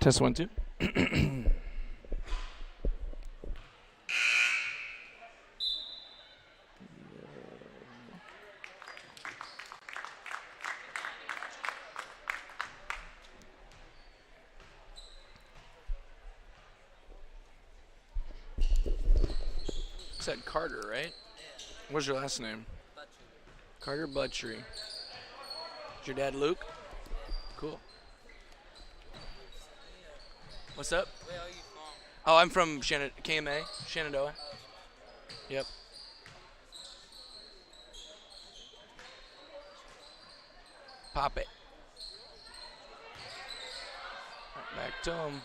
Test 1, 2. Said Carter, right? What's your last name? Carter Butchery. Is your dad Luke? Cool. What's up? Where are you from? Oh, I'm from KMA, Shenandoah. Yep. Pop it. Right back to him.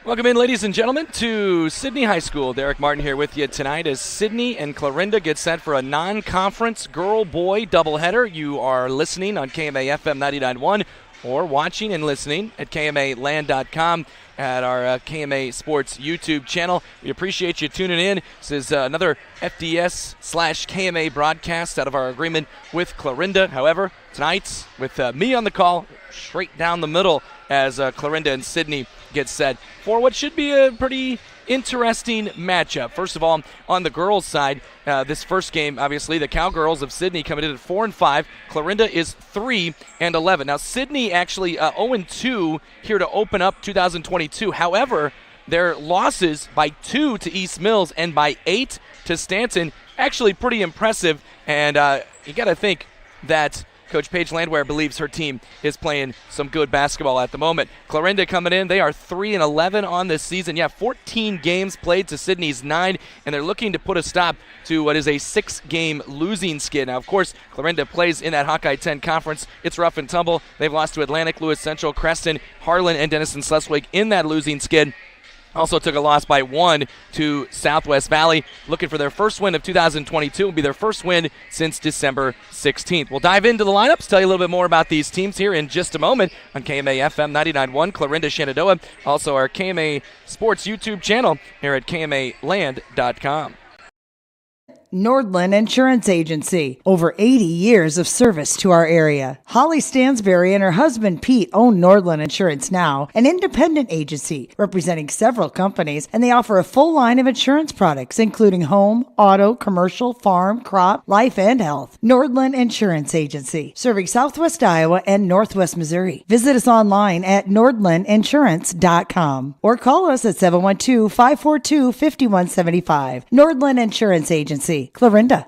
Welcome in, ladies and gentlemen, to Sidney High School. Derek Martin here with you tonight as Sidney and Clarinda get set for a non-conference girl-boy doubleheader. You are listening on KMA FM 99.1 or watching and listening at KMAland.com at our KMA Sports YouTube channel. We appreciate you tuning in. This is another FDS/KMA broadcast out of our agreement with Clarinda. However, tonight, with me on the call, straight down the middle as Clarinda and Sidney get set for what should be a pretty interesting matchup. First of all, on the girls' side, this first game, obviously, the Cowgirls of Sidney coming in at 4-5. Clarinda is 3-11. Now, Sidney actually 0-2 here to open up 2022. However, their losses by 2 to East Mills and by 8 to Stanton, actually pretty impressive. And you got to think that Coach Paige Landwehr believes her team is playing some good basketball at the moment. Clarinda coming in, they are 3-11 on this season. 14 games played to Sidney's 9, and they're looking to put a stop to what is a 6-game losing skid. Now, of course, Clarinda plays in that Hawkeye 10 conference. It's rough and tumble. They've lost to Atlantic, Lewis Central, Creston, Harlan, and Denison Schleswig in that losing skid. Also took a loss by 1 to Southwest Valley. Looking for their first win of 2022. Will be their first win since December 16th. We'll dive into the lineups, tell you a little bit more about these teams here in just a moment on KMA FM 99.1, Clarinda Shenandoah. Also our KMA Sports YouTube channel here at KMAland.com. Nordland Insurance Agency. Over 80 years of service to our area. Holly Stansberry and her husband Pete own Nordland Insurance Now, an independent agency representing several companies, and they offer a full line of insurance products, including home, auto, commercial, farm, crop, life, and health. Nordland Insurance Agency, serving Southwest Iowa and Northwest Missouri. Visit us online at nordlandinsurance.com or call us at 712-542-5175. Nordland Insurance Agency. Clarinda.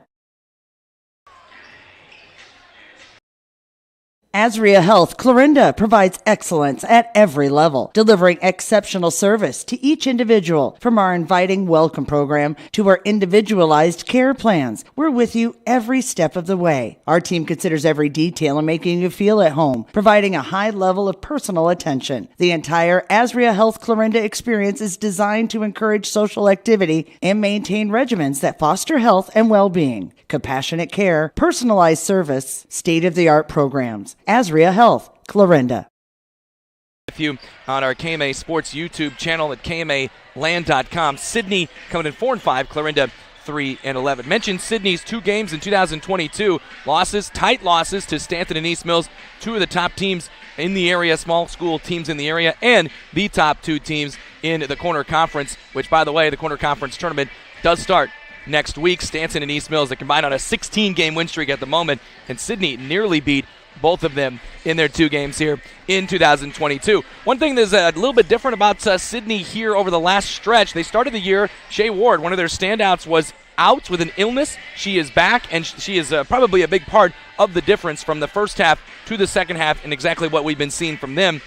Asria Health Clarinda provides excellence at every level, delivering exceptional service to each individual. From our inviting welcome program to our individualized care plans, we're with you every step of the way. Our team considers every detail in making you feel at home, providing a high level of personal attention. The entire Asria Health Clarinda experience is designed to encourage social activity and maintain regimens that foster health and well-being. Compassionate care, personalized service, state-of-the-art programs. Asria Health, Clarinda. With you on our KMA Sports YouTube channel at KMAland.com. Sidney coming in 4-5, Clarinda 3-11. Mentioned Sidney's 2 games in 2022. Losses, tight losses to Stanton and East Mills, 2 of the top teams in the area, small school teams in the area, and the top 2 teams in the Corner Conference, which, by the way, the Corner Conference tournament does start next week. Stanton and East Mills, they combine on a 16-game win streak at the moment, and Sidney nearly beat both of them in their 2 games here in 2022. One thing that's a little bit different about Sidney here over the last stretch, they started the year, Shea Ward, one of their standouts, was out with an illness. She is back, and she is probably a big part of the difference from the first half to the second half and exactly what we've been seeing from them.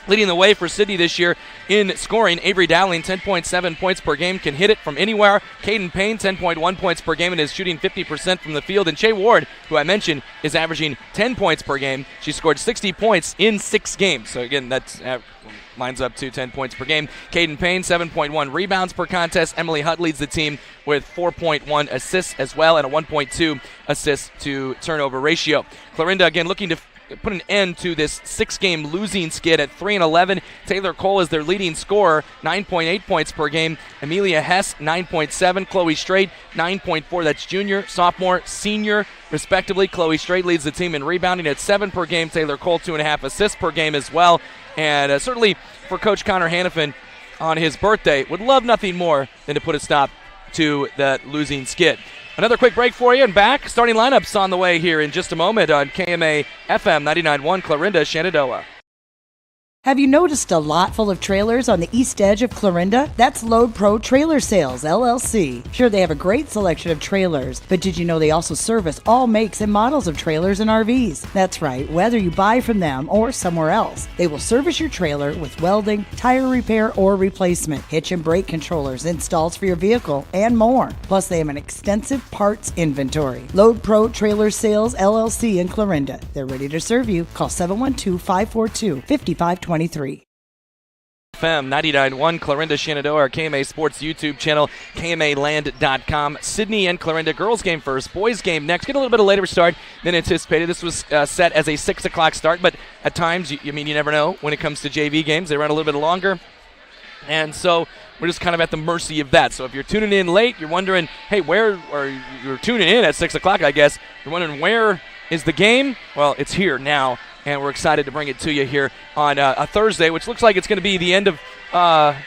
Leading the way for Sidney this year in scoring, Avery Dowling, 10.7 points per game, can hit it from anywhere. Caden Payne, 10.1 points per game and is shooting 50% from the field. And Shea Ward, who I mentioned, is averaging 10 points per game. She scored 60 points in 6 games. So again, that's lines up to 10 points per game. Caden Payne, 7.1 rebounds per contest. Emily Hutt leads the team with 4.1 assists as well and a 1.2 assist to turnover ratio. Clarinda, again, looking to put an end to this 6-game losing skid at 3-11. Taylor Cole is their leading scorer, 9.8 points per game. Amelia Hess, 9.7. Chloe Strait, 9.4. That's junior, sophomore, senior, respectively. Chloe Strait leads the team in rebounding at 7 per game. Taylor Cole, 2.5 assists per game as well. And certainly for Coach Connor Hannafin on his birthday, would love nothing more than to put a stop to that losing skid. Another quick break for you and back. Starting lineups on the way here in just a moment on KMA FM 99.1, Clarinda Shenandoah. Have you noticed a lot full of trailers on the east edge of Clarinda? That's Load Pro Trailer Sales, LLC. Sure, they have a great selection of trailers, but did you know they also service all makes and models of trailers and RVs? That's right, whether you buy from them or somewhere else, they will service your trailer with welding, tire repair or replacement, hitch and brake controllers, installs for your vehicle, and more. Plus, they have an extensive parts inventory. Load Pro Trailer Sales, LLC in Clarinda. They're ready to serve you. Call 712-542-5523. FM 99.1, Clarinda Schedule, our KMA Sports YouTube channel, KMAland.com. Sidney and Clarinda, girls game first, boys game next. Get a little bit of later start than anticipated. This was set as a 6 o'clock start, but at times, you never know when it comes to JV games. They run a little bit longer. And so we're just kind of at the mercy of that. So if you're tuning in late, you're wondering, hey, you're tuning in at 6 o'clock, I guess. You're wondering, where is the game? Well, it's here now, and we're excited to bring it to you here on a Thursday, which looks like it's going to be the end of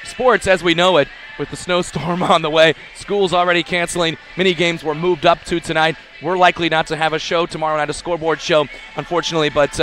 sports as we know it, with the snowstorm on the way. School's already canceling. Many games were moved up to tonight. We're likely not to have a show tomorrow night, a scoreboard show, unfortunately, but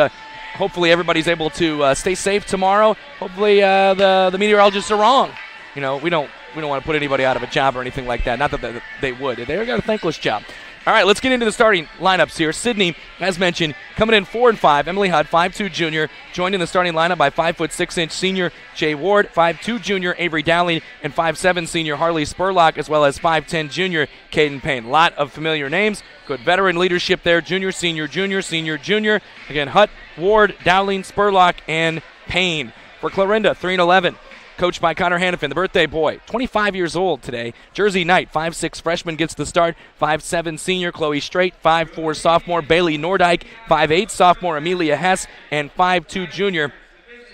hopefully everybody's able to stay safe tomorrow. Hopefully the meteorologists are wrong. We don't want to put anybody out of a job or anything like that. Not that they would. They got a thankless job. All right, let's get into the starting lineups here. Sidney, as mentioned, coming in 4-5. Emily Hutt, 5'2" junior, joined in the starting lineup by 5'6" senior Jay Ward, 5'2" junior Avery Dowling, and 5'7" senior Harley Spurlock, as well as 5'10" junior Caden Payne. A lot of familiar names. Good veteran leadership there. Junior, senior, junior, senior, junior. Again, Hutt, Ward, Dowling, Spurlock, and Payne. For Clarinda, 3-11. Coached by Connor Hannafin, the birthday boy, 25 years old today. Jersey Knight, 5'6" freshman, gets the start. 5'7" senior Chloe Straight, 5'4" sophomore Bailey Nordyke, 5'8" sophomore Amelia Hess, and 5'2" junior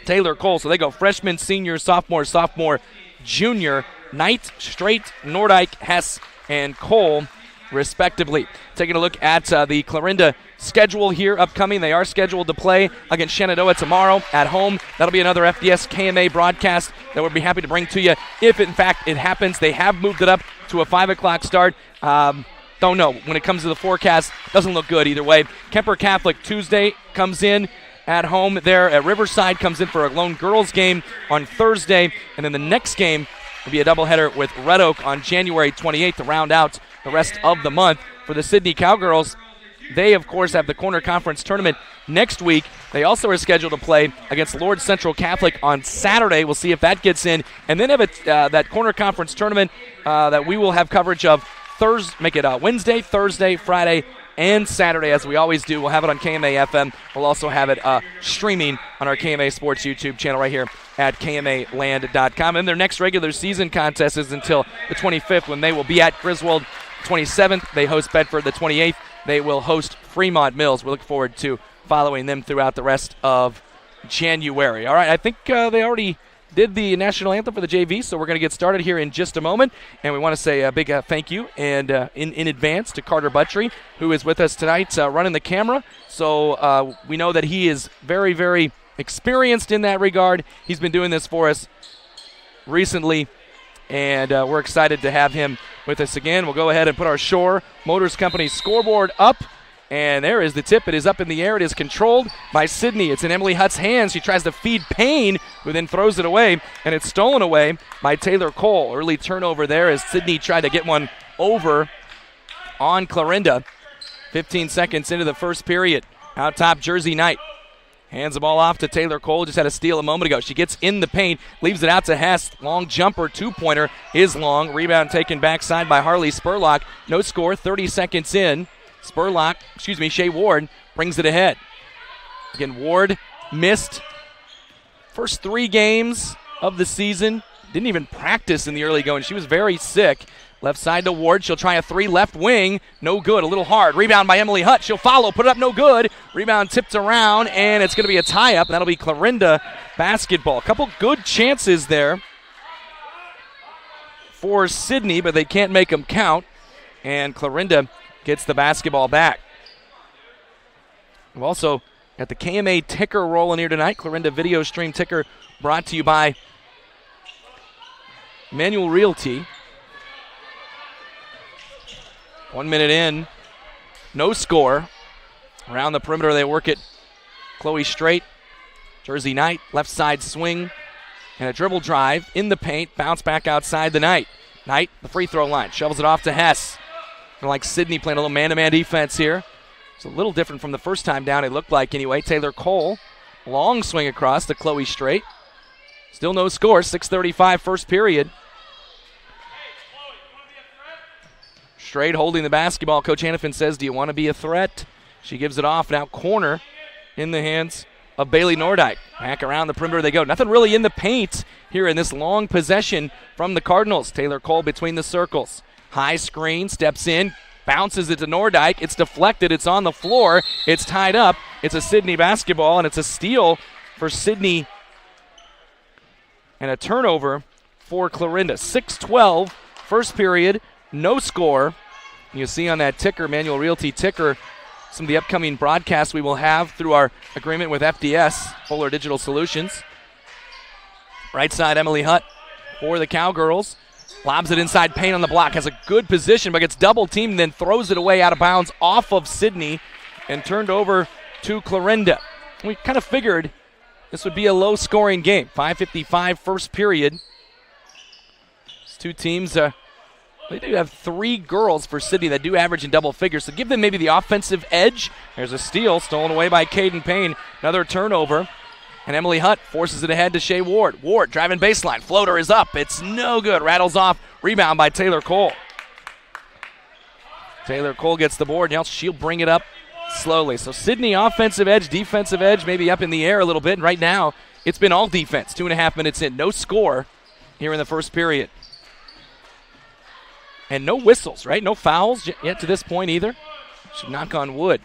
Taylor Cole. So they go freshman, senior, sophomore, junior, Knight, Straight, Nordyke, Hess, and Cole, respectively. Taking a look at the Clarinda schedule here upcoming. They are scheduled to play against Shenandoah tomorrow at home. That'll be another FDS KMA broadcast that we'll be happy to bring to you if, in fact, it happens. They have moved it up to a 5 o'clock start. Don't know. When it comes to the forecast, doesn't look good either way. Kemper Catholic Tuesday comes in at home there at Riverside, comes in for a lone girls game on Thursday, and then the next game will be a doubleheader with Red Oak on January 28th to round out the rest of the month. For the Sidney Cowgirls, they, of course, have the Corner Conference Tournament next week. They also are scheduled to play against Lord Central Catholic on Saturday. We'll see if that gets in. And then have that Corner Conference Tournament that we will have coverage of Wednesday, Thursday, Friday, and Saturday, as we always do. We'll have it on KMA FM. We'll also have it streaming on our KMA Sports YouTube channel right here at KMAland.com. And their next regular season contest is until the 25th, when they will be at Griswold. 27th, they host Bedford. The 28th, they will host Fremont Mills. We look forward to following them throughout the rest of January. All right, I think they already did the national anthem for the JV, so we're going to get started here in just a moment. And we want to say a big thank you and in advance to Carter Buttrey, who is with us tonight running the camera. So we know that he is very, very experienced in that regard. He's been doing this for us recently, and we're excited to have him with us again. We'll go ahead and put our Shore Motors Company scoreboard up, and there is the tip. It is up in the air. It is controlled by Sidney. It's in Emily Hutt's hands. She tries to feed Payne, who then throws it away, and it's stolen away by Taylor Cole. Early turnover there as Sidney tried to get one over on Clarinda. 15 seconds into the first period. Out top, Jersey Knight hands the ball off to Taylor Cole. Just had a steal a moment ago. She gets in the paint, leaves it out to Hess. Long jumper, two-pointer is long. Rebound taken backside by Harley Spurlock. No score, 30 seconds in. Shea Ward brings it ahead. Again, Ward missed first 3 games of the season. Didn't even practice in the early going. She was very sick. Left side to Ward. She'll try a 3 left wing. No good. A little hard. Rebound by Emily Hutt. She'll follow. Put it up. No good. Rebound tipped around, and it's going to be a tie-up. That'll be Clarinda basketball. A couple good chances there for Sidney, but they can't make them count. And Clarinda gets the basketball back. We've also got the KMA ticker rolling here tonight. Clarinda video stream ticker brought to you by Manual Realty. 1 minute in, no score. Around the perimeter they work it. Chloe Straight, Jersey Knight, left side swing, and a dribble drive in the paint. Bounce back outside the Knight. Knight, the free throw line, shovels it off to Hess. Kind of like Sidney playing a little man-to-man defense here. It's a little different from the first time down, it looked like anyway. Taylor Cole, long swing across to Chloe Straight. Still no score, 6:35 first period. Straight holding the basketball. Coach Hannafin says, do you want to be a threat? She gives it off. Now corner in the hands of Bailey Nordyke. Back around the perimeter they go. Nothing really in the paint here in this long possession from the Cardinals. Taylor Cole between the circles. High screen, steps in, bounces it to Nordyke. It's deflected. It's on the floor. It's tied up. It's a Sidney basketball, and it's a steal for Sidney and a turnover for Clarinda. 6-12, first period, no score. You see on that ticker, Manual Realty ticker, some of the upcoming broadcasts we will have through our agreement with FDS, Fuller Digital Solutions. Right side, Emily Hutt for the Cowgirls. Lobs it inside, Payne on the block. Has a good position, but gets double-teamed and then throws it away out of bounds off of Sidney and turned over to Clarinda. We kind of figured this would be a low-scoring game. 5:55 first period. These two teams, they do have 3 girls for Sidney that do average in double figures, so give them maybe the offensive edge. There's a steal stolen away by Caden Payne. Another turnover. And Emily Hutt forces it ahead to Shea Ward. Ward driving baseline. Floater is up. It's no good. Rattles off. Rebound by Taylor Cole. Taylor Cole gets the board. Now she'll bring it up slowly. So Sidney offensive edge, defensive edge, maybe up in the air a little bit. And right now, it's been all defense. 2.5 minutes in. No score here in the first period. And no whistles, right? No fouls yet to this point either. Should knock on wood.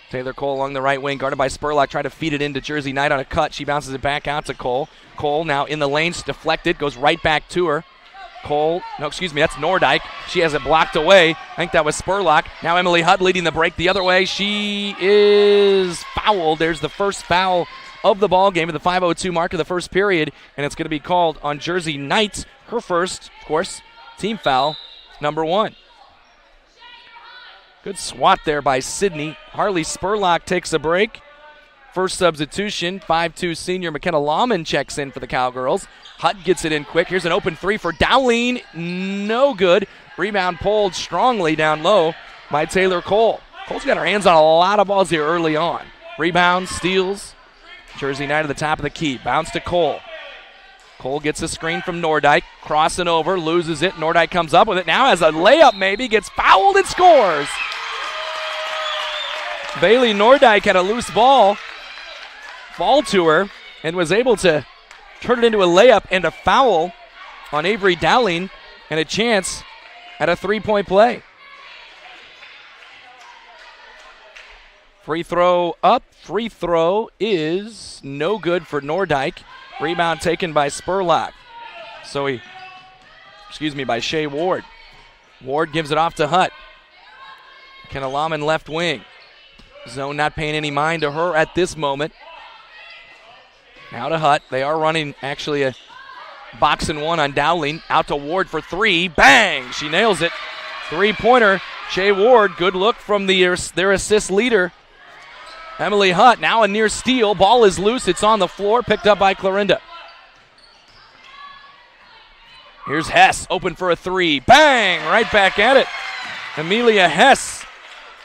Taylor Cole along the right wing, guarded by Spurlock, trying to feed it into Jersey Knight on a cut. She bounces it back out to Cole. Cole now in the lane, deflected, goes right back to her. That's Nordyke. She has it blocked away. I think that was Spurlock. Now Emily Hutt leading the break the other way. She is fouled. There's the first foul of the ball game at the 5:02 mark of the first period, and it's going to be called on Jersey Knight. Her first, of course, team foul, number 1. Good swat there by Sidney. Harley Spurlock takes a break. First substitution, 5'2 senior McKenna Lawman checks in for the Cowgirls. Hutt gets it in quick. Here's an open 3 for Dowling. No good. Rebound pulled strongly down low by Taylor Cole. Cole's got her hands on a lot of balls here early on. Rebound, steals. Jersey Knight at the top of the key. Bounce to Cole. Cole gets a screen from Nordyke, crossing over, loses it. Nordyke comes up with it now, has a layup maybe, gets fouled and scores. Bailey Nordyke had a loose ball fall to her and was able to turn it into a layup and a foul on Avery Dowling and a chance at a 3-point play. Free throw up. Free throw is no good for Nordyke. Rebound taken by Spurlock. By Shea Ward. Ward gives it off to Hutt. Kenna Lawman left wing. Zone not paying any mind to her at this moment. Now to Hutt. They are running actually a box and one on Dowling. Out to Ward for 3. Bang! She nails it. 3-pointer. Shea Ward. Good look from their assist leader, Emily Hutt. Now a near steal. Ball is loose. It's on the floor. Picked up by Clarinda. Here's Hess. Open for a 3. Bang! Right back at it. Amelia Hess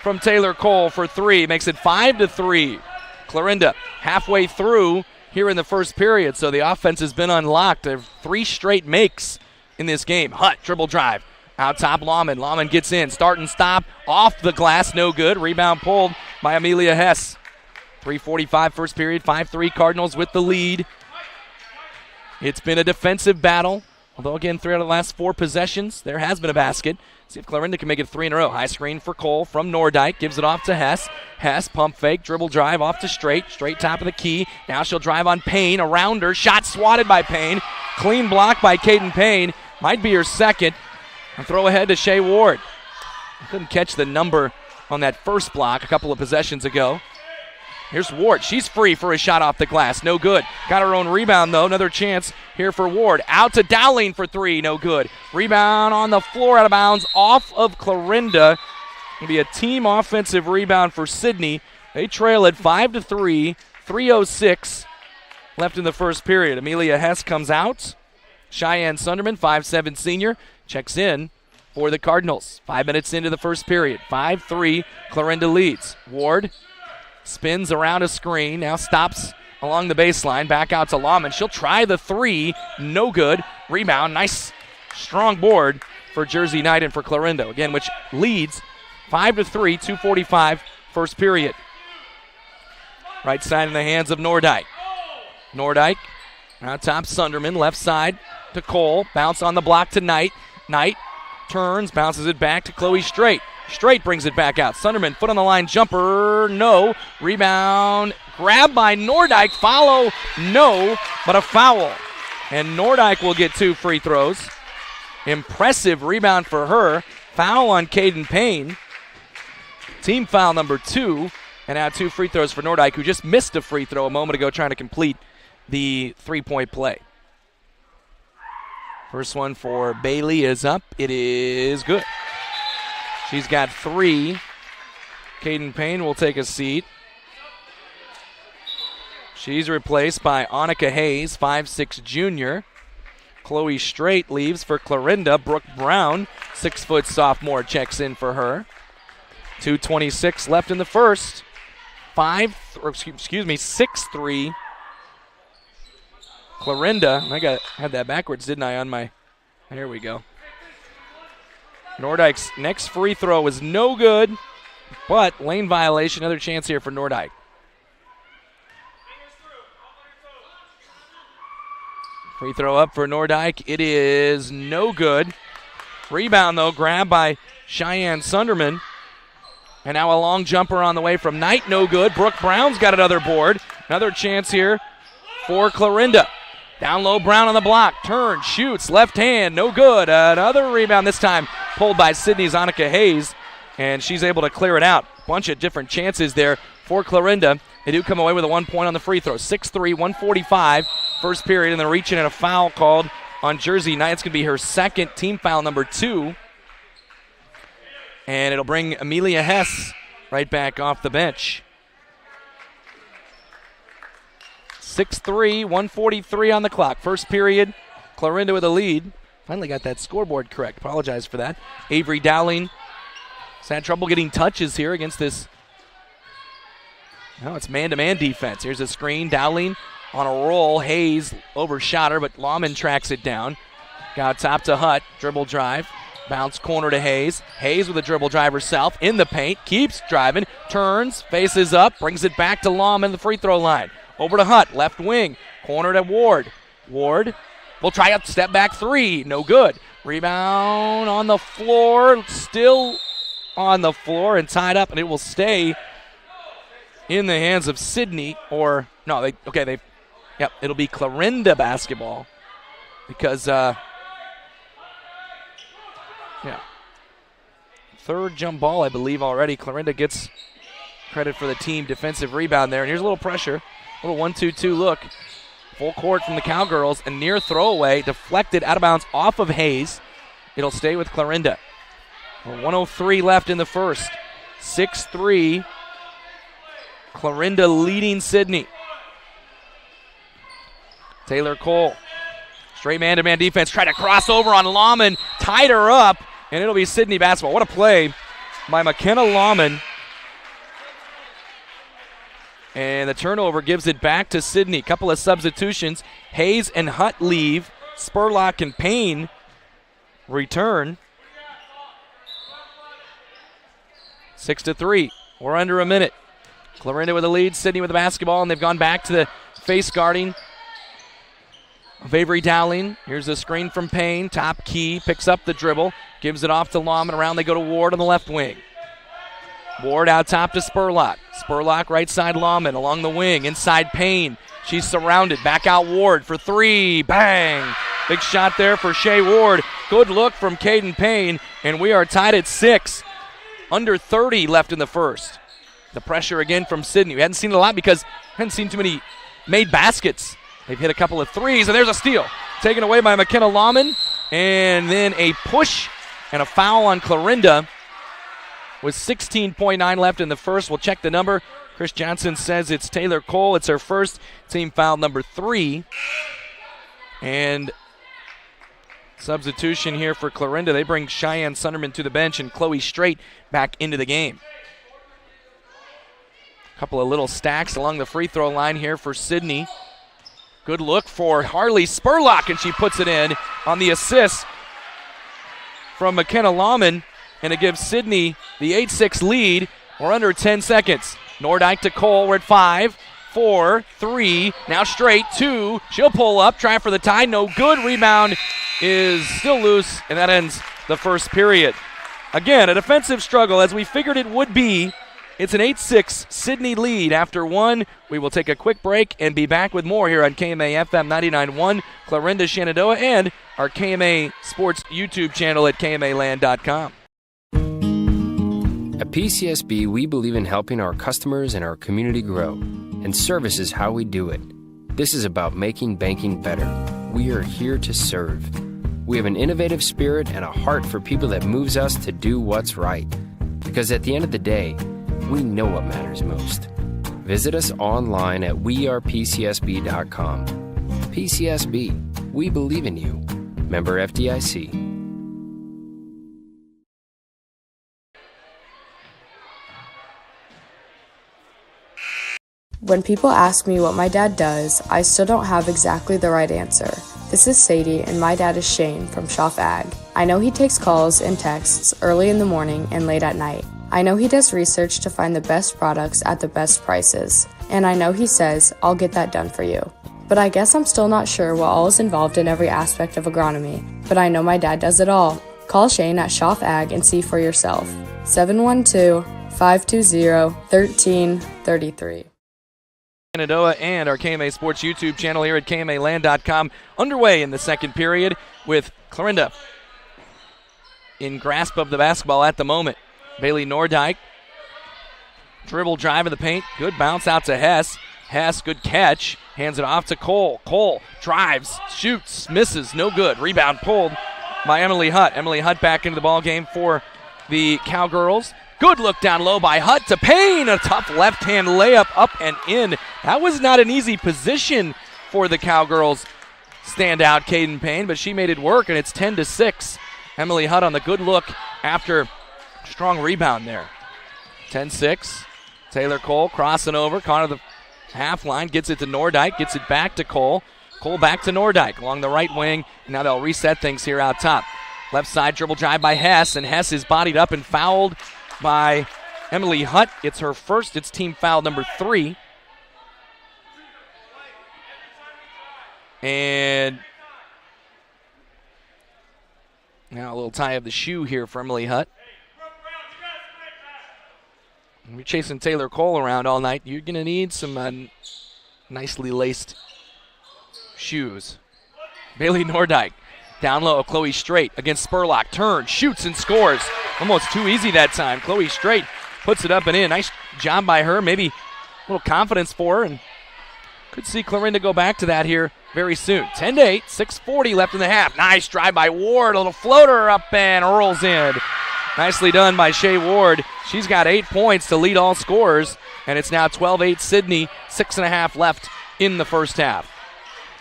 from Taylor Cole for 3. Makes it 5-3. Clarinda halfway through here in the first period. So the offense has been unlocked. There are 3 straight makes in this game. Hutt, dribble drive. Out top, Lawman. Lawman gets in. Start and stop. Off the glass. No good. Rebound pulled by Amelia Hess. 3:45 first period. 5-3 Cardinals with the lead. It's been a defensive battle. Although, again, 3 out of the last 4 possessions, there has been a basket. See if Clarinda can make it 3 in a row. High screen for Cole from Nordyke. Gives it off to Hess. Hess, pump fake, dribble drive off to Straight. Straight top of the key. Now she'll drive on Payne. Around her. Shot swatted by Payne. Clean block by Caden Payne. Might be her second. And throw ahead to Shea Ward. Couldn't catch the number on that first block a couple of possessions ago. Here's Ward. She's free for a shot off the glass. No good. Got her own rebound, though. Another chance here for Ward. Out to Dowling for 3. No good. Rebound on the floor out of bounds off of Clarinda. It'll be a team offensive rebound for Sidney. They trail at 5-3. 3:06 left in the first period. Amelia Hess comes out. Cheyenne Sunderman, 5'7 senior, checks in for the Cardinals. 5 minutes into the first period. 5-3. Clarinda leads. Ward spins around a screen, now stops along the baseline, back out to Lawman. She'll try the 3, no good. Rebound, nice strong board for Jersey Knight and for Clarinda, again, which leads 5-3, 2:45 first period. Right side in the hands of Nordyke. Nordyke out top, Sunderman, left side to Cole. Bounce on the block to Knight. Knight turns, bounces it back to Chloe Straight. Straight brings it back out. Sunderman, foot on the line, jumper, no. Rebound, grab by Nordyke, follow, no, but a foul. And Nordyke will get 2 free throws. Impressive rebound for her. Foul on Caden Payne. Team foul number 2. And now 2 free throws for Nordyke, who just missed a free throw a moment ago trying to complete the 3-point play. First one for Bailey is up. It is good. She's got 3. Caden Payne will take a seat. She's replaced by Annika Hayes, 5'6" junior. Chloe Straight leaves for Clarinda. Brooke Brown, 6-foot sophomore, checks in for her. 2:26 left in the first. 6'3". Clarinda. I had that backwards, didn't I? On my. Here we go. Nordyke's next free throw is no good, but lane violation. Another chance here for Nordyke. Free throw up for Nordyke. It is no good. Rebound, though, grabbed by Cheyenne Sunderman. And now a long jumper on the way from Knight. No good. Brooke Brown's got another board. Another chance here for Clarinda. Down low, Brown on the block. Turns, shoots, left hand. No good. Another rebound, this time pulled by Sidney's Annika Hayes. And she's able to clear it out. Bunch of different chances there for Clarinda. They do come away with a 1 point on the free throw. 6'3", 145. First period, and they're reaching in a foul called on Jersey Knight. It's going to be her second, team foul number 2. And it'll bring Amelia Hess right back off the bench. 6'3", 143 on the clock. First period, Clarinda with a lead. Finally got that scoreboard correct. Apologize for that. Avery Dowling has had trouble getting touches here against this. No, it's man-to-man defense. Here's a screen. Dowling on a roll. Hayes overshot her, but Lawman tracks it down. Got top to Hutt. Dribble drive. Bounce corner to Hayes. Hayes with a dribble drive herself in the paint. Keeps driving. Turns. Faces up. Brings it back to Lawman, the free throw line. Over to Hutt. Left wing. Corner to Ward. Ward will try a step back 3. No good. Rebound on the floor. Still on the floor and tied up, and it will stay in the hands of Sidney. Or, no, it'll be Clarinda basketball because, third jump ball, I believe, already. Clarinda gets credit for the team defensive rebound there. And here's a little pressure, a little 1-2-2 look. Full court from the Cowgirls, a near throwaway, deflected out of bounds off of Hayes. It'll stay with Clarinda. 1:03 left in the first. 6-3. Clarinda leading Sidney. Taylor Cole. Straight man-to-man defense. Tried to cross over on Lawman. Tied her up. And it'll be Sidney basketball. What a play by McKenna Lawman. And the turnover gives it back to Sidney. Couple of substitutions. Hayes and Hutt leave. Spurlock and Payne return. 6-3. We're under a minute. Clarinda with the lead. Sidney with the basketball. And they've gone back to the face guarding of Avery Dowling. Here's a screen from Payne. Top key. Picks up the dribble. Gives it off to Lawman. Around they go to Ward on the left wing. Ward out top to Spurlock. Spurlock right side Lawman along the wing. Inside Payne. She's surrounded. Back out Ward for 3. Bang! Big shot there for Shea Ward. Good look from Caden Payne. And we are tied at 6. Under 30 left in the first. The pressure again from Sidney. We hadn't seen it a lot because we hadn't seen too many made baskets. They've hit a couple of threes, and there's a steal. Taken away by McKenna Lawman. And then a push and a foul on Clarinda with 16.9 left in the first. We'll check the number. Chris Johnson says it's Taylor Cole. It's her first, team foul number 3. And substitution here for Clarinda. They bring Cheyenne Sunderman to the bench and Chloe Straight back into the game. Couple of little stacks along the free throw line here for Sidney. Good look for Harley Spurlock, and she puts it in on the assist from McKenna Lawman, and it gives Sidney the 8-6 lead. We're under 10 seconds. Nordyke to Cole. We're at 5. 4, 3, now straight, 2. She'll pull up, try for the tie, no good. Rebound is still loose, and that ends the first period. Again, a defensive struggle as we figured it would be. It's an 8-6 Sidney lead after one. We will take a quick break and be back with more here on KMA FM 99.1, Clarinda Shenandoah, and our KMA Sports YouTube channel at KMAland.com. At PCSB, we believe in helping our customers and our community grow, and service is how we do it. This is about making banking better. We are here to serve. We have an innovative spirit and a heart for people that moves us to do what's right. Because at the end of the day, we know what matters most. Visit us online at wearepcsb.com. PCSB, we believe in you. Member FDIC. When people ask me what my dad does, I still don't have exactly the right answer. This is Sadie, and my dad is Shane from Schaff Ag. I know he takes calls and texts early in the morning and late at night. I know he does research to find the best products at the best prices. And I know he says, I'll get that done for you. But I guess I'm still not sure what all is involved in every aspect of agronomy. But I know my dad does it all. Call Shane at Schaff Ag and see for yourself. 712-520-1333. Shenandoah and our KMA Sports YouTube channel here at KMAland.com underway in the second period with Clarinda in grasp of the basketball at the moment. Bailey Nordyke, dribble drive in the paint, good bounce out to Hess. Hess, good catch, hands it off to Cole. Cole drives, shoots, misses, no good. Rebound pulled by Emily Hutt. Emily Hutt back into the ball game for the Cowgirls. Good look down low by Hutt to Payne. A tough left-hand layup up and in. That was not an easy position for the Cowgirls standout Caden Payne, but she made it work, and it's 10-6. Emily Hutt on the good look after strong rebound there. 10-6. Taylor Cole crossing over. Caught the half line. Gets it to Nordyke. Gets it back to Cole. Cole back to Nordyke along the right wing. Now they'll reset things here out top. Left side dribble drive by Hess, and Hess is bodied up and fouled by Emily Hutt. It's her first. It's team foul number 3. And now a little tie of the shoe here for Emily Hutt. We're chasing Taylor Cole around all night. You're going to need some nicely laced shoes. Bailey Nordyke down low. Chloe Straight against Spurlock. Turns, shoots, and scores. Almost too easy that time. Chloe Straight puts it up and in. Nice job by her. Maybe a little confidence for her. And could see Clarinda go back to that here very soon. 10-8, 6:40 left in the half. Nice drive by Ward. A little floater up and rolls in. Nicely done by Shea Ward. She's got 8 points to lead all scorers. And it's now 12-8 Sidney. 6.5 left in the first half.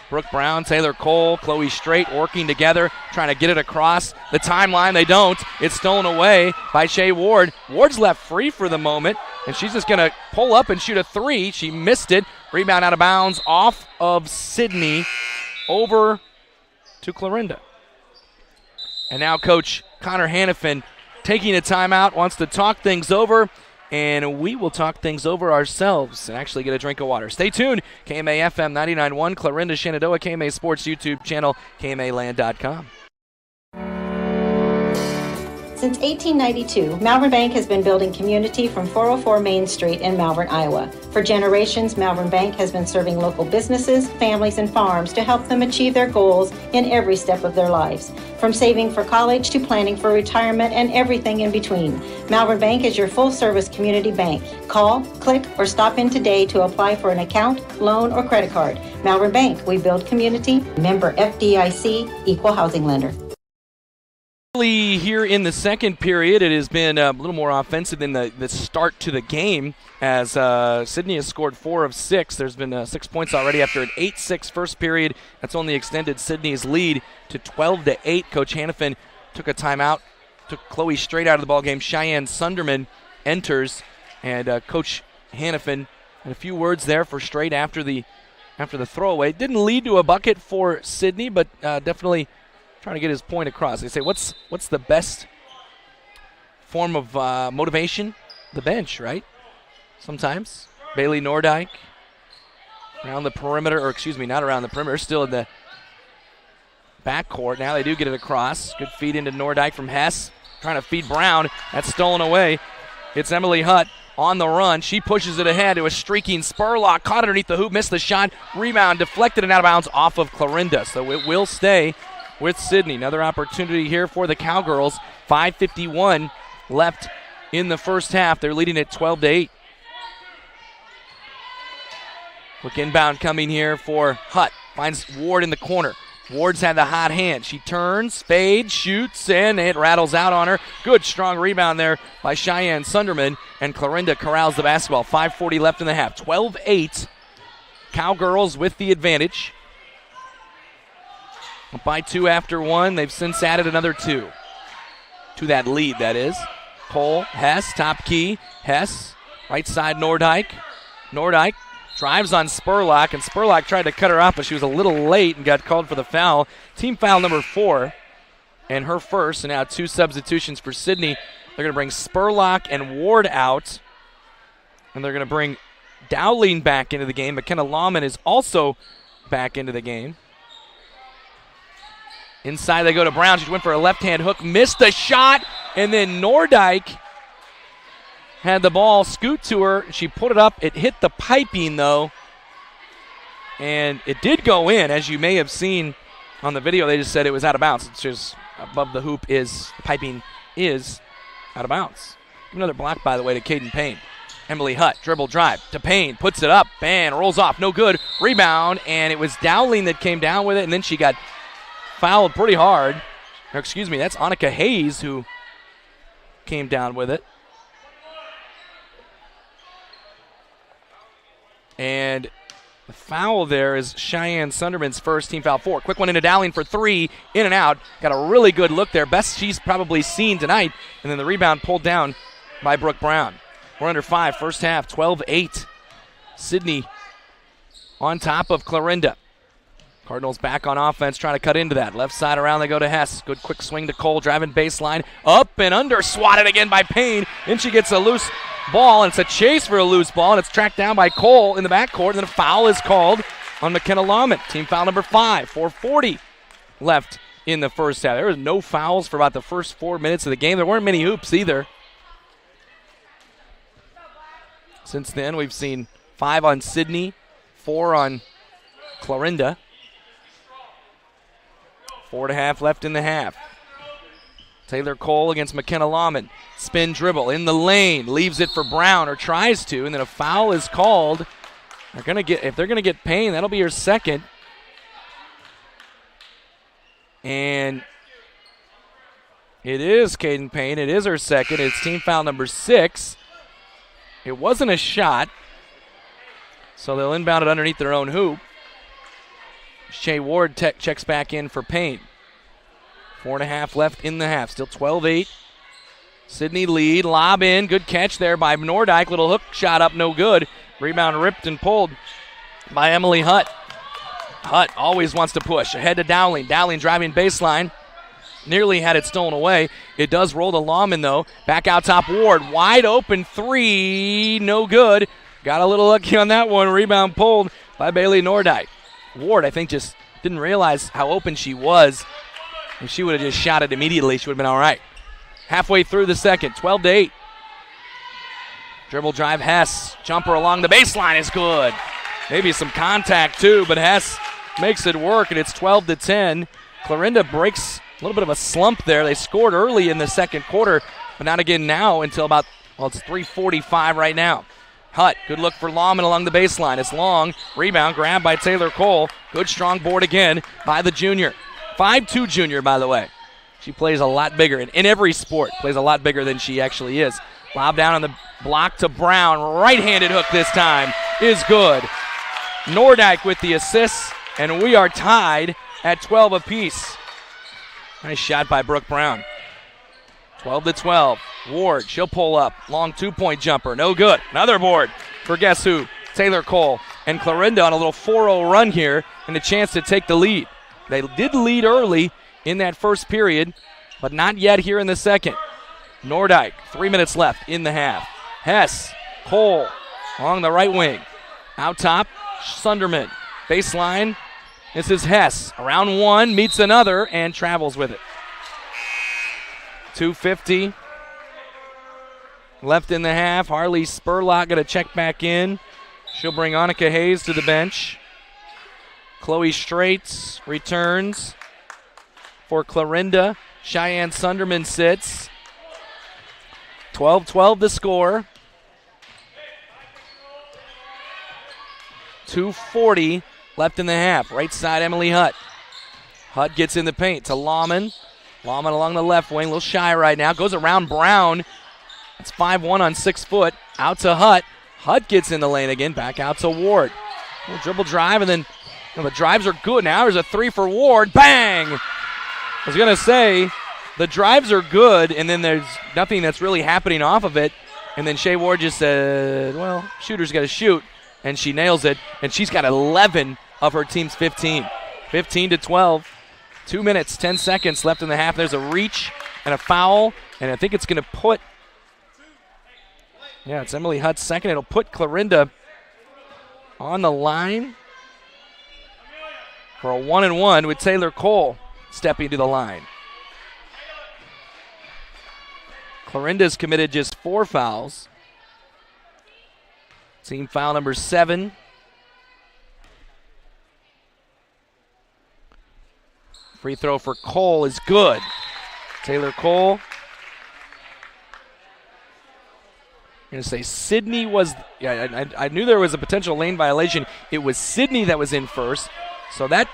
Brooke Brown, Taylor Cole, Chloe Straight working together, trying to get it across the timeline. They don't. It's stolen away by Shea Ward. Ward's left free for the moment, and she's just going to pull up and shoot a 3. She missed it. Rebound out of bounds off of Sidney over to Clarinda. And now Coach Connor Hannafin taking a timeout, wants to talk things over, and we will talk things over ourselves and actually get a drink of water. Stay tuned. KMA FM 99.1, Clarinda Shenandoah, KMA Sports YouTube channel, KMAland.com. Since 1892, Malvern Bank has been building community from 404 Main Street in Malvern, Iowa. For generations, Malvern Bank has been serving local businesses, families, and farms to help them achieve their goals in every step of their lives. From saving for college to planning for retirement and everything in between, Malvern Bank is your full-service community bank. Call, click, or stop in today to apply for an account, loan, or credit card. Malvern Bank, we build community. Member FDIC, Equal Housing Lender. Here in the second period, it has been a little more offensive than the start to the game as Sidney has scored 4 of 6. There's been 6 points already after an 8-6 first period. That's only extended Sidney's lead to 12-8. Coach Hannafin took a timeout, took Chloe Straight out of the ballgame. Cheyenne Sunderman enters, and Coach Hannafin had a few words there for Straight after the throwaway. Didn't lead to a bucket for Sidney, but definitely trying to get his point across. They say, what's the best form of motivation? The bench, right? Sometimes. Bailey Nordyke Around the perimeter, not around the perimeter, still in the backcourt. Now they do get it across. Good feed into Nordyke from Hess. Trying to feed Brown. That's stolen away. It's Emily Hutt on the run. She pushes it ahead to a streaking Spurlock. Caught underneath the hoop, missed the shot. Rebound deflected and out of bounds off of Clarinda. So it will stay with Sidney. Another opportunity here for the Cowgirls. 5:51 left in the first half. They're leading at 12-8. Quick inbound coming here for Hutt. Finds Ward in the corner. Ward's had the hot hand. She turns, fades, shoots, and it rattles out on her. Good, strong rebound there by Cheyenne Sunderman, and Clarinda corrals the basketball. 5:40 left in the half. 12-8. Cowgirls with the advantage. Up by 2 after 1. They've since added another 2 to that lead, that is. Cole, Hess, top key. Hess, right side Nordyke. Nordyke drives on Spurlock, and Spurlock tried to cut her off, but she was a little late and got called for the foul. Team foul number 4, and her first, and now 2 substitutions for Sidney. They're going to bring Spurlock and Ward out, and they're going to bring Dowling back into the game. McKenna Lawman is also back into the game. Inside they go to Brown. She went for a left-hand hook, missed the shot, and then Nordyke had the ball scoot to her. She put it up. It hit the piping, though, and it did go in. As you may have seen on the video, they just said it was out of bounds. It's just above the hoop the piping is out of bounds. Another block, by the way, to Caden Payne. Emily Hutt, dribble drive to Payne, puts it up, and rolls off. No good. Rebound, and it was Dowling that came down with it, and then she got fouled pretty hard. That's Annika Hayes who came down with it. And the foul there is Cheyenne Sunderman's first, team foul 4. Quick one into Dowling for 3, in and out. Got a really good look there. Best she's probably seen tonight. And then the rebound pulled down by Brooke Brown. We're under 5, first half, 12-8. Sidney on top of Clarinda. Cardinals back on offense, trying to cut into that. Left side around, they go to Hess. Good quick swing to Cole, driving baseline. Up and under, swatted again by Payne. Then she gets a loose ball, and it's a chase for a loose ball, and it's tracked down by Cole in the backcourt, and then a foul is called on McKenna Lawman. Team foul number 5, 4:40 left in the first half. There was no fouls for about the first 4 minutes of the game. There weren't many hoops either. Since then, we've seen 5 on Sidney, 4 on Clarinda. 4.5 left in the half. Taylor Cole against McKenna Lawman. Spin dribble in the lane. Leaves it for Brown, or tries to, and then a foul is called. If they're gonna get Payne, that'll be her second. And it is Caden Payne. It is her second. It's team foul number 6. It wasn't a shot, so they'll inbound it underneath their own hoop. Shea Ward checks back in for Payne. 4.5 left in the half. Still 12-8. Sidney lead. Lob in. Good catch there by Nordyke. Little hook shot up. No good. Rebound ripped and pulled by Emily Hutt. Hutt always wants to push. Ahead to Dowling. Dowling driving baseline. Nearly had it stolen away. It does roll to Lawman, though. Back out top, Ward. Wide open 3. No good. Got a little lucky on that one. Rebound pulled by Bailey Nordyke. Ward, I think, just didn't realize how open she was. If she would have just shot it immediately, she would have been all right. Halfway through the second, 12-8. Dribble drive, Hess. Jumper along the baseline is good. Maybe some contact, too, but Hess makes it work, and it's 12-10. Clarinda breaks a little bit of a slump there. They scored early in the second quarter, but not again now until about, it's 3:45 right now. Hutt, good look for Lawman along the baseline. It's long. Rebound grabbed by Taylor Cole. Good strong board again by the junior. 5'2" junior, by the way. She plays a lot bigger. In every sport, plays a lot bigger than she actually is. Lob down on the block to Brown. Right-handed hook this time is good. Nordyke with the assists, and we are tied at 12 apiece. Nice shot by Brooke Brown. 12-12. Ward, she'll pull up. Long two-point jumper. No good. Another board for guess who? Taylor Cole. And Clarinda on a little 4-0 run here and a chance to take the lead. They did lead early in that first period, but not yet here in the second. Nordyke, 3 minutes left in the half. Hess, Cole along the right wing. Out top, Sunderman. Baseline. This is Hess. Around one, meets another, and travels with it. 2:50 left in the half. Harley Spurlock going to check back in. She'll bring Annika Hayes to the bench. Chloe Straits returns for Clarinda. Cheyenne Sunderman sits. 12-12 the score. 2:40 left in the half. Right side, Emily Hutt. Hutt gets in the paint to Lawman. Lawman along the left wing, a little shy right now. Goes around Brown. It's 5-1 on 6 foot. Out to Hutt. Hutt gets in the lane again. Back out to Ward. Little dribble drive, and then the drives are good now. There's a three for Ward. Bang! I was going to say, the drives are good, and then there's nothing that's really happening off of it. And then Shea Ward just said, well, shooter's got to shoot. And she nails it, and she's got 11 of her team's 15. 15-12. 2 minutes, 10 seconds left in the half. There's a reach and a foul, and I think it's going to put, it's Emily Hutt's second. It'll put Clarinda on the line for a 1-and-1 with Taylor Cole stepping to the line. Clarinda's committed just 4 fouls. Team foul number 7. Free throw for Cole is good. Taylor Cole. I'm going to say Sidney was, I knew there was a potential lane violation. It was Sidney that was in first. So that,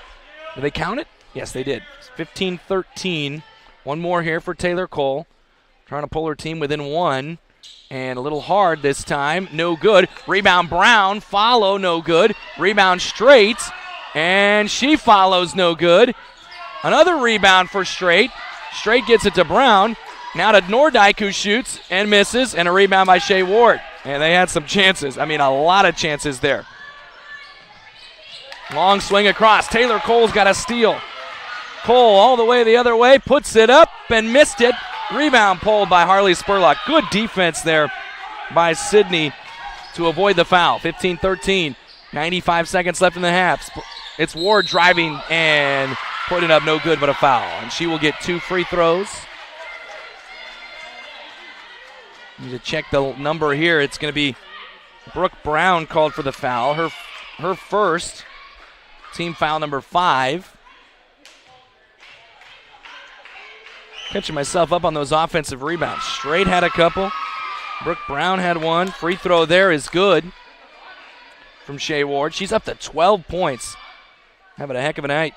did they count it? Yes, they did. 15-13. One more here for Taylor Cole. Trying to pull her team within 1. And a little hard this time. No good. Rebound Brown. Follow. No good. Rebound Straight. And she follows. No good. Another rebound for Straight. Straight gets it to Brown. Now to Nordyke, who shoots and misses. And a rebound by Shea Ward. And they had some chances. I mean, a lot of chances there. Long swing across. Taylor Cole's got a steal. Cole all the way the other way. Puts it up and missed it. Rebound pulled by Harley Spurlock. Good defense there by Sidney to avoid the foul. 15-13. 95 seconds left in the half. It's Ward driving and putting up no good but a foul. And she will get 2 free throws. Need to check the number here. It's going to be Brooke Brown called for the foul. Her first. Team foul number 5. Catching myself up on those offensive rebounds. Straight had a couple. Brooke Brown had one. Free throw there is good from Shea Ward. She's up to 12 points. Having a heck of a night.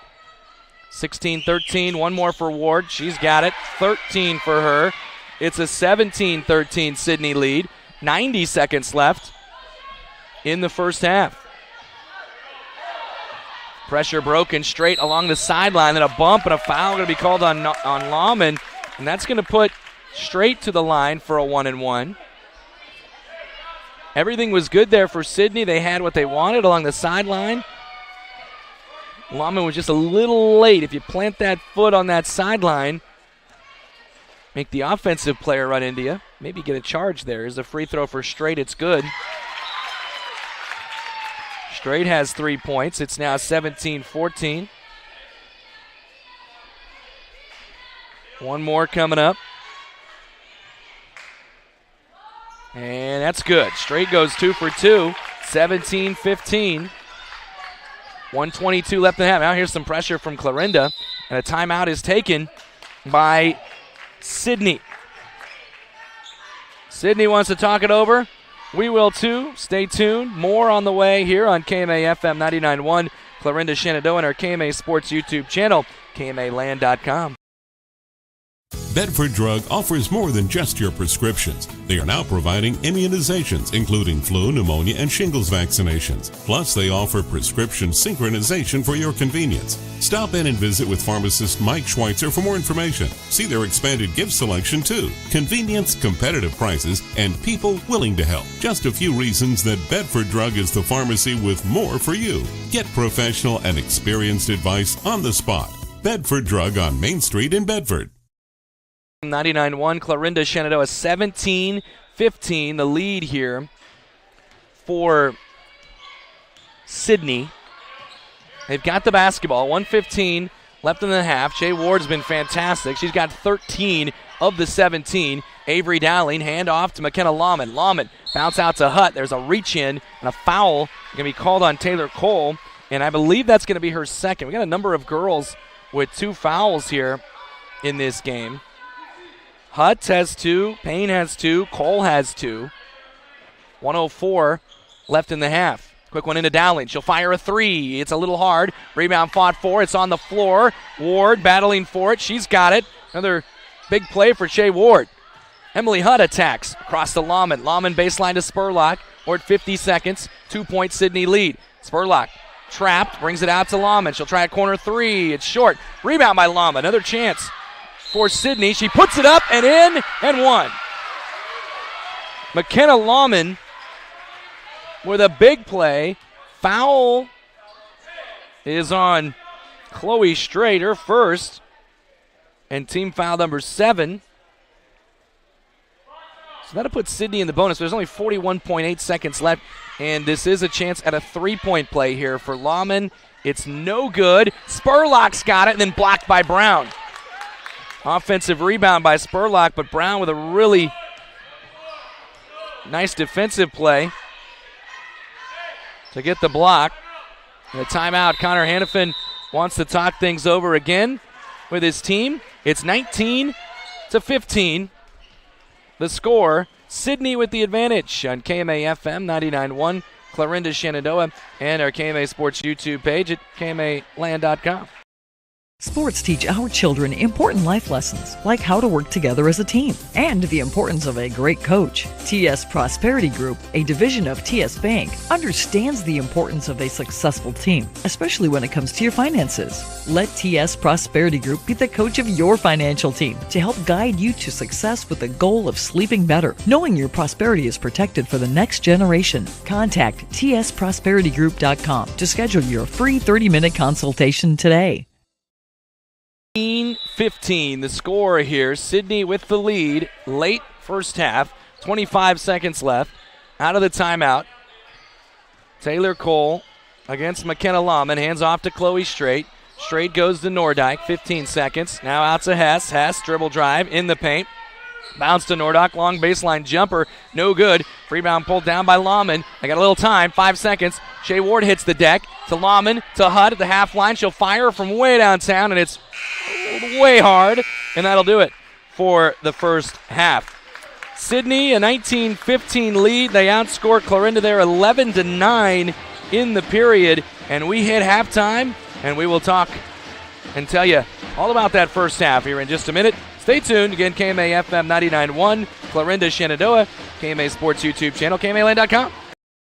16-13. One more for Ward. She's got it. 13 for her. It's a 17-13 Sidney lead. 90 seconds left in the first half. Pressure broken straight along the sideline. Then a bump and a foul going to be called on Lawman. And that's going to put Straight to the line for a 1-and-1. Everything was good there for Sidney. They had what they wanted along the sideline. Lawman was just a little late. If you plant that foot on that sideline, make the offensive player run into you. Maybe get a charge there. Here's a free throw for Straight. It's good. Straight has 3 points. It's now 17-14. One more coming up. And that's good. Straight goes 2 for 2. 17-15. 1:22 left in the half. Now here's some pressure from Clarinda. And a timeout is taken by Sidney. Sidney wants to talk it over. We will too. Stay tuned. More on the way here on KMA FM 99.1. Clarinda Schedule and our KMA Sports YouTube channel, KMAland.com. Bedford Drug offers more than just your prescriptions. They are now providing immunizations, including flu, pneumonia, and shingles vaccinations. Plus, they offer prescription synchronization for your convenience. Stop in and visit with pharmacist Mike Schweitzer for more information. See their expanded gift selection, too. Convenience, competitive prices, and people willing to help. Just a few reasons that Bedford Drug is the pharmacy with more for you. Get professional and experienced advice on the spot. Bedford Drug on Main Street in Bedford. 99-1, Clarinda Schedule, 17-15, the lead here for Sidney. They've got the basketball. 1:15 left in the half. Shea Ward's been fantastic. She's got 13 of the 17. Avery Dowling, hand off to McKenna Lawman. Lawman bounce out to Hutt. There's a reach in and a foul going to be called on Taylor Cole, and I believe that's going to be her second. We got a number of girls with 2 fouls here in this game. Hutt has 2, Payne has 2, Cole has 2. 1:04 left in the half. Quick one into Dowling. She'll fire a 3. It's a little hard. Rebound fought for. It's on the floor. Ward battling for it. She's got it. Another big play for Shea Ward. Emily Hutt attacks across the Lawman. Lawman baseline to Spurlock. We're at 50 seconds. 2-point Sidney lead. Spurlock trapped. Brings it out to Lawman. She'll try a corner 3. It's short. Rebound by Lawman. Another chance for Sidney. She puts it up and in and one. McKenna Lawman with a big play. Foul is on Chloe Straight, her first, and team foul number 7. So that'll put Sidney in the bonus. There's only 41.8 seconds left, and this is a chance at a 3-point play here for Lawman. It's no good. Spurlock's got it, and then blocked by Brown. Offensive rebound by Spurlock, but Brown with a really nice defensive play to get the block. And a timeout. Connor Hannafin wants to talk things over again with his team. It's 19-15. The score, Sidney with the advantage on KMA FM 99.1, Clarinda Shenandoah, and our KMA Sports YouTube page at KMAland.com. Sports teach our children important life lessons, like how to work together as a team and the importance of a great coach. TS Prosperity Group, a division of TS Bank, understands the importance of a successful team, especially when it comes to your finances. Let TS Prosperity Group be the coach of your financial team to help guide you to success with the goal of sleeping better, knowing your prosperity is protected for the next generation. Contact tsprosperitygroup.com to schedule your free 30-minute consultation today. 15, the score here. Sidney with the lead, late first half, 25 seconds left, out of the timeout. Taylor Cole against McKenna Lawman, hands off to Chloe Straight. Straight goes to Nordyke, 15 seconds. Now out to Hess. Hess, dribble drive in the paint. Bounce to Nordyke, long baseline jumper, no good. Rebound pulled down by Lawman. I got a little time, 5 seconds. Shea Ward hits the deck to Lawman, to Hutt at the half line. She'll fire from way downtown, and it's way hard, and that'll do it for the first half. Sidney, a 19-15 lead. They outscore Clarinda there 11-9 in the period, and we hit halftime, and we will talk and tell you all about that first half here in just a minute. Stay tuned. Again, KMA FM 99.1, Clarinda Shenandoah, KMA Sports YouTube channel, KMAland.com.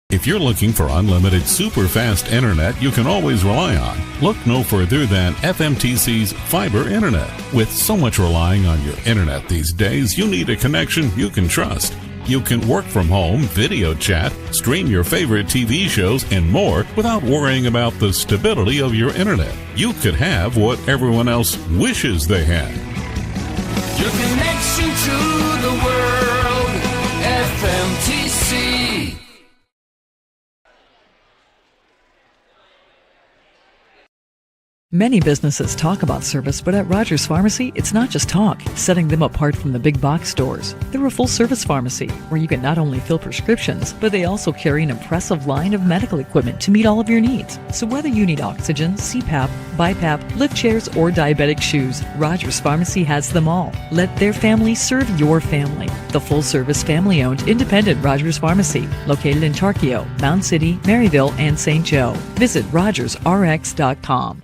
If you're looking for unlimited super fast internet you can always rely on, look no further than FMTC's fiber internet. With so much relying on your internet these days, you need a connection you can trust. You can work from home, video chat, stream your favorite TV shows, and more without worrying about the stability of your internet. You could have what everyone else wishes they had. Your connection to the world, FMTC. Many businesses talk about service, but at Rogers Pharmacy, it's not just talk, setting them apart from the big box stores. They're a full-service pharmacy where you can not only fill prescriptions, but they also carry an impressive line of medical equipment to meet all of your needs. So whether you need oxygen, CPAP, BiPAP, lift chairs, or diabetic shoes, Rogers Pharmacy has them all. Let their family serve your family. The full-service, family-owned, independent Rogers Pharmacy, located in Tarkio, Mound City, Maryville, and St. Joe. Visit rogersrx.com.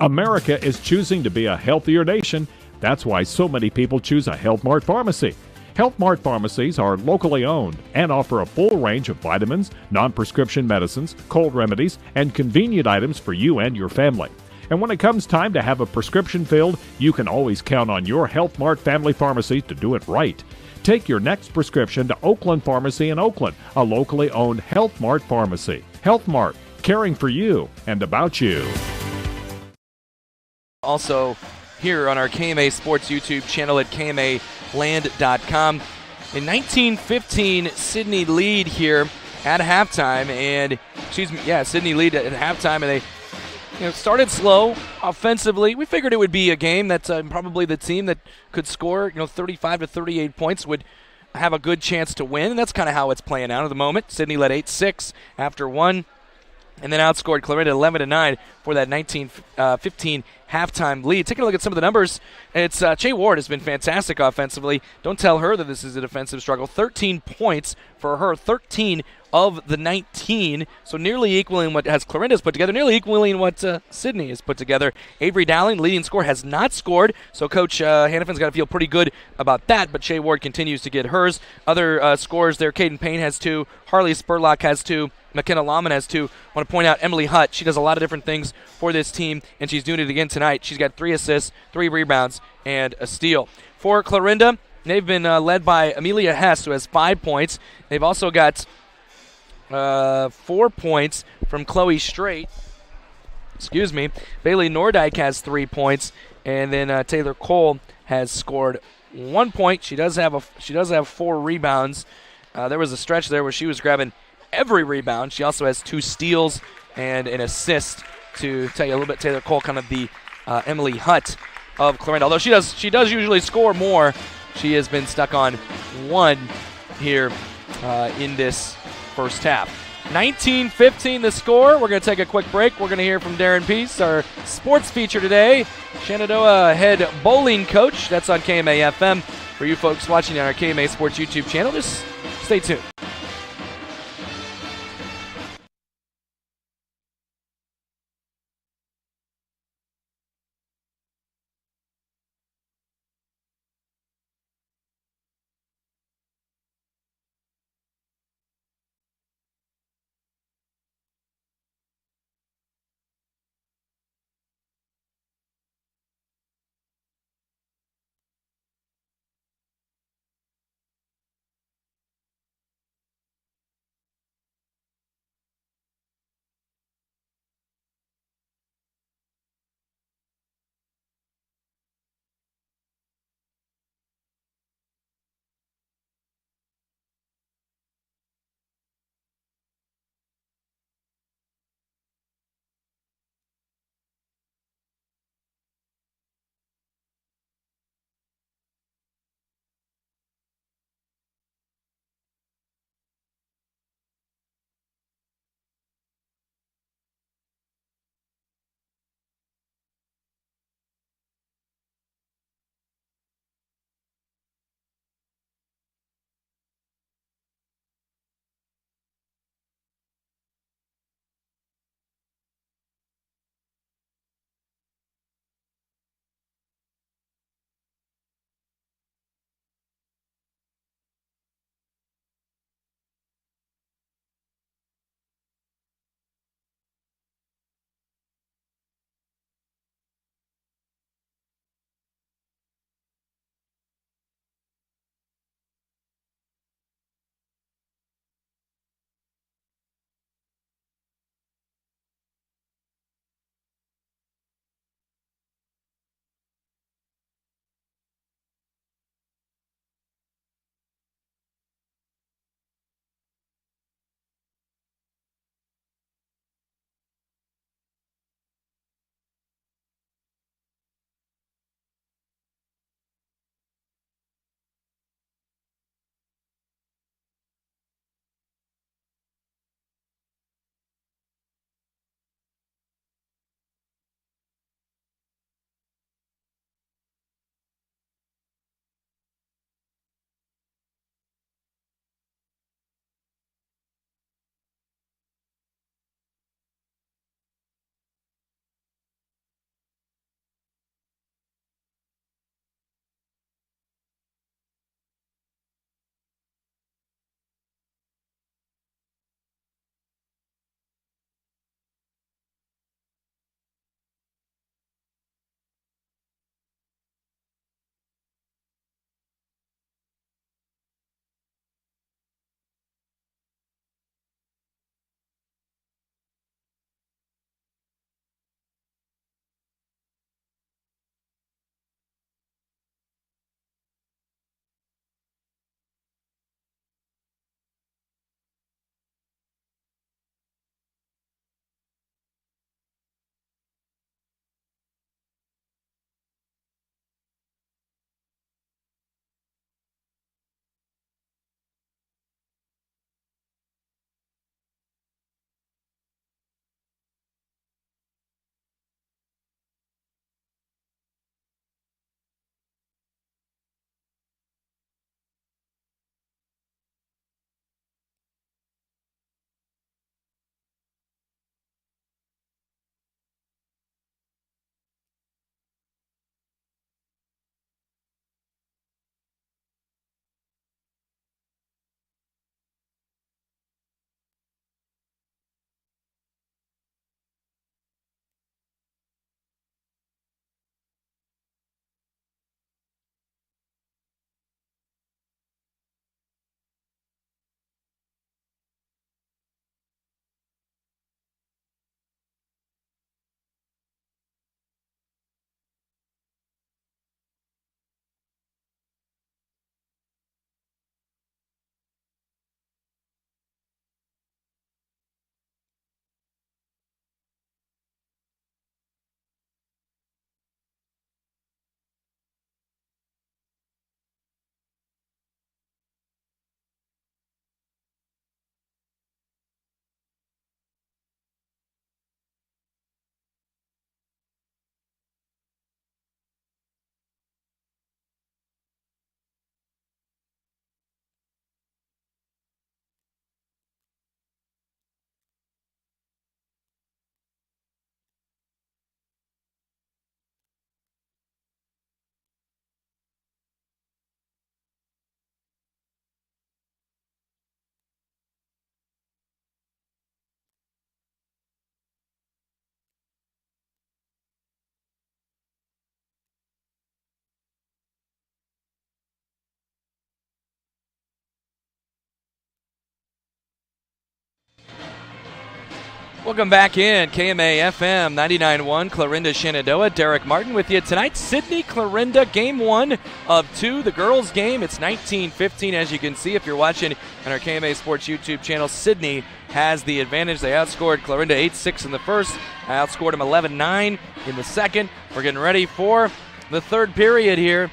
America is choosing to be a healthier nation. That's why so many people choose a Health Mart pharmacy. Health Mart pharmacies are locally owned and offer a full range of vitamins, non-prescription medicines, cold remedies, and convenient items for you and your family. And when it comes time to have a prescription filled, you can always count on your Health Mart family pharmacy to do it right. Take your next prescription to Oakland Pharmacy in Oakland, a locally owned Health Mart pharmacy. Health Mart, caring for you and about you. Also here on our KMA Sports YouTube channel at KMAland.com. A 19-15 Sidney lead here at halftime, and Sidney lead at halftime, and they started slow offensively. We figured it would be a game that's probably the team that could score 35 to 38 points would have a good chance to win, and that's kind of how it's playing out at the moment. Sidney led 8-6 after one, and then outscored Clarinda 11-9 for that 19-15 halftime lead. Taking a look at some of the numbers, it's Che Ward has been fantastic offensively. Don't tell her that this is a defensive struggle. 13 points for her, 13 of the 19, so nearly equaling what has Clarinda's put together, nearly equaling what Sidney has put together. Avery Dowling, leading scorer, has not scored, so Coach Hannafin's got to feel pretty good about that, but Che Ward continues to get hers. Other scorers there, Caden Payne has 2, Harley Spurlock has 2, McKenna Lahman has 2. I want to point out Emily Hutt. She does a lot of different things for this team, and she's doing it again tonight. She's got 3 assists, 3 rebounds, and a steal. For Clarinda, they've been led by Amelia Hess, who has 5 points. They've also got 4 points from Chloe Strait. Bailey Nordyke has 3 points, and then Taylor Cole has scored 1 point. She does have 4 rebounds. There was a stretch there where she was grabbing every rebound. She also has 2 steals and an assist. To tell you a little bit, Taylor Cole, kind of the Emily Hutt of Clarinda. Although she does usually score more, she has been stuck on 1 here in this first half. 19-15 the score. We're going to take a quick break. We're going to hear from Darren Peace, our sports feature today. Shenandoah head bowling coach. That's on KMA FM. For you folks watching on our KMA Sports YouTube channel, just stay tuned. Welcome back in. KMA FM 99.1, Clarinda Shenandoah. Derek Martin with you tonight. Sidney, Clarinda, game 1 of 2. The girls' game, it's 19-15, as you can see if you're watching on our KMA Sports YouTube channel. Sidney has the advantage. They outscored Clarinda 8-6 in the first. I outscored them 11-9 in the second. We're getting ready for the third period here.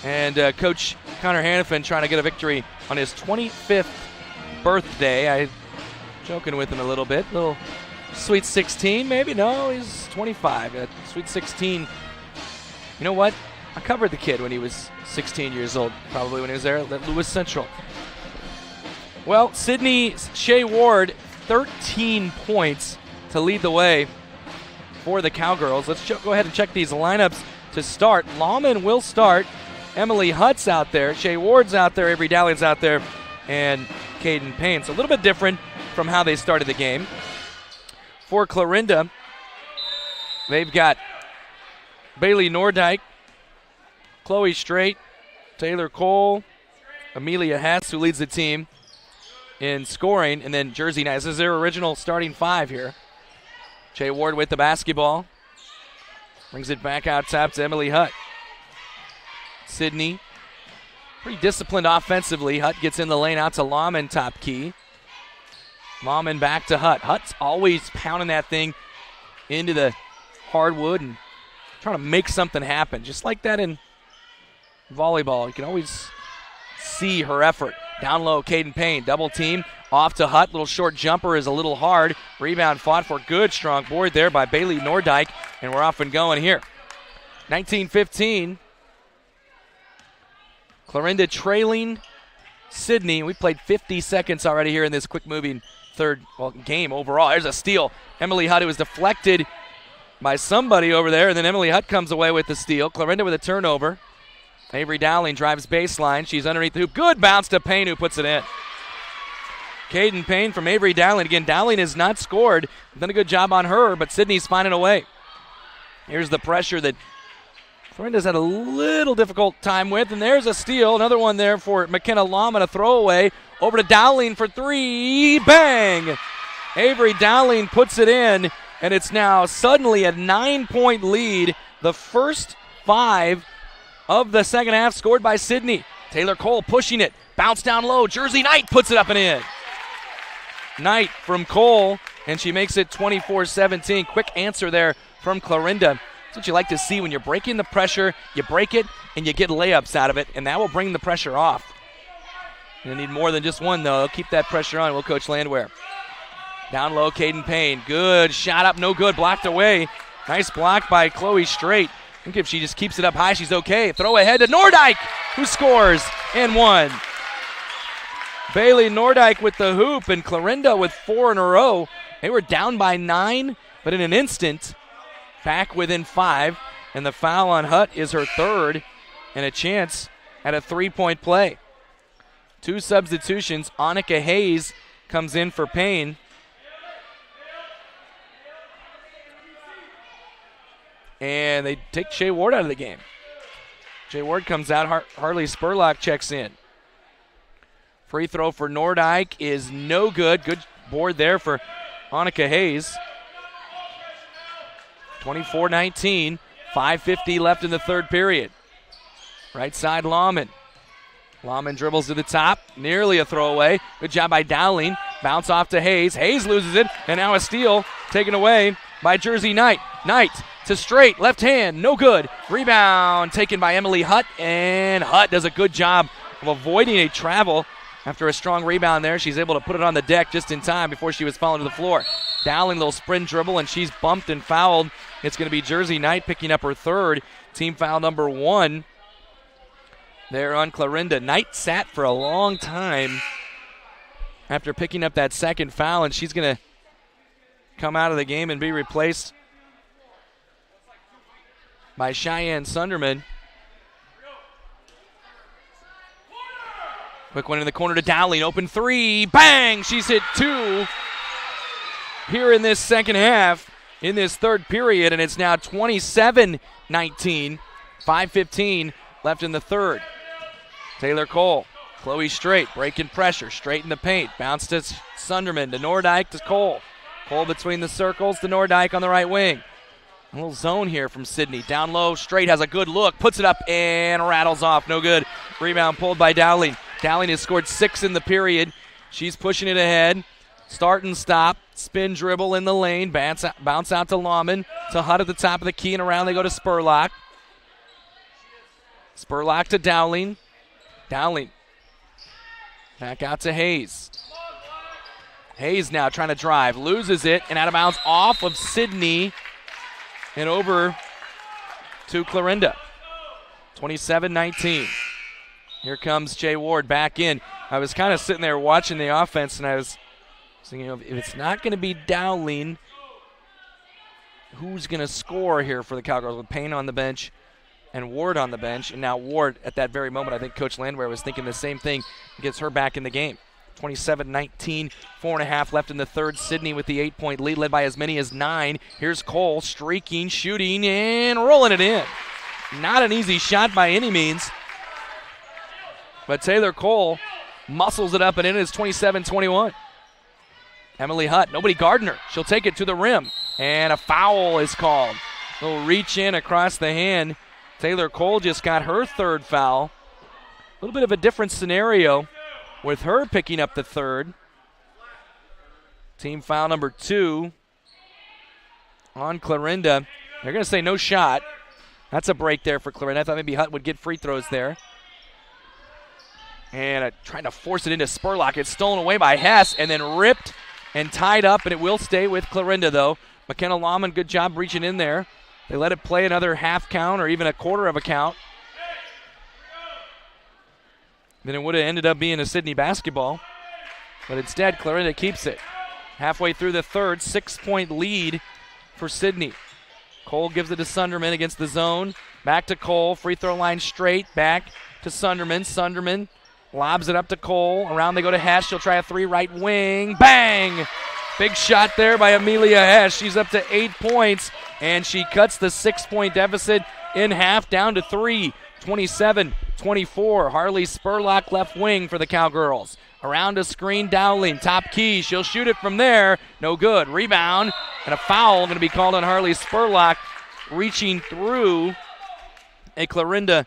And Coach Connor Hannafin trying to get a victory on his 25th birthday. Joking with him a little bit. Little Sweet 16, maybe? No, he's 25. Sweet 16. You know what? I covered the kid when he was 16 years old, probably when he was there at Lewis Central. Well, Sidney Shea Ward, 13 points to lead the way for the Cowgirls. Let's go ahead and check these lineups to start. Lawman will start. Emily Hutt's out there. Shea Ward's out there. Avery Dowling's out there. And Caden Payne. So a little bit different from how they started the game. For Clarinda, they've got Bailey Nordyke, Chloe Strait, Taylor Cole, Amelia Hess, who leads the team in scoring, and then Jersey Knight. This is their original starting 5 here. Shea Ward with the basketball. Brings it back out top to Emily Hutt. Sidney, pretty disciplined offensively. Hutt gets in the lane out to Lawman, top key. Lawman back to Hutt. Hutt's always pounding that thing into the hardwood and trying to make something happen. Just like that in volleyball. You can always see her effort. Down low, Caden Payne. Double team. Off to Hutt. Little short jumper is a little hard. Rebound fought for. Good strong board there by Bailey Nordyke. And we're off and going here. 19-15. Clarinda trailing Sidney. We played 50 seconds already here in this quick-moving game overall. There's a steal. Emily Hutt, it was deflected by somebody over there, and then Emily Hutt comes away with the steal. Clarinda with a turnover. Avery Dowling drives baseline. She's underneath the hoop. Good bounce to Payne, who puts it in. Caden Payne from Avery Dowling. Again, Dowling has not scored. Done a good job on her, but Sidney's finding a way. Here's the pressure that Clarinda's had a little difficult time with, and there's a steal. Another one there for McKenna Lawman, a throwaway. Over to Dowling for 3. Bang! Avery Dowling puts it in, and it's now suddenly a 9-point lead. The first 5 of the second half scored by Sidney. Taylor Cole pushing it. Bounce down low. Jersey Knight puts it up and in. Knight from Cole, and she makes it 24-17. Quick answer there from Clarinda. That's what you like to see when you're breaking the pressure. You break it, and you get layups out of it, and that will bring the pressure off. You need more than just one, though. Keep that pressure on, will Coach Landwehr. Down low, Caden Payne. Good shot up, no good. Blocked away. Nice block by Chloe Strait. I think if she just keeps it up high, she's okay. Throw ahead to Nordyke, who scores and one. Bailey Nordyke with the hoop, and Clarinda with 4 in a row. They were down by 9, but in an instant, back within 5, and the foul on Hutt is her 3rd, and a chance at a 3-point play. 2 substitutions. Annika Hayes comes in for Payne. And they take Shea Ward out of the game. Shea Ward comes out. Harley Spurlock checks in. Free throw for Nordyke is no good. Good board there for Annika Hayes. 24-19. 5:50 left in the third period. Right side, Lawman. Lawman dribbles to the top. Nearly a throwaway. Good job by Dowling. Bounce off to Hayes. Hayes loses it. And now a steal taken away by Jersey Knight. Knight to Strait. Left hand. No good. Rebound taken by Emily Hutt. And Hutt does a good job of avoiding a travel. After a strong rebound there, she's able to put it on the deck just in time before she was falling to the floor. Dowling, little sprint dribble, and she's bumped and fouled. It's going to be Jersey Knight picking up her 3rd. Team foul number 1 there on Clarinda. Knight sat for a long time after picking up that 2nd foul, and she's going to come out of the game and be replaced by Cheyenne Sunderman. Quick one in the corner to Dowling. Open 3. Bang! She's hit 2 here in this second half, in this third period, and it's now 27-19. 5:15 left in the third. Taylor Cole. Chloe Strait breaking pressure. Straight in the paint. Bounce to Sunderman. To Nordyke to Cole. Cole between the circles to Nordyke on the right wing. A little zone here from Sidney. Down low, straight, has a good look, puts it up and rattles off. No good. Rebound pulled by Dowling. Dowling has scored 6 in the period. She's pushing it ahead. Start and stop. Spin dribble in the lane. Bounce out to Lawman. To Hutt at the top of the key, and around they go to Spurlock. Spurlock to Dowling. Dowling. Back out to Hayes. Hayes now trying to drive. Loses it, and out of bounds off of Sidney. And over to Clarinda. 27-19. Here comes Jay Ward back in. I was kind of sitting there watching the offense, and I was thinking, if it's not going to be Dowling, who's going to score here for the Cowgirls with Payne on the bench and Ward on the bench? And now Ward, at that very moment, I think Coach Landwehr was thinking the same thing, gets her back in the game. 27-19, 4.5 left in the third. Sidney with the 8-point lead, led by as many as 9. Here's Cole streaking, shooting, and rolling it in. Not an easy shot by any means, but Taylor Cole muscles it up and in. It's 27-21. Emily Hutt, nobody guarding her. She'll take it to the rim, and a foul is called. A little reach in across the hand. Taylor Cole just got her third foul. A little bit of a different scenario with her picking up the third. Team foul number 2 on Clarinda. They're going to say no shot. That's a break there for Clarinda. I thought maybe Hutt would get free throws there. And trying to force it into Spurlock. It's stolen away by Hess and then ripped and tied up, and it will stay with Clarinda, though. McKenna Lawman, good job reaching in there. They let it play another half count or even a quarter of a count. Then it would have ended up being a Sidney basketball. But instead, Clarinda keeps it. Halfway through the third, 6-point lead for Sidney. Cole gives it to Sunderman against the zone. Back to Cole, free throw line straight, back to Sunderman. Sunderman lobs it up to Cole. Around they go to Hess. She'll try a 3 right wing. Bang! Big shot there by Amelia Hess. She's up to 8 points, and she cuts the 6-point deficit in half down to 3. 27-24. Harley Spurlock left wing for the Cowgirls. Around a screen, Dowling, top key. She'll shoot it from there. No good. Rebound, and a foul going to be called on Harley Spurlock, reaching through a Clarinda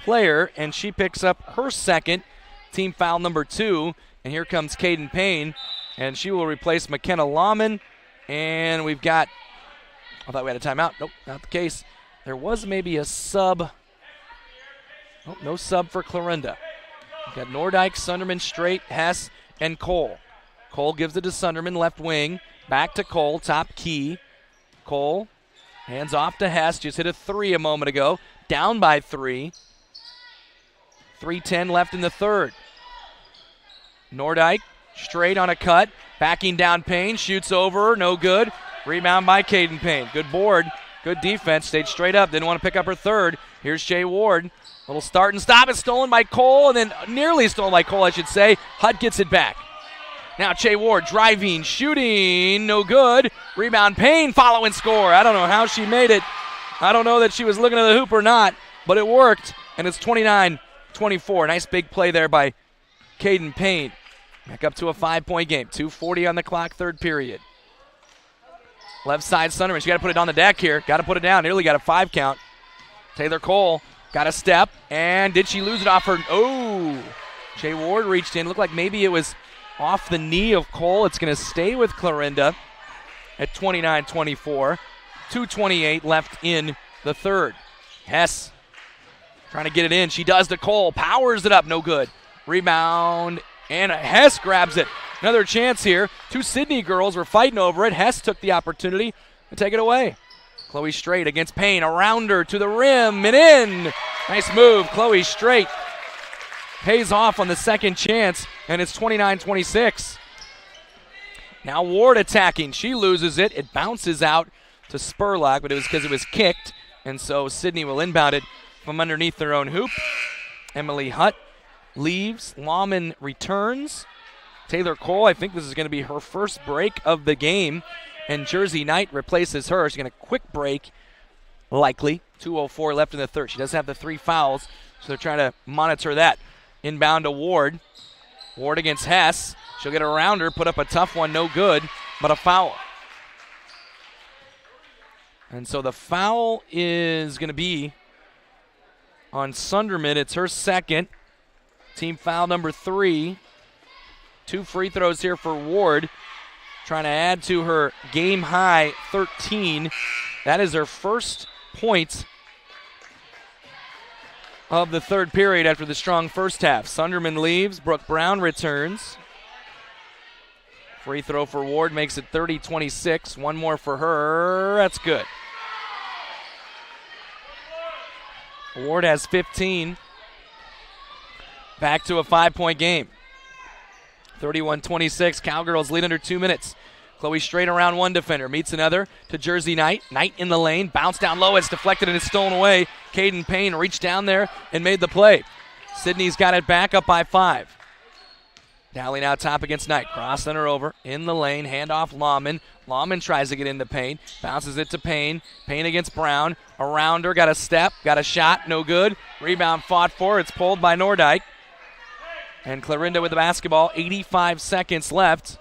player, and she picks up her second, team foul number 2. And here comes Caden Payne, and she will replace McKenna Lawman. And we've got, I thought we had a timeout. Nope, not the case. There was maybe a sub. Oh, no sub for Clarinda. We've got Nordyke, Sunderman, Straight, Hess, and Cole. Cole gives it to Sunderman, left wing. Back to Cole, top key. Cole hands off to Hess. Just hit a 3 a moment ago. Down by 3. 3:10 left in the third. Nordyke, straight on a cut. Backing down Payne, shoots over, no good. Rebound by Caden Payne. Good board, good defense. Stayed straight up, didn't want to pick up her third. Here's Jay Ward. Little start and stop. It's stolen by Cole, and then nearly stolen by Cole, I should say. Hutt gets it back. Now Jay Ward driving, shooting, no good. Rebound Payne, follow and score. I don't know how she made it. I don't know that she was looking at the hoop or not, but it worked, and it's 29-24. Nice big play there by Caden Payne. Back up to a 5-point game. 2:40 on the clock, third period. Left side, Sunderman. She got to put it on the deck here. Got to put it down. Nearly got a 5 count. Taylor Cole got a step, and did she lose it off her? Oh, Jay Ward reached in. Looked like maybe it was off the knee of Cole. It's going to stay with Clarinda at 29-24. 2:28 left in the third. Hess trying to get it in. She does to Cole. Powers it up. No good. Rebound, and Hess grabs it. Another chance here. 2 Sidney girls were fighting over it. Hess took the opportunity to take it away. Chloe Straight against Payne. Around her to the rim and in. Nice move. Chloe Straight pays off on the second chance, and it's 29-26. Now Ward attacking. She loses it. It bounces out to Spurlock, but it was because it was kicked, and so Sidney will inbound it from underneath their own hoop. Emily Hutt leaves. Lawman returns. Taylor Cole, I think this is going to be her first break of the game, and Jersey Knight replaces her. She's going to quick break, likely. 2:04 left in the third. She does have the 3 fouls, so they're trying to monitor that. Inbound to Ward. Ward against Hess. She'll get around her, put up a tough one, no good, but a foul. And so the foul is going to be on Sunderman. It's her second. Team foul number 3. 2 free throws here for Ward. Trying to add to her game high 13. That is her first point of the third period after the strong first half. Sunderman leaves. Brooke Brown returns. Free throw for Ward makes it 30-26. One more for her. That's good. Ward has 15. Back to a 5-point game. 31-26. Cowgirls lead under 2 minutes. Chloe straight around one defender. Meets another to Jersey Knight. Knight in the lane. Bounce down low. It's deflected and it's stolen away. Caden Payne reached down there and made the play. Sidney's got it back up by 5. Dowling out top against Knight. Cross center over. In the lane. Handoff Lawman. Lawman tries to get into Payne. Bounces it to Payne. Payne against Brown. Around her. Got a step. Got a shot. No good. Rebound fought for. It's pulled by Nordyke. And Clarinda with the basketball. 85 seconds left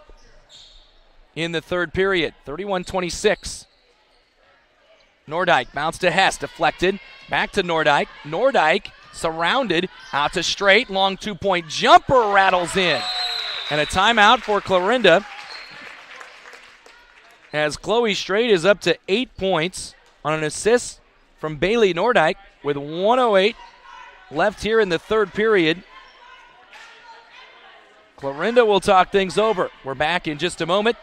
in the third period. 31-26. Nordyke bounce to Hess. Deflected. Back to Nordyke. Nordyke surrounded. Out to Straight. Long 2-point jumper rattles in. And a timeout for Clarinda, as Chloe Straight is up to 8 points on an assist from Bailey Nordyke with 1:08 left here in the third period. Clarinda will talk things over. We're back in just a moment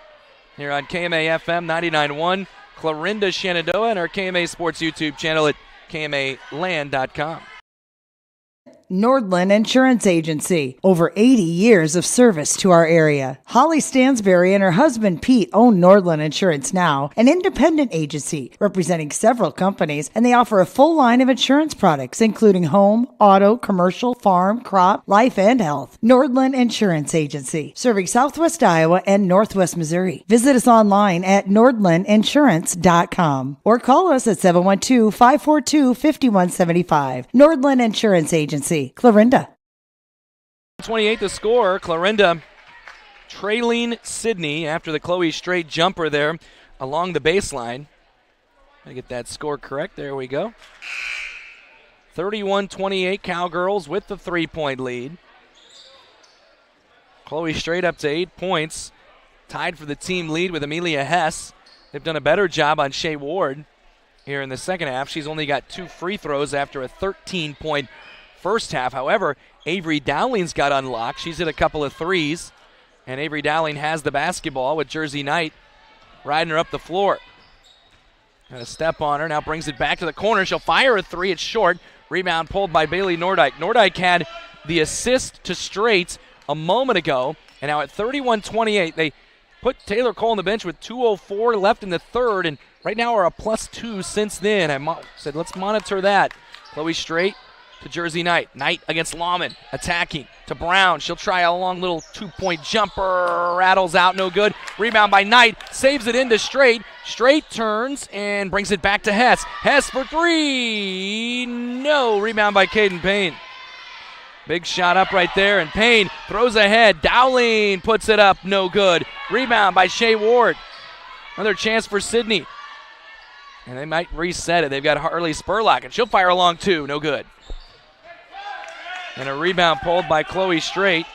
here on KMA FM 99.1. Clarinda Shenandoah and our KMA Sports YouTube channel at KMAland.com. Nordland Insurance Agency. Over 80 years of service to our area. Holly Stansberry and her husband Pete own Nordland Insurance now, an independent agency representing several companies, and they offer a full line of insurance products, including home, auto, commercial, farm, crop, life, and health. Nordland Insurance Agency, serving Southwest Iowa and Northwest Missouri. Visit us online at nordlandinsurance.com or call us at 712-542-5175. Nordland Insurance Agency. Clarinda. 28 the score. Clarinda trailing Sidney after the Chloe Straight jumper there along the baseline. Gotta get that score correct. There we go. 31-28 Cowgirls with the 3-point lead. Chloe Straight up to 8 points. Tied for the team lead with Amelia Hess. They've done a better job on Shea Ward here in the second half. She's only got 2 free throws after a 13-point first half. However, Avery Dowling's got unlocked. She's hit a couple of threes, and Avery Dowling has the basketball with Jersey Knight riding her up the floor. Got a step on her. Now brings it back to the corner. She'll fire a 3. It's short. Rebound pulled by Bailey Nordyke. Nordyke had the assist to Straight a moment ago, and now at 31-28, they put Taylor Cole on the bench with 2:04 left in the third, and right now are a +2 since then. I said let's monitor that. Chloe Straight to Jersey Knight. Knight against Lawman. Attacking to Brown. She'll try a long little 2-point jumper. Rattles out. No good. Rebound by Knight. Saves it into Straight. Straight turns and brings it back to Hess. Hess for 3. No. Rebound by Caden Payne. Big shot up right there, and Payne throws ahead. Dowling puts it up. No good. Rebound by Shea Ward. Another chance for Sidney. And they might reset it. They've got Harley Spurlock, and she'll fire a long 2. No good. And a rebound pulled by Chloe Straight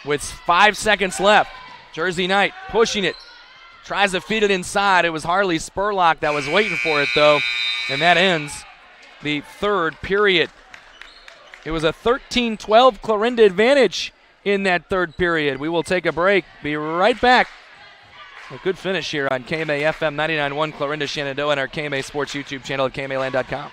with 5 seconds left. Jersey Knight pushing it. Tries to feed it inside. It was Harley Spurlock that was waiting for it, though. And that ends the third period. It was a 13-12 Clarinda advantage in that third period. We will take a break. Be right back. A good finish here on KMA FM 99.1 Clarinda Shenandoah and our KMA Sports YouTube channel at KMAland.com.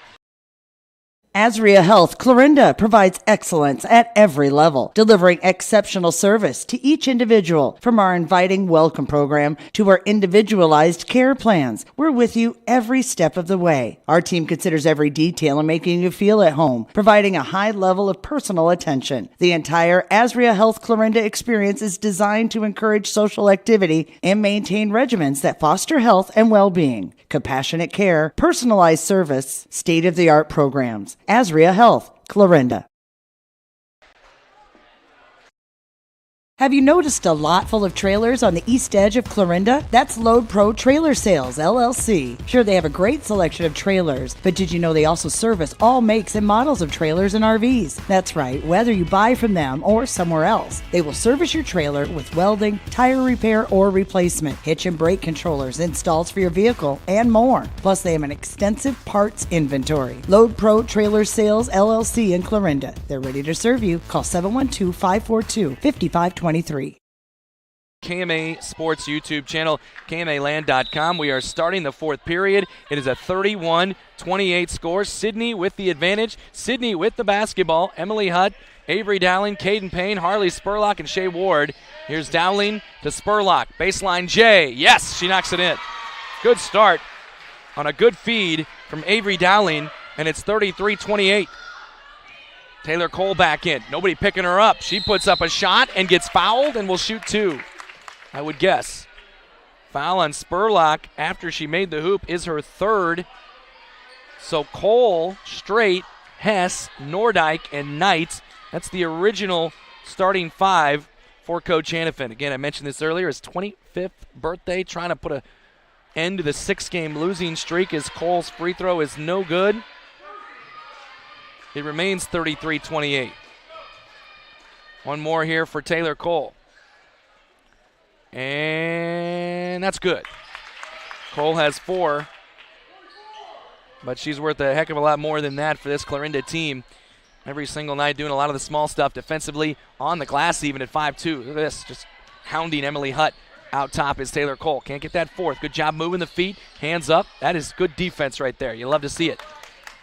Asria Health Clarinda provides excellence at every level, delivering exceptional service to each individual. From our inviting welcome program to our individualized care plans, we're with you every step of the way. Our team considers every detail in making you feel at home, providing a high level of personal attention. The entire Asria Health Clarinda experience is designed to encourage social activity and maintain regimens that foster health and well-being. Compassionate care, personalized service, state-of-the-art programs. Asria Health, Clarinda. Have you noticed a lot full of trailers on the east edge of Clarinda? That's Load Pro Trailer Sales, LLC. Sure, they have a great selection of trailers, but did you know they also service all makes and models of trailers and RVs? That's right, whether you buy from them or somewhere else, they will service your trailer with welding, tire repair, or replacement, hitch and brake controllers, installs for your vehicle, and more. Plus, they have an extensive parts inventory. Load Pro Trailer Sales, LLC in Clarinda. They're ready to serve you. Call 712-542-5523. KMA Sports YouTube channel, KMAland.com. We are starting the fourth period. It is a 31-28 score. Sidney with the advantage. Sidney with the basketball. Emily Hutt, Avery Dowling, Caden Payne, Harley Spurlock, and Shea Ward. Here's Dowling to Spurlock. Baseline J. Yes, she knocks it in. Good start on a good feed from Avery Dowling, and it's 33-28. Taylor Cole back in. Nobody picking her up. She puts up a shot and gets fouled and will shoot two, I would guess. Foul on Spurlock after she made the hoop is her third. So Cole, Straight, Hess, Nordyke, and Knight. That's the original starting five for Coach Hannafin. Again, I mentioned this earlier, his 25th birthday, trying to put an end to the six-game losing streak as Cole's free throw is no good. It remains 33-28. One more here for Taylor Cole. And that's good. Cole has four, but she's worth a heck of a lot more than that for this Clarinda team. Every single night doing a lot of the small stuff defensively, on the glass even at 5'2". Look at this, just hounding Emily Hutt. Out top is Taylor Cole. Can't get that fourth. Good job moving the feet. Hands up. That is good defense right there. You love to see it.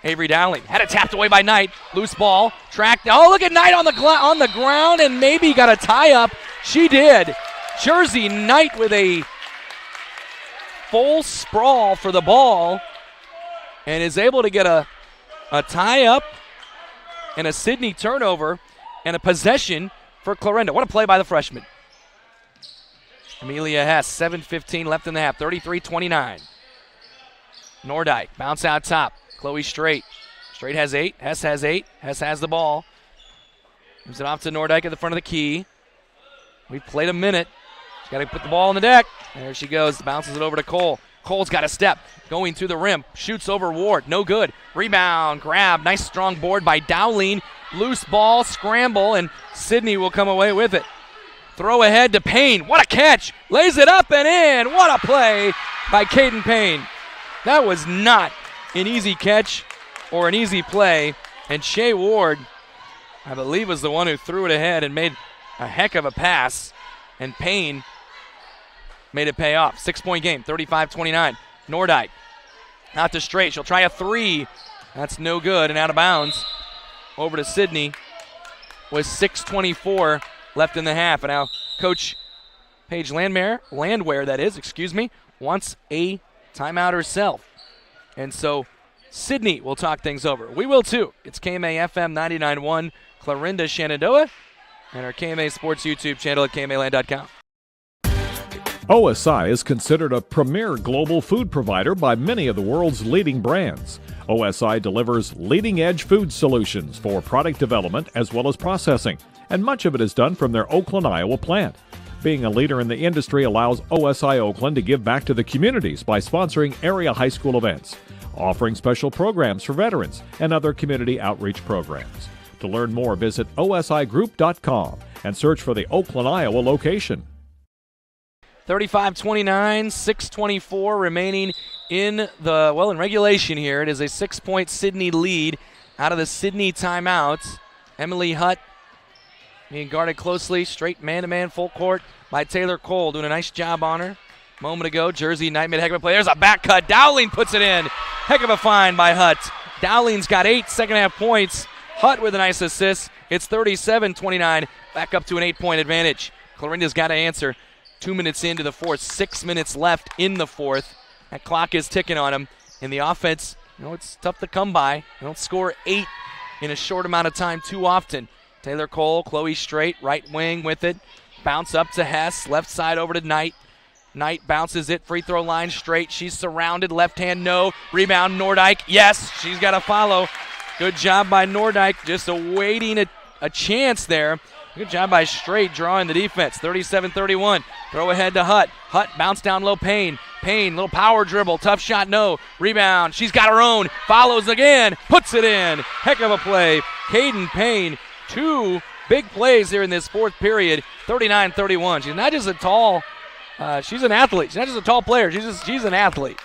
Avery Dowling had it tapped away by Knight. Loose ball. Tracked. Oh, look at Knight on the ground and maybe got a tie-up. She did. Jersey Knight with a full sprawl for the ball and is able to get a tie-up and a Sidney turnover and a possession for Clarinda. What a play by the freshman. Amelia Hess, 7:15 left in the half, 33-29. Nordyke, bounce out top. Chloe Straight. Straight has 8. Hess has 8. Hess has the ball. Moves it off to Nordyke at the front of the key. We've played a minute. She's got to put the ball on the deck. There she goes. Bounces it over to Cole. Cole's got a step. Going to the rim. Shoots over Ward. No good. Rebound. Grab. Nice strong board by Dowling. Loose ball. Scramble. And Sidney will come away with it. Throw ahead to Payne. What a catch. Lays it up and in. What a play by Caden Payne. That was not an easy catch or an easy play. And Shea Ward, I believe, was the one who threw it ahead and made a heck of a pass. And Payne made it pay off. 6-point game, 35-29. Nordyke out to Straight. She'll try a three. That's no good and out of bounds. Over to Sidney with 6:24 left in the half. And now Coach Paige Landwehr, wants a timeout herself. And so Sidney will talk things over. We will too. It's KMA FM 99.1 Clarinda Shenandoah and our KMA Sports YouTube channel at KMAland.com. OSI is considered a premier global food provider by many of the world's leading brands. OSI delivers leading-edge food solutions for product development as well as processing, and much of it is done from their Oakland, Iowa plant. Being a leader in the industry allows OSI Oakland to give back to the communities by sponsoring area high school events, offering special programs for veterans, and other community outreach programs. To learn more, visit osigroup.com and search for the Oakland, Iowa location. 35-29, 6:24 remaining in regulation here. It is a 6-point Sidney lead out of the Sidney timeouts. Emily Hutt being guarded closely, straight man-to-man full court by Taylor Cole, doing a nice job on her. Moment ago, Jersey Knight made a heck of a play. There's a back cut. Dowling puts it in. Heck of a find by Hutt. Dowling's got 8 second-half points. Hutt with a nice assist. It's 37-29, back up to an 8-point advantage. Clarinda's got to answer. 2 minutes into the fourth, 6 minutes left in the fourth. That clock is ticking on them. And the offense, it's tough to come by. You don't score 8 in a short amount of time too often. Taylor Cole, Chloe Straight, right wing with it. Bounce up to Hess, left side over to Knight. Knight bounces it, free throw line Straight. She's surrounded, left hand no. Rebound Nordyke, yes, she's got to follow. Good job by Nordyke, just awaiting a chance there. Good job by Straight drawing the defense. 37-31. Throw ahead to Hutt. Hutt bounce down low. Payne. Payne, little power dribble. Tough shot, no. Rebound. She's got her own. Follows again. Puts it in. Heck of a play. Caden Payne. 2 big plays here in this fourth period. 39-31. She's not just a tall, she's an athlete. She's not just a tall player. She's an athlete.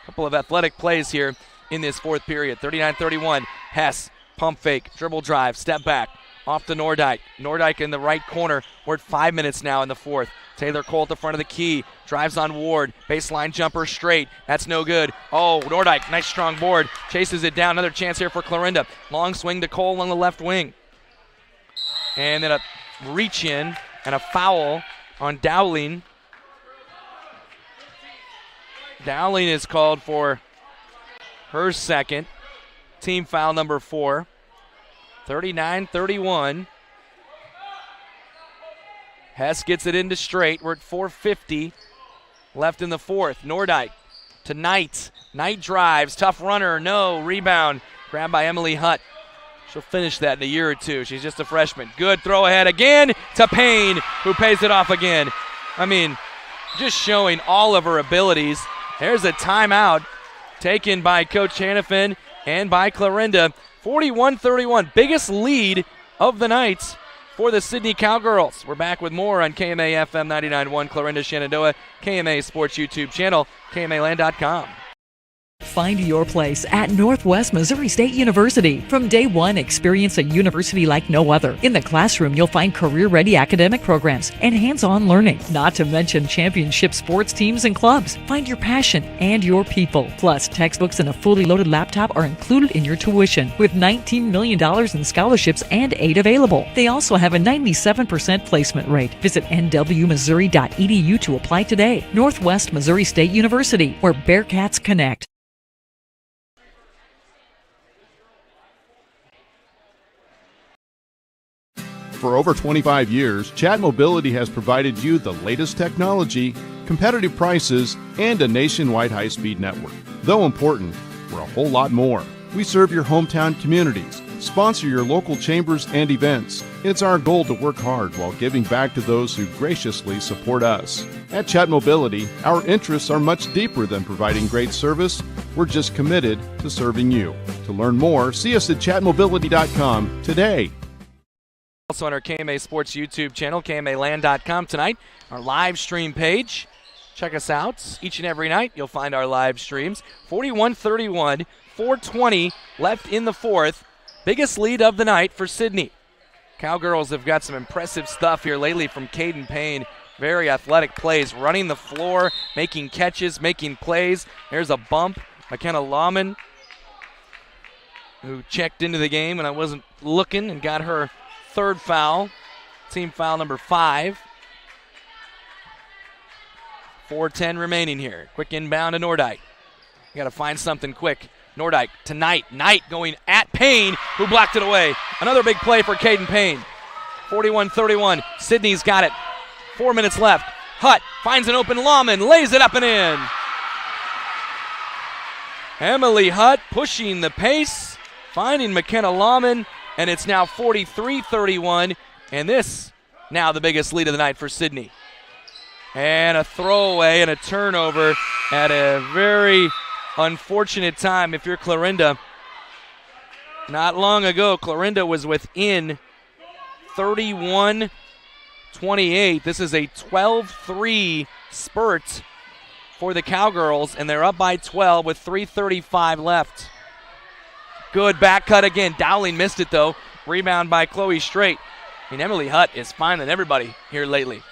Couple of athletic plays here in this fourth period. 39-31. Hess, pump fake, dribble drive, step back. Off to Nordyke. Nordyke in the right corner. We're at 5 minutes now in the fourth. Taylor Cole at the front of the key. Drives on Ward. Baseline jumper straight. That's no good. Oh, Nordyke, nice strong board. Chases it down. Another chance here for Clarinda. Long swing to Cole on the left wing. And then a reach in and a foul on Dowling. Dowling is called for her second. Team foul number 4. 39-31. Hess gets it into Straight. We're at 4:50 left in the fourth. Nordyke to Knight. Knight drives. Tough runner. No. Rebound. Grabbed by Emily Hutt. She'll finish that in a year or two. She's just a freshman. Good throw ahead again to Payne, who pays it off again. I mean, just showing all of her abilities. There's a timeout taken by Coach Hannafin and by Clarinda. 41-31, biggest lead of the night for the Sidney Cowgirls. We're back with more on KMA FM 99.1 Clarinda Shenandoah, KMA Sports YouTube channel, KMAland.com. Find your place at Northwest Missouri State University. From day one, experience a university like no other. In the classroom, you'll find career-ready academic programs and hands-on learning, not to mention championship sports teams and clubs. Find your passion and your people. Plus, textbooks and a fully loaded laptop are included in your tuition, with $19 million in scholarships and aid available. They also have a 97% placement rate. Visit nwmissouri.edu to apply today. Northwest Missouri State University, where Bearcats connect. For over 25 years, Chat Mobility has provided you the latest technology, competitive prices, and a nationwide high-speed network. Though important, we're a whole lot more. We serve your hometown communities, sponsor your local chambers and events. It's our goal to work hard while giving back to those who graciously support us. At Chat Mobility, our interests are much deeper than providing great service. We're just committed to serving you. To learn more, see us at chatmobility.com today. Also on our KMA Sports YouTube channel, KMAland.com tonight, our live stream page. Check us out each and every night. You'll find our live streams. 41-31, 4:20 left in the fourth. Biggest lead of the night for Sidney. Cowgirls have got some impressive stuff here lately from Caden Payne. Very athletic plays, running the floor, making catches, making plays. There's a bump. McKenna Lawman, who checked into the game when I wasn't looking and got her third foul, team foul number 5. 4:10 remaining here. Quick inbound to Nordyke. You got to find something quick. Nordyke to Knight. Knight going at Payne, who blocked it away. Another big play for Caden Payne. 41-31. Sidney's got it. 4 minutes left. Hutt finds an open Lawman, lays it up and in. Emily Hutt pushing the pace, finding McKenna Lawman. And it's now 43-31, and this now the biggest lead of the night for Sidney. And a throwaway and a turnover at a very unfortunate time if you're Clarinda. Not long ago, Clarinda was within 31-28. This is a 12-3 spurt for the Cowgirls, and they're up by 12 with 3:35 left. Good back cut again. Dowling missed it, though. Rebound by Chloe Straight. I mean, Emily Hutt is finding everybody here lately.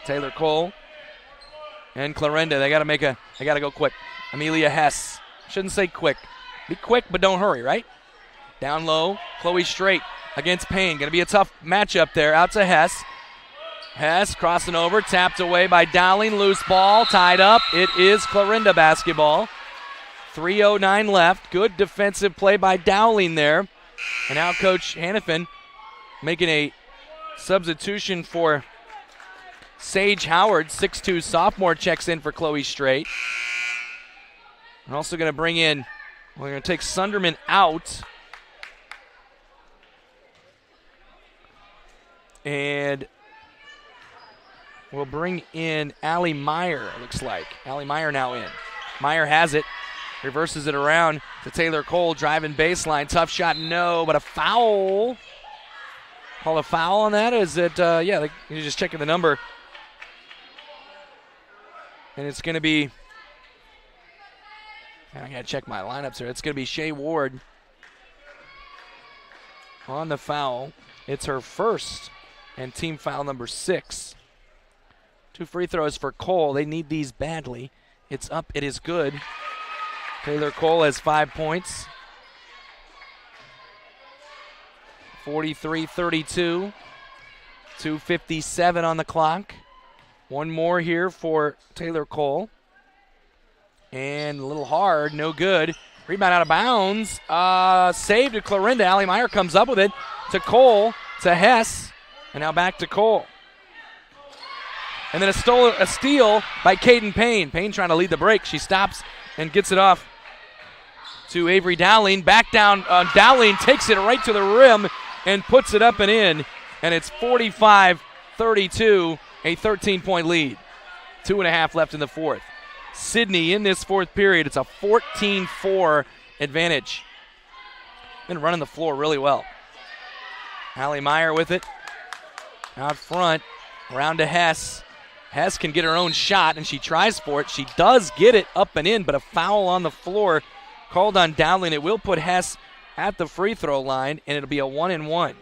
Taylor Cole and Clarinda. They got to go quick. Amelia Hess. Shouldn't say quick. Be quick, but don't hurry, right? Down low. Chloe Straight against Payne. Going to be a tough matchup there. Out to Hess. Hess crossing over. Tapped away by Dowling. Loose ball. Tied up. It is Clarinda basketball. 3:09 left. Good defensive play by Dowling there. And now Coach Hannafin making a substitution for Sage Howard. 6'2 sophomore checks in for Chloe Straight. We're also going to bring in, we're going to take Sunderman out. And we'll bring in Allie Meyer, it looks like. Allie Meyer now in. Meyer has it. Reverses it around to Taylor Cole, driving baseline. Tough shot, no, but a foul. Call a foul on that? Is it, you're just checking the number. And it's going to be, I got to check my lineups here. It's going to be Shea Ward on the foul. It's her first and team foul number 6. 2 free throws for Cole. They need these badly. It's up. It is good. Taylor Cole has 5 points. 43-32. 2:57 on the clock. One more here for Taylor Cole. And a little hard, no good. Rebound out of bounds. Saved to Clarinda. Allie Meyer comes up with it to Cole, to Hess, and now back to Cole. And then a steal by Caden Payne. Payne trying to lead the break. She stops and gets it off to Avery Dowling. Back down, Dowling takes it right to the rim and puts it up and in. And it's 45-32, a 13-point lead. 2.5 left in the fourth. Sidney in this fourth period. It's a 14-4 advantage. Been running the floor really well. Allie Meyer with it. Out front, around to Hess. Hess can get her own shot, and she tries for it. She does get it up and in, but a foul on the floor called on Dowling. It will put Hess at the free throw line, and it'll be a 1-and-1.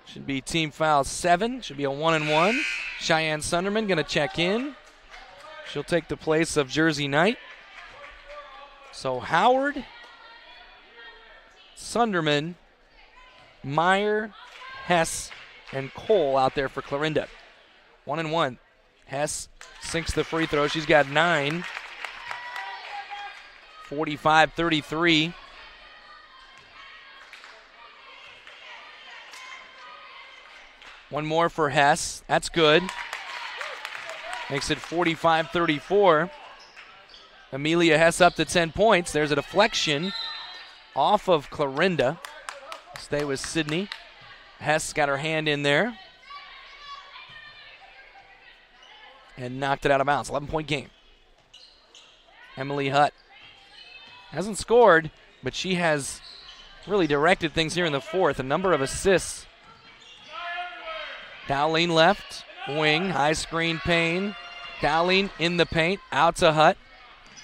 Should be team foul 7. Should be a 1-and-1. Cheyenne Sunderman going to check in. She'll take the place of Jersey Knight. So Howard, Sunderman, Meyer, Hess, and Cole out there for Clarinda. 1-and-1. Hess sinks the free throw. She's got 9. 45-33. One more for Hess. That's good. Makes it 45-34. Amelia Hess up to 10 points. There's a deflection off of Clarinda. Stay with Sidney. Hess got her hand in there and knocked it out of bounds. 11-point game. Emily Hutt hasn't scored, but she has really directed things here in the fourth. A number of assists. Dowling left, wing, high screen Payne. Dowling in the paint, out to Hutt.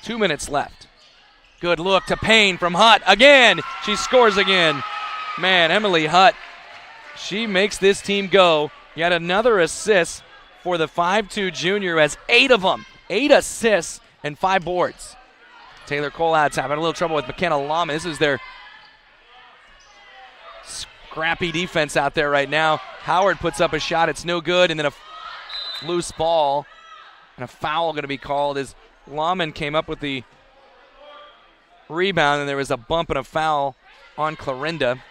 2 minutes left. Good look to Payne from Hutt. Again, she scores again. Man, Emily Hutt, she makes this team go. Yet another assist for the 5'2 junior, has 8 of them. 8 assists and 5 boards. Taylor Cole out having a little trouble with McKenna Lama. This is their scrappy defense out there right now. Howard puts up a shot. It's no good. And then a loose ball and a foul going to be called as Lahman came up with the rebound, and there was a bump and a foul on Clarinda.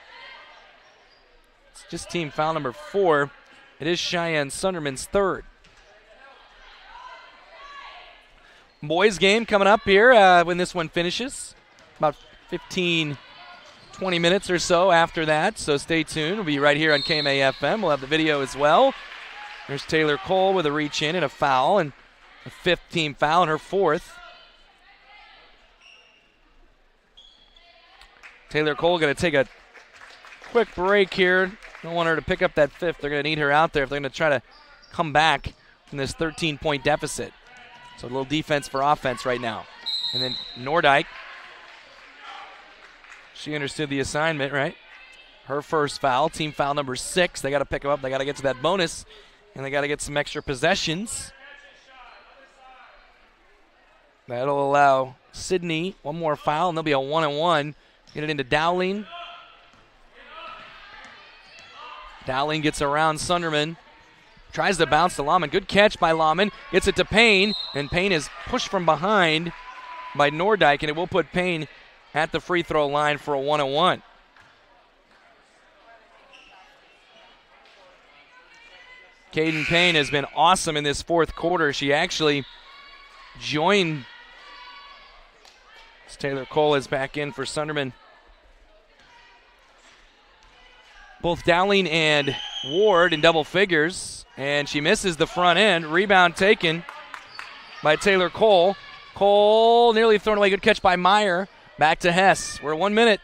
It's just team foul number 4. It is Cheyenne Sunderman's 3rd. Boys game coming up here when this one finishes. About 15, 20 minutes or so after that, so stay tuned. We'll be right here on KMA-FM. We'll have the video as well. There's Taylor Cole with a reach in and a foul, and a 5th team foul and her 4th. Taylor Cole going to take a quick break here. Don't want her to pick up that 5th. They're going to need her out there if they're going to try to come back from this 13-point deficit. So a little defense for offense right now. And then Nordyke. She understood the assignment, right? Her first foul, team foul number 6. They got to pick them up. They got to get to that bonus, and they got to get some extra possessions. That'll allow Sidney one more foul, and there'll be a 1-and-1. Get it into Dowling. Dowling gets around Sunderman. Tries to bounce to Lahman. Good catch by Lahman. Gets it to Payne, and Payne is pushed from behind by Nordyke, and it will put Payne at the free throw line for a 1-and-1. Caden Payne has been awesome in this fourth quarter. She actually joined. Taylor Cole is back in for Sunderman. both Dowling and Ward in double figures, and she misses the front end. Rebound taken by Taylor Cole. Cole nearly thrown away. Good catch by Meyer. Back to Hess. We're 1 minute.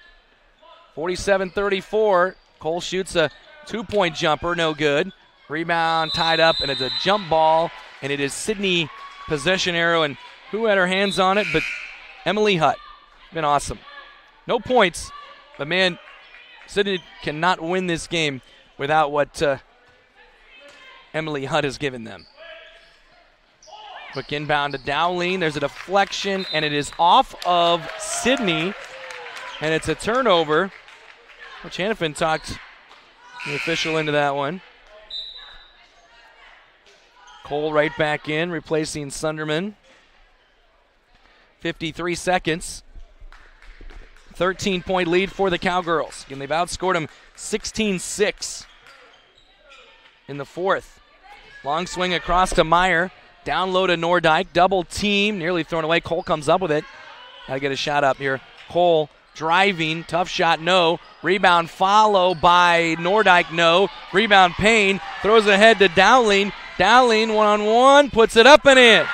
47-34. Cole shoots a two-point jumper. No good. Rebound tied up, and it's a jump ball, and it is Sidney possession arrow. And who had her hands on it but Emily Hutt. Been awesome. No points, but man, Sidney cannot win this game without what Emily Hutt has given them. Quick inbound to Dowling. There's a deflection, and it is off of Sidney, and it's a turnover. Coach Hannafin talked the official into that one. Cole right back in, replacing Sunderman. 53 seconds. 13-point lead for the Cowgirls. And they've outscored them 16-6 in the fourth. Long swing across to Meyer. Down low to Nordyke. Double team. Nearly thrown away. Cole comes up with it. Got to get a shot up here. Cole driving. Tough shot. No. Rebound follow by Nordyke. No. Rebound Payne. Throws ahead to Dowling. Dowling one-on-one. Puts it up and in.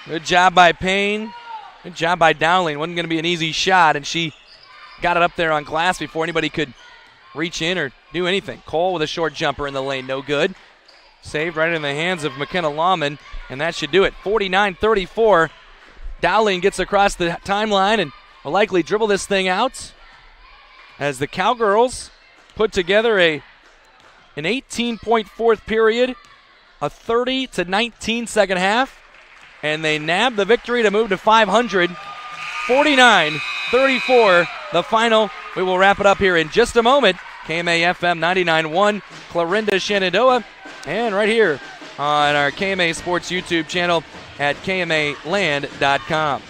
Good job by Payne. Good job by Dowling. Wasn't going to be an easy shot, and she got it up there on glass before anybody could reach in or do anything. Cole with a short jumper in the lane. No good. Saved right in the hands of McKenna Lawman, and that should do it. 49-34. Dowling gets across the timeline and will likely dribble this thing out as the Cowgirls put together an 18-point fourth period, a 30-19 second half, and they nab the victory to move to 500. 49-34, the final. We will wrap it up here in just a moment. KMA FM 99.1, Clarinda Shenandoah, and right here on our KMA Sports YouTube channel at KMAland.com.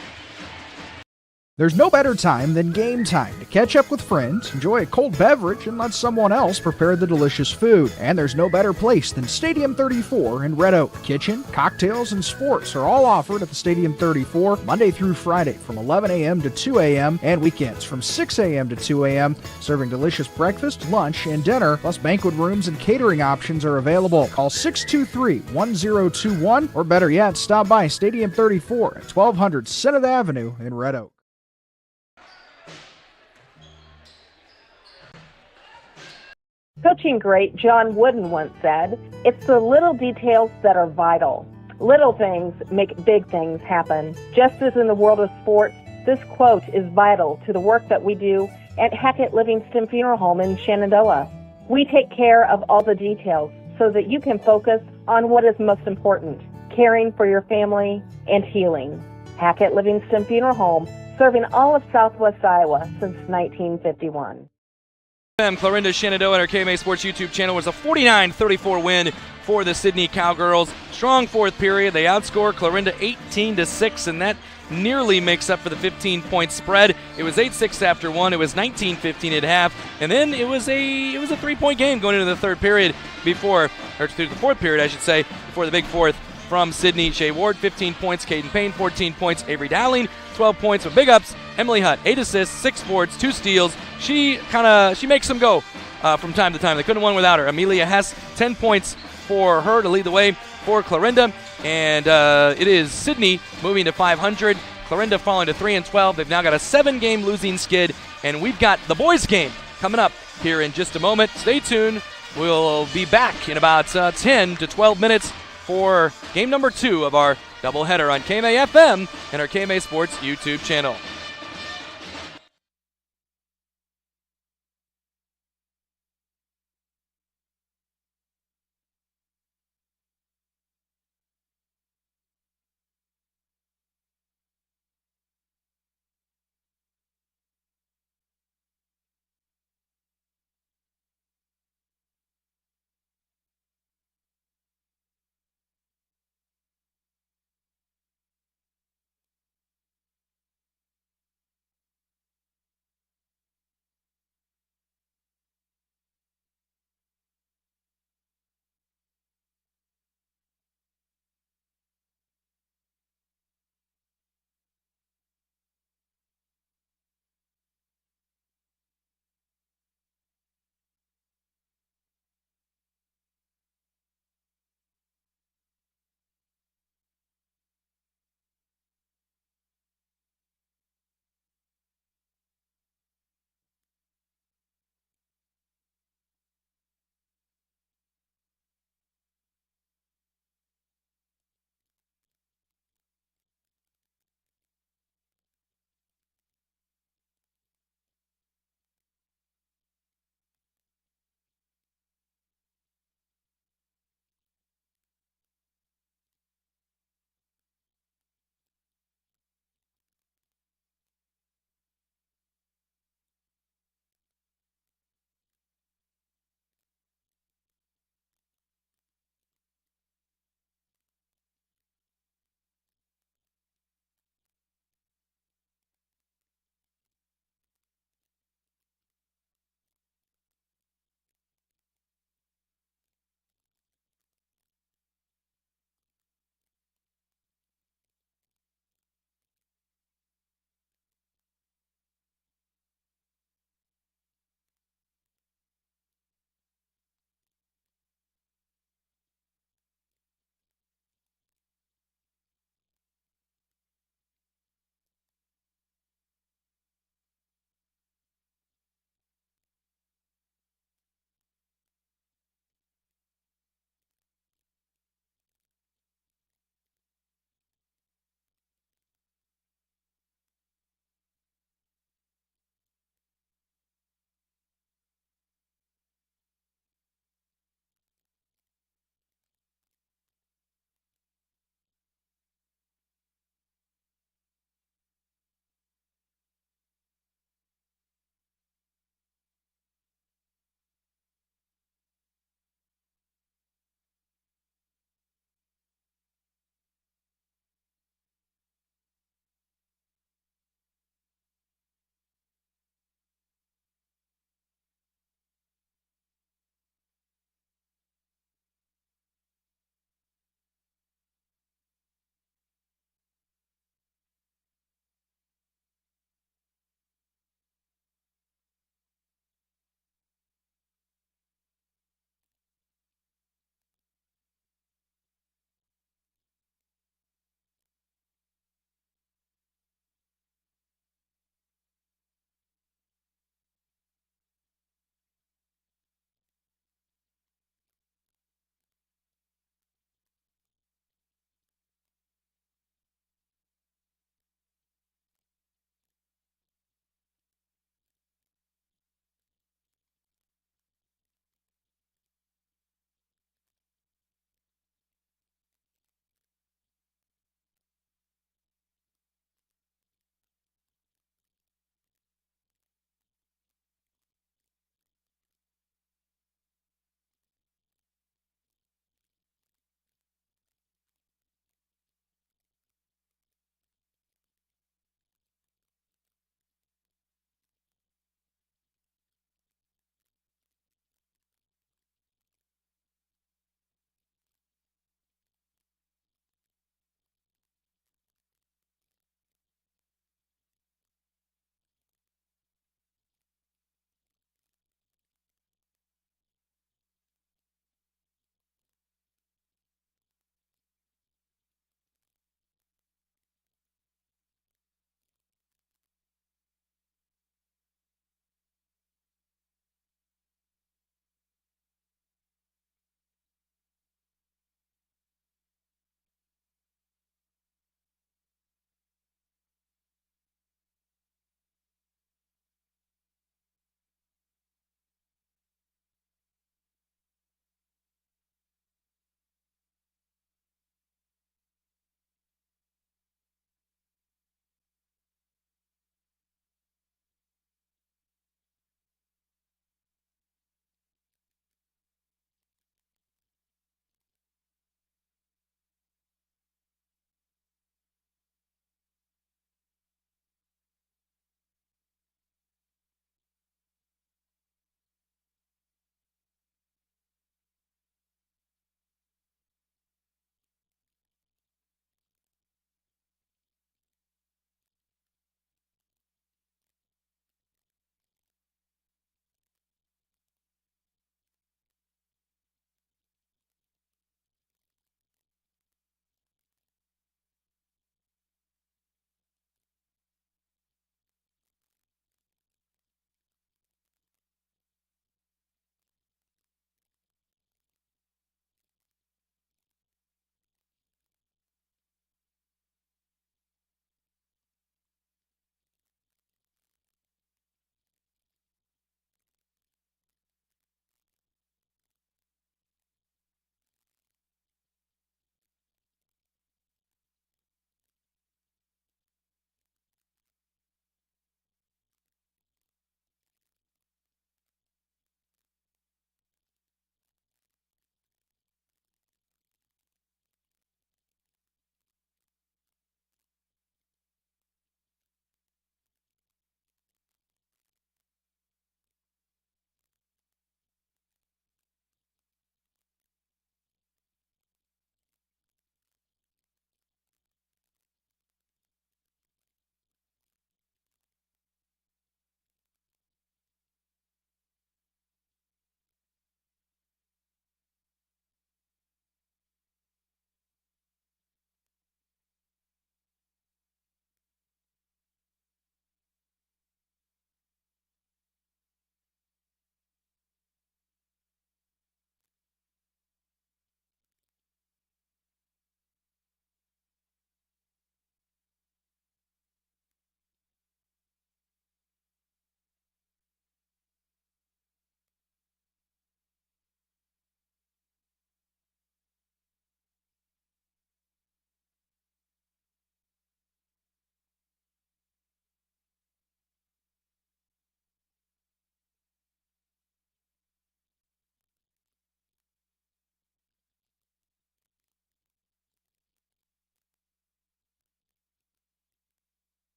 There's no better time than game time to catch up with friends, enjoy a cold beverage, and let someone else prepare the delicious food. And there's no better place than Stadium 34 in Red Oak. Kitchen, cocktails, and sports are all offered at the Stadium 34 Monday through Friday from 11 a.m. to 2 a.m. and weekends from 6 a.m. to 2 a.m. Serving delicious breakfast, lunch, and dinner, plus banquet rooms and catering options are available. Call 623-1021 or better yet, stop by Stadium 34 at 1200 Senate Avenue in Red Oak. Coaching great John Wooden once said, "It's the little details that are vital. Little things make big things happen." Just as in the world of sports, this quote is vital to the work that we do at Hackett Livingston Funeral Home in Shenandoah. We take care of all the details so that you can focus on what is most important, caring for your family and healing. Hackett Livingston Funeral Home, serving all of Southwest Iowa since 1951. Clarinda Shenandoah and our KMA Sports YouTube channel was a 49-34 win for the Sidney Cowgirls. Strong fourth period. They outscore Clarinda 18-6, and that nearly makes up for the 15-point spread. It was 8-6 after one. It was 19-15 at half, and then it was a three-point game going into the third period through the fourth period, I should say, before the big fourth from Sidney. Shea Ward, 15 points. Caden Payne, 14 points. Avery Dowling, 12 points with big ups. Emily Hutt, 8 assists, 6 boards, 2 steals. She makes them go from time to time. They couldn't have won without her. Amelia Hess, 10 points for her to lead the way for Clarinda. And it is Sidney moving to 500. Clarinda falling to 3-12. They've now got a 7-game losing skid. And we've got the boys' game coming up here in just a moment. Stay tuned. We'll be back in about 10 to 12 minutes for game number 2 of our doubleheader on KMA FM and our KMA Sports YouTube channel.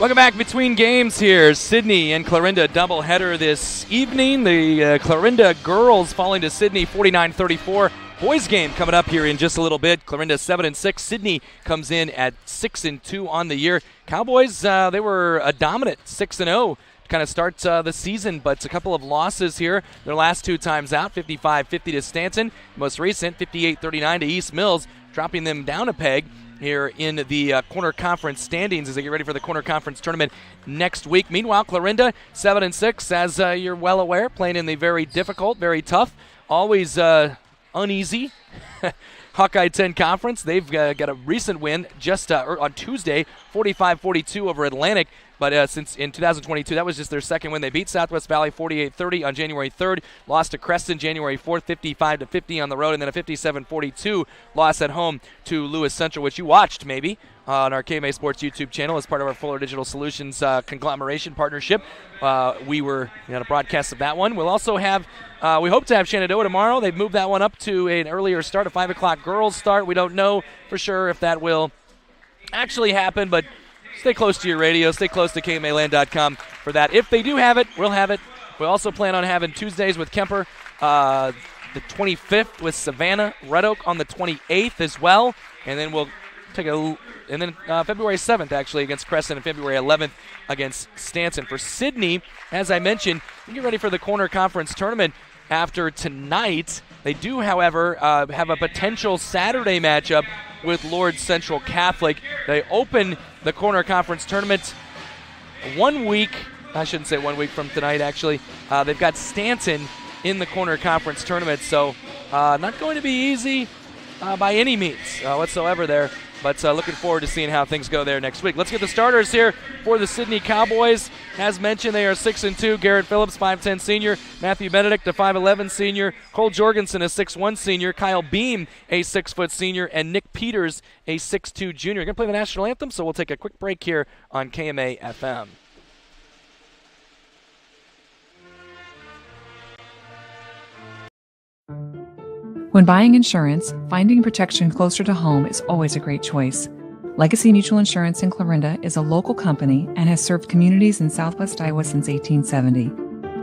Welcome back between games here. Sidney and Clarinda doubleheader this evening. The Clarinda girls falling to Sidney 49-34. Boys game coming up here in just a little bit. Clarinda 7-6. Sidney comes in at 6-2 on the year. Cowboys, they were a dominant 6-0 kind of starts the season, but a couple of losses here. Their last two times out, 55-50 to Stanton. Most recent, 58-39 to East Mills, dropping them down a peg here in the Corner Conference standings as they get ready for the Corner Conference tournament next week. Meanwhile, Clarinda 7-6, as you're well aware, playing in the very difficult, very tough, always uneasy Hawkeye 10 Conference. They've got a recent win just on Tuesday, 45-42 over Atlantic. But since in 2022, that was just their second win. They beat Southwest Valley 48-30 on January 3rd, lost to Creston January 4th, 55-50 on the road, and then a 57-42 loss at home to Lewis Central, which you watched maybe on our KMA Sports YouTube channel as part of our Fuller Digital Solutions conglomeration partnership. We had a broadcast of that one. We'll also have, we hope to have Shenandoah tomorrow. They've moved that one up to an earlier start, a 5 o'clock girls start. We don't know for sure if that will actually happen, but stay close to your radio. Stay close to KMAland.com for that. If they do have it, we'll have it. We also plan on having Tuesdays with Kemper, the 25th with Savannah, Red Oak on the 28th as well. And then we'll take February 7th, actually, against Crescent, and February 11th against Stanton. For Sidney, as I mentioned, we get ready for the Corner Conference tournament after tonight. They do, however, have a potential Saturday matchup with Lord Central Catholic. They open the Corner Conference tournament 1 week, I shouldn't say 1 week from tonight, actually. They've got Stanton in the Corner Conference tournament, so not going to be easy by any means whatsoever there. But looking forward to seeing how things go there next week. Let's get the starters here for the Sidney Cowboys. As mentioned, they are 6-2. Garrett Phillips, 5'10 senior. Matthew Benedict, a 5'11 senior. Cole Jorgensen, a 6'1 senior. Kyle Beam, a 6' senior. And Nick Peters, a 6'2 junior. We're going to play the national anthem, so we'll take a quick break here on KMA FM. When buying insurance, finding protection closer to home is always a great choice. Legacy Mutual Insurance in Clarinda is a local company and has served communities in Southwest Iowa since 1870.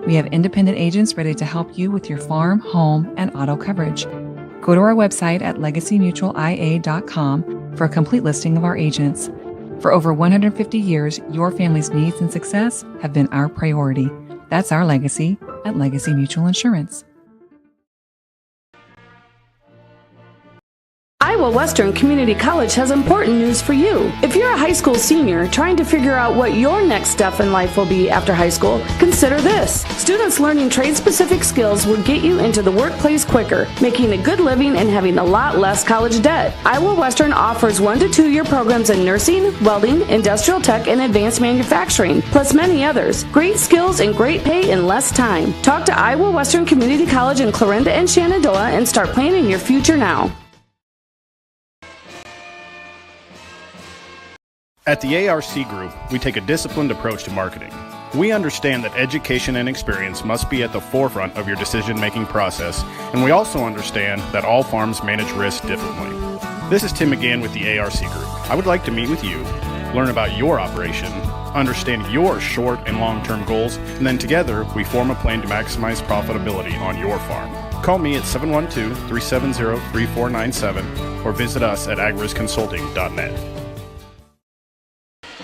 We have independent agents ready to help you with your farm, home, and auto coverage. Go to our website at legacymutualia.com for a complete listing of our agents. For over 150 years, your family's needs and success have been our priority. That's our legacy at Legacy Mutual Insurance. Iowa Western Community College has important news for you. If you're a high school senior trying to figure out what your next step in life will be after high school, consider this. Students learning trade-specific skills will get you into the workplace quicker, making a good living and having a lot less college debt. Iowa Western offers 1 to 2 year programs in nursing, welding, industrial tech, and advanced manufacturing, plus many others. Great skills and great pay in less time. Talk to Iowa Western Community College in Clarinda and Shenandoah and start planning your future now. At the ARC Group, we take a disciplined approach to marketing. We understand that education and experience must be at the forefront of your decision-making process, and we also understand that all farms manage risk differently. This is Tim McGann with the ARC Group. I would like to meet with you, learn about your operation, understand your short and long-term goals, and then together we form a plan to maximize profitability on your farm. Call me at 712-370-3497 or visit us at agrisconsulting.net.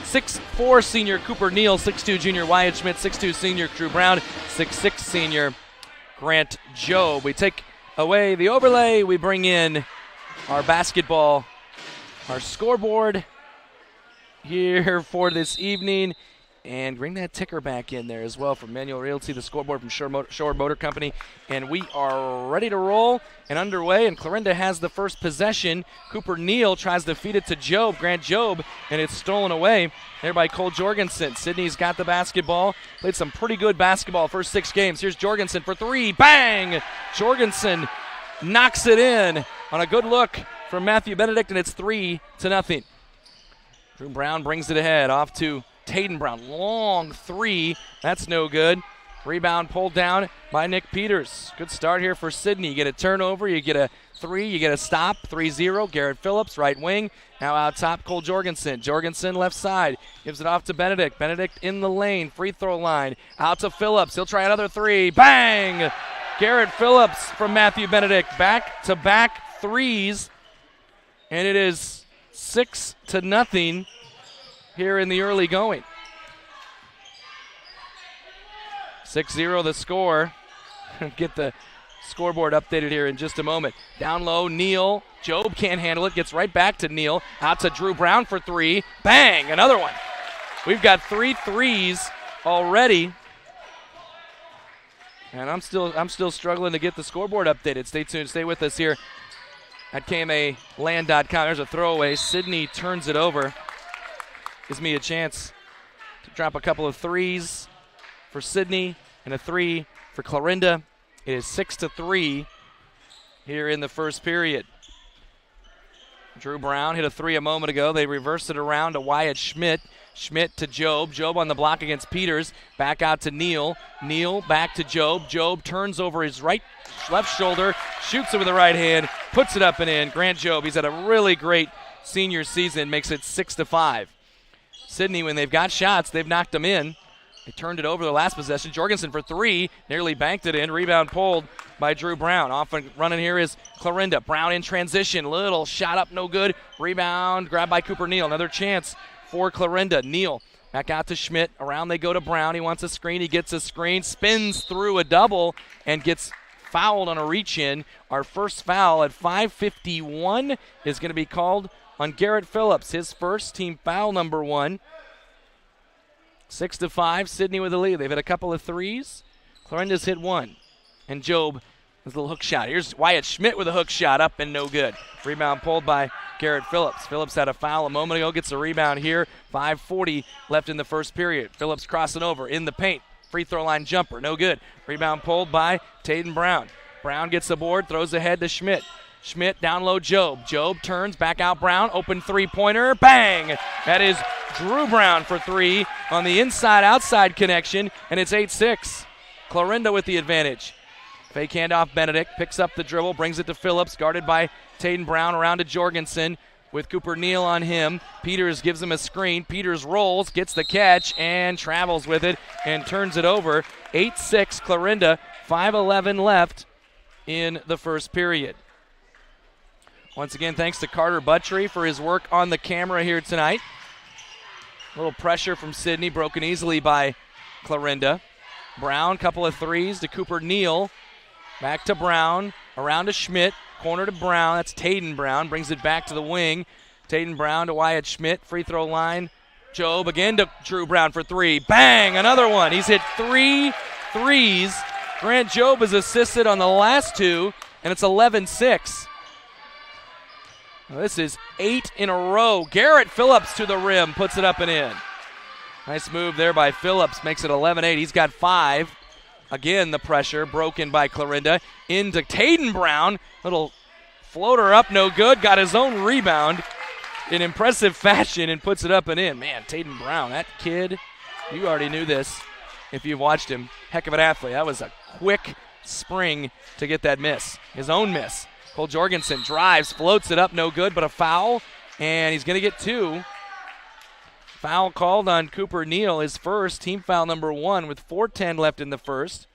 6'4 senior Cooper Neal, 6'2 junior Wyatt Schmidt, 6'2 senior Drew Brown, 6'6 senior Grant Jobe. We take away the overlay. We bring in our basketball, our scoreboard here for this evening. And bring that ticker back in there as well from Manual Realty, the scoreboard from Shore Motor Company. And we are ready to roll and underway. And Clarinda has the first possession. Cooper Neal tries to feed it to Jobe, Grant Jobe, and it's stolen away there by Cole Jorgensen. Sidney's got the basketball. Played some pretty good basketball first 6 games. Here's Jorgensen for 3. Bang! Jorgensen knocks it in on a good look from Matthew Benedict, and it's 3-0. Drew Brown brings it ahead off to Caden Brown, long 3, that's no good. Rebound pulled down by Nick Peters. Good start here for Sidney. You get a turnover, you get a 3, you get a stop. 3-0. Garrett Phillips, right wing. Now out top, Cole Jorgensen. Jorgensen left side. Gives it off to Benedict. Benedict in the lane. Free throw line. Out to Phillips. He'll try another 3. Bang! Garrett Phillips from Matthew Benedict. Back-to-back threes. And it is 6-0 here in the early going. 6-0 the score. Get the scoreboard updated here in just a moment. Down low, Neal. Job can't handle it. Gets right back to Neal. Out to Drew Brown for 3. Bang! Another one. We've got 3 threes already. And I'm still struggling to get the scoreboard updated. Stay tuned. Stay with us here at KMAland.com. There's a throwaway. Sidney turns it over. Gives me a chance to drop a couple of threes for Sidney and a 3 for Clarinda. It is 6-3 here in the first period. Drew Brown hit a 3 a moment ago. They reversed it around to Wyatt Schmidt. Schmidt to Job. Job on the block against Peters. Back out to Neal. Neal back to Job. Job turns over his left shoulder, shoots it with the right hand, puts it up and in. Grant Job, he's had a really great senior season, makes it 6-5. Sidney, when they've got shots, they've knocked them in. They turned it over the last possession. Jorgensen for 3, nearly banked it in. Rebound pulled by Drew Brown. Off and running here is Clarinda. Brown in transition. Little shot up, no good. Rebound grabbed by Cooper Neal. Another chance for Clarinda. Neal back out to Schmidt. Around they go to Brown. He wants a screen. He gets a screen. Spins through a double and gets fouled on a reach-in. Our first foul at 5:51 is going to be called on Garrett Phillips. His first, team foul number 1. 6-5, Sidney with the lead. They've hit a couple of threes. Clarinda's hit 1. And Job with a little hook shot. Here's Wyatt Schmidt with a hook shot up and no good. Rebound pulled by Garrett Phillips. Phillips had a foul a moment ago, gets a rebound here. 5:40 left in the first period. Phillips crossing over in the paint. Free throw line jumper, no good. Rebound pulled by Caden Brown. Brown gets the board, throws ahead to Schmidt. Schmidt down low, Job. Job turns, back out Brown. Open three-pointer, bang! That is Drew Brown for 3 on the inside-outside connection, and it's 8-6. Clarinda with the advantage. Fake handoff, Benedict picks up the dribble, brings it to Phillips, guarded by Caden Brown, around to Jorgensen with Cooper Neal on him. Peters gives him a screen. Peters rolls, gets the catch, and travels with it and turns it over. 8-6 Clarinda, 5:11 left in the first period. Once again, thanks to Carter Buttry for his work on the camera here tonight. A little pressure from Sidney, broken easily by Clarinda. Brown, couple of threes to Cooper Neal. Back to Brown, around to Schmidt, corner to Brown. That's Caden Brown, brings it back to the wing. Caden Brown to Wyatt Schmidt, free throw line. Job again to Drew Brown for 3. Bang, another one. He's hit 3 threes. Grant Job has assisted on the last 2, and it's 11-6. Well, this is 8 in a row. Garrett Phillips to the rim, puts it up and in. Nice move there by Phillips, makes it 11-8. He's got 5. Again, the pressure broken by Clarinda. Into Caden Brown. Little floater up, no good. Got his own rebound in impressive fashion and puts it up and in. Man, Caden Brown, that kid, you already knew this if you've watched him. Heck of an athlete. That was a quick spring to get that miss, his own miss. Cole Jorgensen drives, floats it up, no good, but a foul, and he's going to get 2. Foul called on Cooper Neal, his first, team foul number 1 with 4:10 left in the first.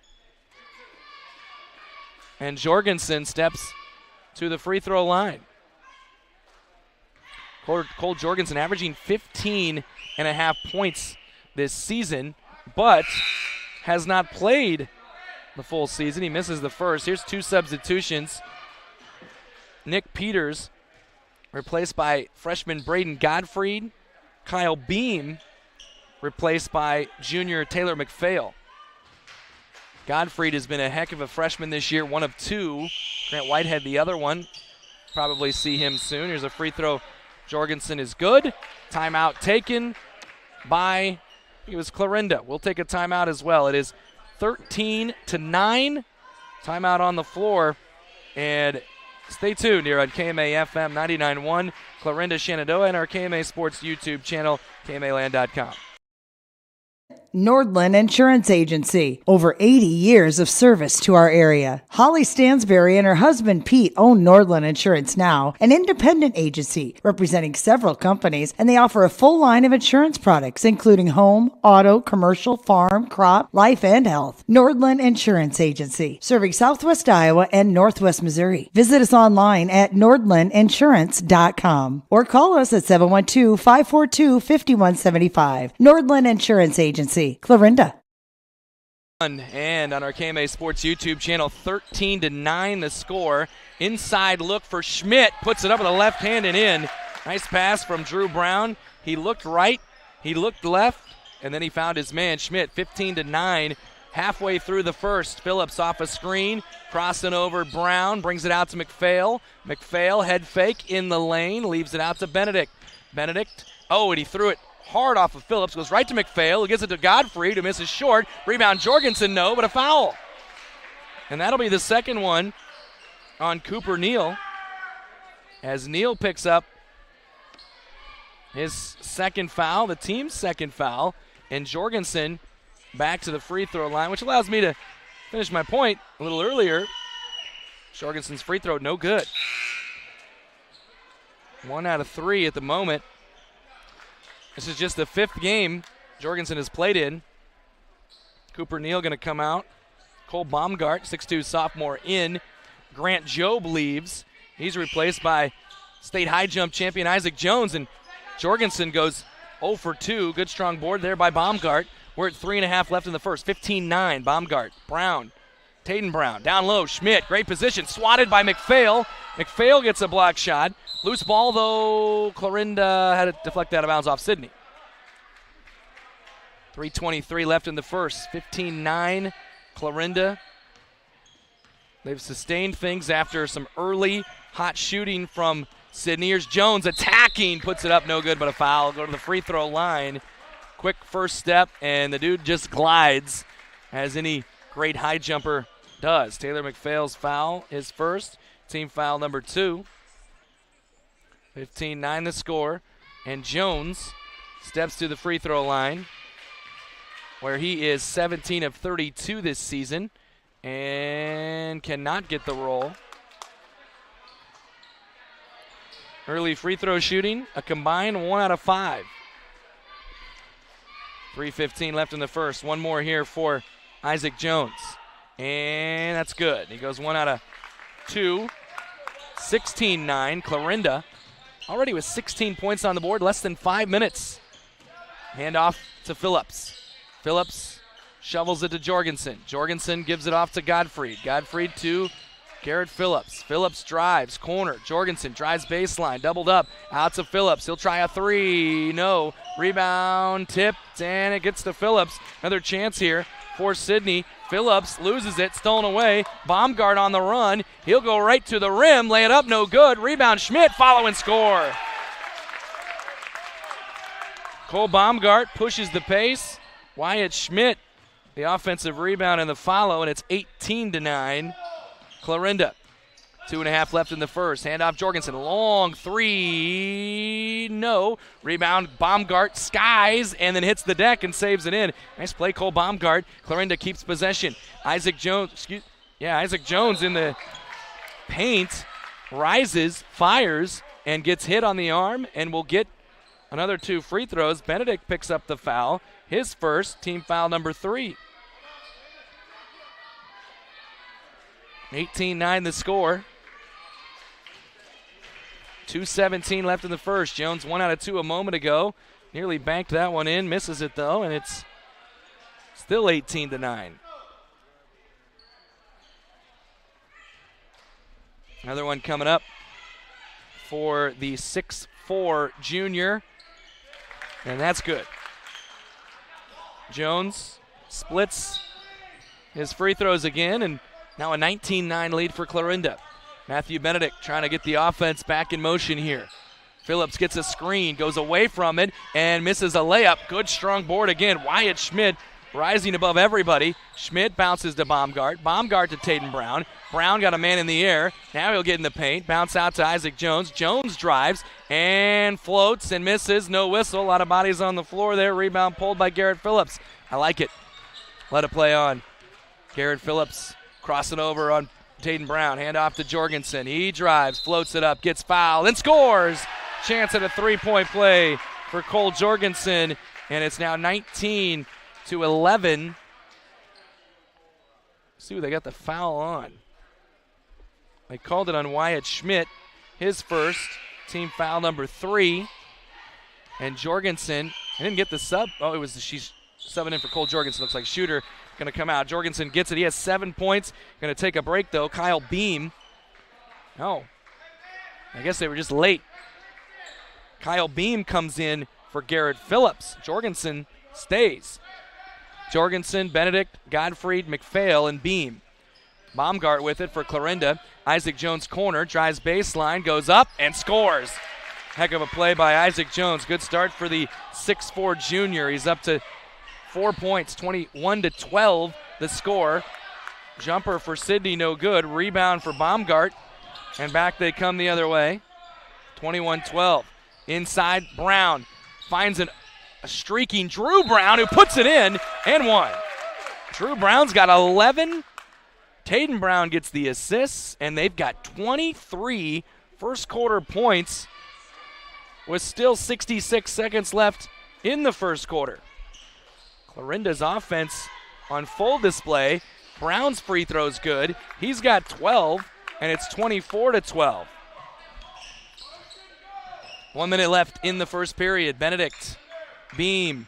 And Jorgensen steps to the free throw line. Cole Jorgensen averaging 15.5 points this season, but has not played the full season. He misses the first. Here's 2 substitutions. Nick Peters replaced by freshman Braden Gottfried. Kyle Beam replaced by junior Taylor McPhail. Gottfried has been a heck of a freshman this year, 1 of 2. Grant Whitehead the other one. Probably see him soon. Here's a free throw. Jorgensen is good. Timeout taken by, it was Clarinda. We'll take a timeout as well. It is 13-9. Timeout on the floor. And stay tuned here on KMA FM 99.1, Clarinda Shenandoah, and our KMA Sports YouTube channel, KMAland.com. Nordland Insurance Agency. Over 80 years of service to our area. Holly Stansberry and her husband Pete own Nordland Insurance Now, an independent agency representing several companies, and they offer a full line of insurance products, including home, auto, commercial, farm, crop, life, and health. Nordland Insurance Agency, serving Southwest Iowa and Northwest Missouri. Visit us online at nordlandinsurance.com or call us at 712-542-5175. Nordland Insurance Agency, Clarinda. And on our KMA Sports YouTube channel, 13-9 the score. Inside look for Schmidt, puts it up with the left hand and in. Nice pass from Drew Brown. He looked right, he looked left, and then he found his man, Schmidt. 15-9, halfway through the first. Phillips off a screen, crossing over Brown, brings it out to McPhail. McPhail, head fake in the lane, leaves it out to Benedict. Benedict, and he threw it hard off of Phillips, goes right to McPhail, who gives it to Godfrey, who misses short. Rebound Jorgensen, no, but a foul. And that'll be the second one on Cooper Neal, as Neal picks up his second foul, the team's second foul, and Jorgensen back to the free throw line, which allows me to finish my point a little earlier. Jorgensen's free throw, no good. 1 out of 3 at the moment. This is just the 5th game Jorgensen has played in. Cooper Neal going to come out. Cole Baumgart, 6'2 sophomore, in. Grant Jobe leaves. He's replaced by state high jump champion Isaac Jones, and Jorgensen goes 0 for 2. Good strong board there by Baumgart. We're at 3.5 left in the first. 15-9. Baumgart, Brown, Caden Brown, down low. Schmidt, great position, swatted by McPhail. McPhail gets a block shot. Loose ball, though. Clarinda had it deflect out of bounds off Sidney. 3:23 left in the first. 15-9. Clarinda. They've sustained things after some early hot shooting from Sidney. Here's Jones attacking, puts it up, no good, but a foul. Go to the free throw line. Quick first step, and the dude just glides, as any great high jumper does. Taylor McPhail's foul, his first, team foul number 2. 15-9 the score, and Jones steps to the free throw line, where he is 17 of 32 this season and cannot get the roll. Early free throw shooting, a combined 1 out of 5. 3:15 left in the first. One more here for Isaac Jones, and that's good. He goes 1 out of 2. 16-9, Clarinda. Already with 16 points on the board, less than 5 minutes. Hand off to Phillips. Phillips shovels it to Jorgensen. Jorgensen gives it off to Godfrey. Godfrey to Garrett Phillips. Phillips drives, corner. Jorgensen drives baseline, doubled up, out to Phillips. He'll try a 3. No. Rebound, tipped, and it gets to Phillips. Another chance here for Sidney. Phillips loses it, stolen away. Baumgart on the run. He'll go right to the rim, lay it up, no good. Rebound, Schmidt, follow and score. Cole Baumgart pushes the pace. Wyatt Schmidt, the offensive rebound and the follow, and it's 18-9. Clarinda. 2.5 left in the first. Handoff Jorgensen. Long 3. No. Rebound Baumgart skies and then hits the deck and saves it in. Nice play, Cole Baumgart. Clarinda keeps possession. Isaac Jones in the paint. Rises, fires, and gets hit on the arm and will get another 2 free throws. Benedict picks up the foul. His first, team foul number 3. 18-9 the score. 2:17 left in the first. Jones 1 out of 2 a moment ago. Nearly banked that one in, misses it though, and it's still 18-9. Another one coming up for the 6'4 junior, and that's good. Jones splits his free throws again, and now a 19-9 lead for Clarinda. Matthew Benedict trying to get the offense back in motion here. Phillips gets a screen, goes away from it, and misses a layup. Good strong board again. Wyatt Schmidt rising above everybody. Schmidt bounces to Baumgart. Baumgart to Caden Brown. Brown got a man in the air. Now he'll get in the paint. Bounce out to Isaac Jones. Jones drives and floats and misses. No whistle. A lot of bodies on the floor there. Rebound pulled by Garrett Phillips. I like it. Let it play on. Garrett Phillips crossing over on Caden Brown. Hand off to Jorgensen. He drives, floats it up, gets fouled, and scores. Chance at a three-point play for Cole Jorgensen, and it's now 19-11. See who they got the foul on. They called it on Wyatt Schmidt, his first, team foul number 3. And Jorgensen, I didn't get the sub. Oh, she's subbing in for Cole Jorgensen. Looks like shooter going to come out. Jorgensen gets it. He has 7 points. Going to take a break, though. Kyle Beam. Oh, I guess they were just late. Kyle Beam comes in for Garrett Phillips. Jorgensen stays. Jorgensen, Benedict, Godfrey, McPhail, and Beam. Baumgart with it for Clarinda. Isaac Jones corner, drives baseline, goes up, and scores. Heck of a play by Isaac Jones. Good start for the 6'4 junior. He's up to 4 points, 21-12 the score. Jumper for Sidney, no good. Rebound for Baumgart, and back they come the other way. 21-12. Inside, Brown finds a streaking Drew Brown, who puts it in and one. Drew Brown's got 11. Caden Brown gets the assists, and they've got 23 first quarter points with still 66 seconds left in the first quarter. Clarinda's offense on full display. Brown's free throw's good. He's got 12, and it's 24-12. 1 minute left in the first period. Benedict, Beam,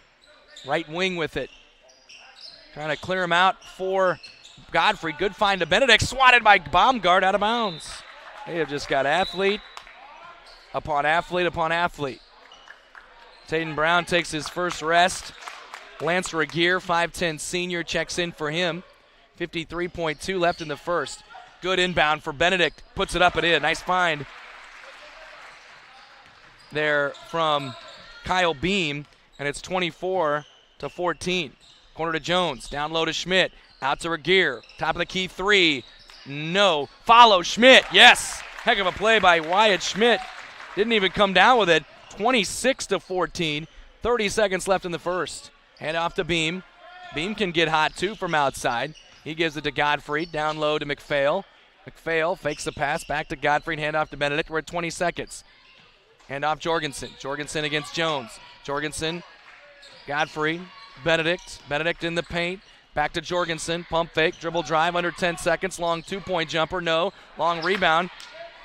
right wing with it. Trying to clear him out for Godfrey. Good find to Benedict. Swatted by Baumgart out of bounds. They have just got athlete upon athlete upon athlete. Caden Brown takes his first rest. Lance Regier, 5'10 senior, checks in for him. 53.2 left in the first. Good inbound for Benedict. Puts it up and in. Nice find there from Kyle Beam, and it's 24-14. Corner to Jones. Down low to Schmidt. Out to Regier. Top of the key three. No. Follow Schmidt. Yes. Heck of a play by Wyatt Schmidt. Didn't even come down with it. 26-14. 30 seconds left in the first. Hand off to Beam. Beam can get hot too from outside. He gives it to Godfrey. Down low to McPhail. McPhail fakes the pass. Back to Godfrey. Hand off to Benedict. We're at 20 seconds. Hand off Jorgensen. Jorgensen against Jones. Jorgensen. Godfrey. Benedict. Benedict in the paint. Back to Jorgensen. Pump fake. Dribble drive under 10 seconds. Long two-point jumper. No. Long rebound.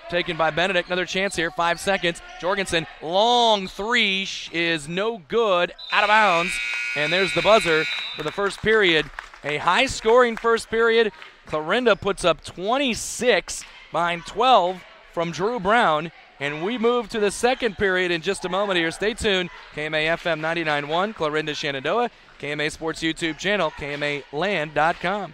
Taken by Benedict. Another chance here. 5 seconds. Jorgensen. Long three is no good. Out of bounds. And there's the buzzer for the first period. A high-scoring first period. Clarinda puts up 26 behind 12 from Drew Brown. And we move to the second period in just a moment here. Stay tuned. KMA FM 99.1, Clarinda Shenandoah. KMA Sports YouTube channel, KMAland.com.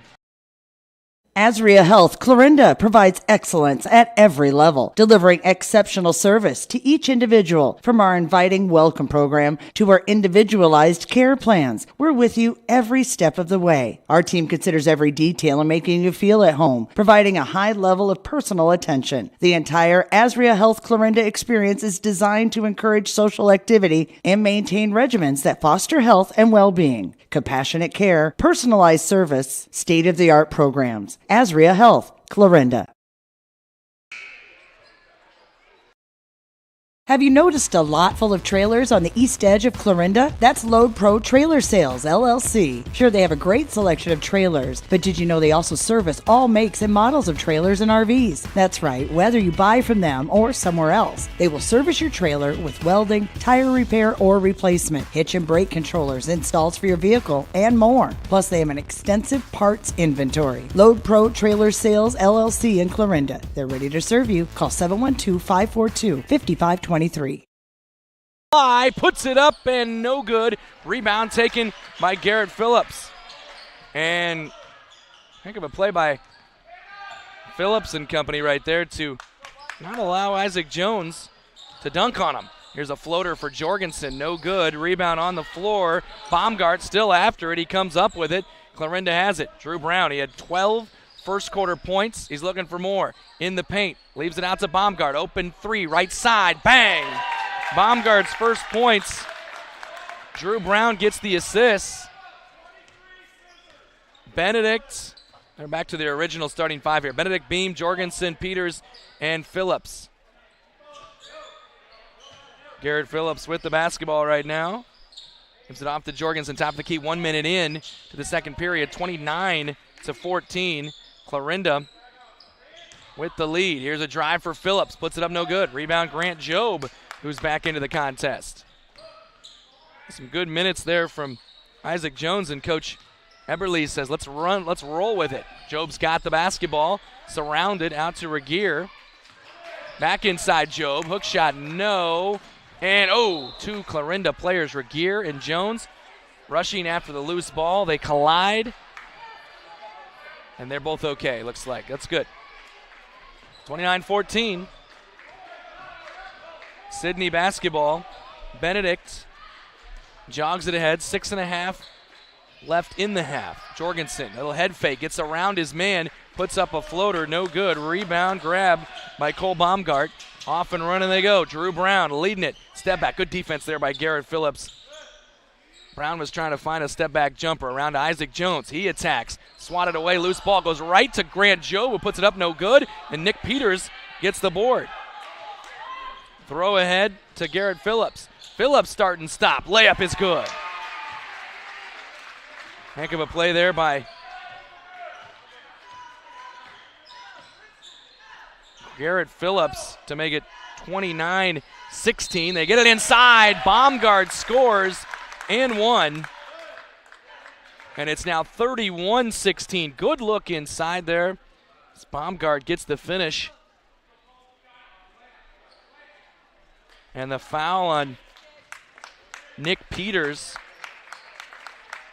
Azria Health Clarinda provides excellence at every level, delivering exceptional service to each individual. From our inviting welcome program to our individualized care plans, we're with you every step of the way. Our team considers every detail in making you feel at home, providing a high level of personal attention. The entire Azria Health Clarinda experience is designed to encourage social activity and maintain regimens that foster health and well-being. Compassionate care, personalized service, state-of-the-art programs. Azria Health, Clarinda. Have you noticed a lot full of trailers on the east edge of Clarinda? That's Load Pro Trailer Sales, LLC. Sure, they have a great selection of trailers, but did you know they also service all makes and models of trailers and RVs? That's right, whether you buy from them or somewhere else, they will service your trailer with welding, tire repair or replacement, hitch and brake controllers, installs for your vehicle, and more. Plus, they have an extensive parts inventory. Load Pro Trailer Sales, LLC in Clarinda. They're ready to serve you. Call 712-542-5523. Puts it up and no good. Rebound taken by Garrett Phillips. And heck of a play by Phillips and company right there to not allow Isaac Jones to dunk on him. Here's a floater for Jorgensen. No good. Rebound on the floor. Baumgart still after it. He comes up with it. Clarinda has it. Drew Brown, he had 12 first quarter points. He's looking for more. In the paint. Leaves it out to Baumgart. Open three. Right side. Bang! Baumgart's first points. Drew Brown gets the assist. Benedict. They're back to their original starting five here. Benedict, Beam, Jorgensen, Peters, and Phillips. Garrett Phillips with the basketball right now. Gives it off to Jorgensen, top of the key, 1 minute in to the second period, 29-14. Clarinda with the lead. Here's a drive for Phillips, puts it up no good. Rebound Grant Jobe, who's back into the contest. Some good minutes there from Isaac Jones, and Coach Eberle says, let's roll with it. Jobe's got the basketball, surrounded out to Regier. Back inside Jobe, hook shot, no. And, two Clarinda players, Regier and Jones, rushing after the loose ball. They collide, and they're both okay, looks like. That's good. 29-14. Sidney basketball. Benedict jogs it ahead, 6.5 left in the half. Jorgensen, little head fake, gets around his man, puts up a floater, no good. Rebound grab by Cole Baumgart. Off and running they go. Drew Brown leading it. Step back. Good defense there by Garrett Phillips. Brown was trying to find a step back jumper around to Isaac Jones. He attacks. Swatted away. Loose ball goes right to Grant Jobe, who puts it up no good. And Nick Peters gets the board. Throw ahead to Garrett Phillips. Phillips start and stop. Layup is good. Heck of a play there by Garrett Phillips to make it 29-16. They get it inside. Baumgart scores and one. And it's now 31-16. Good look inside there. As Baumgart gets the finish. And the foul on Nick Peters.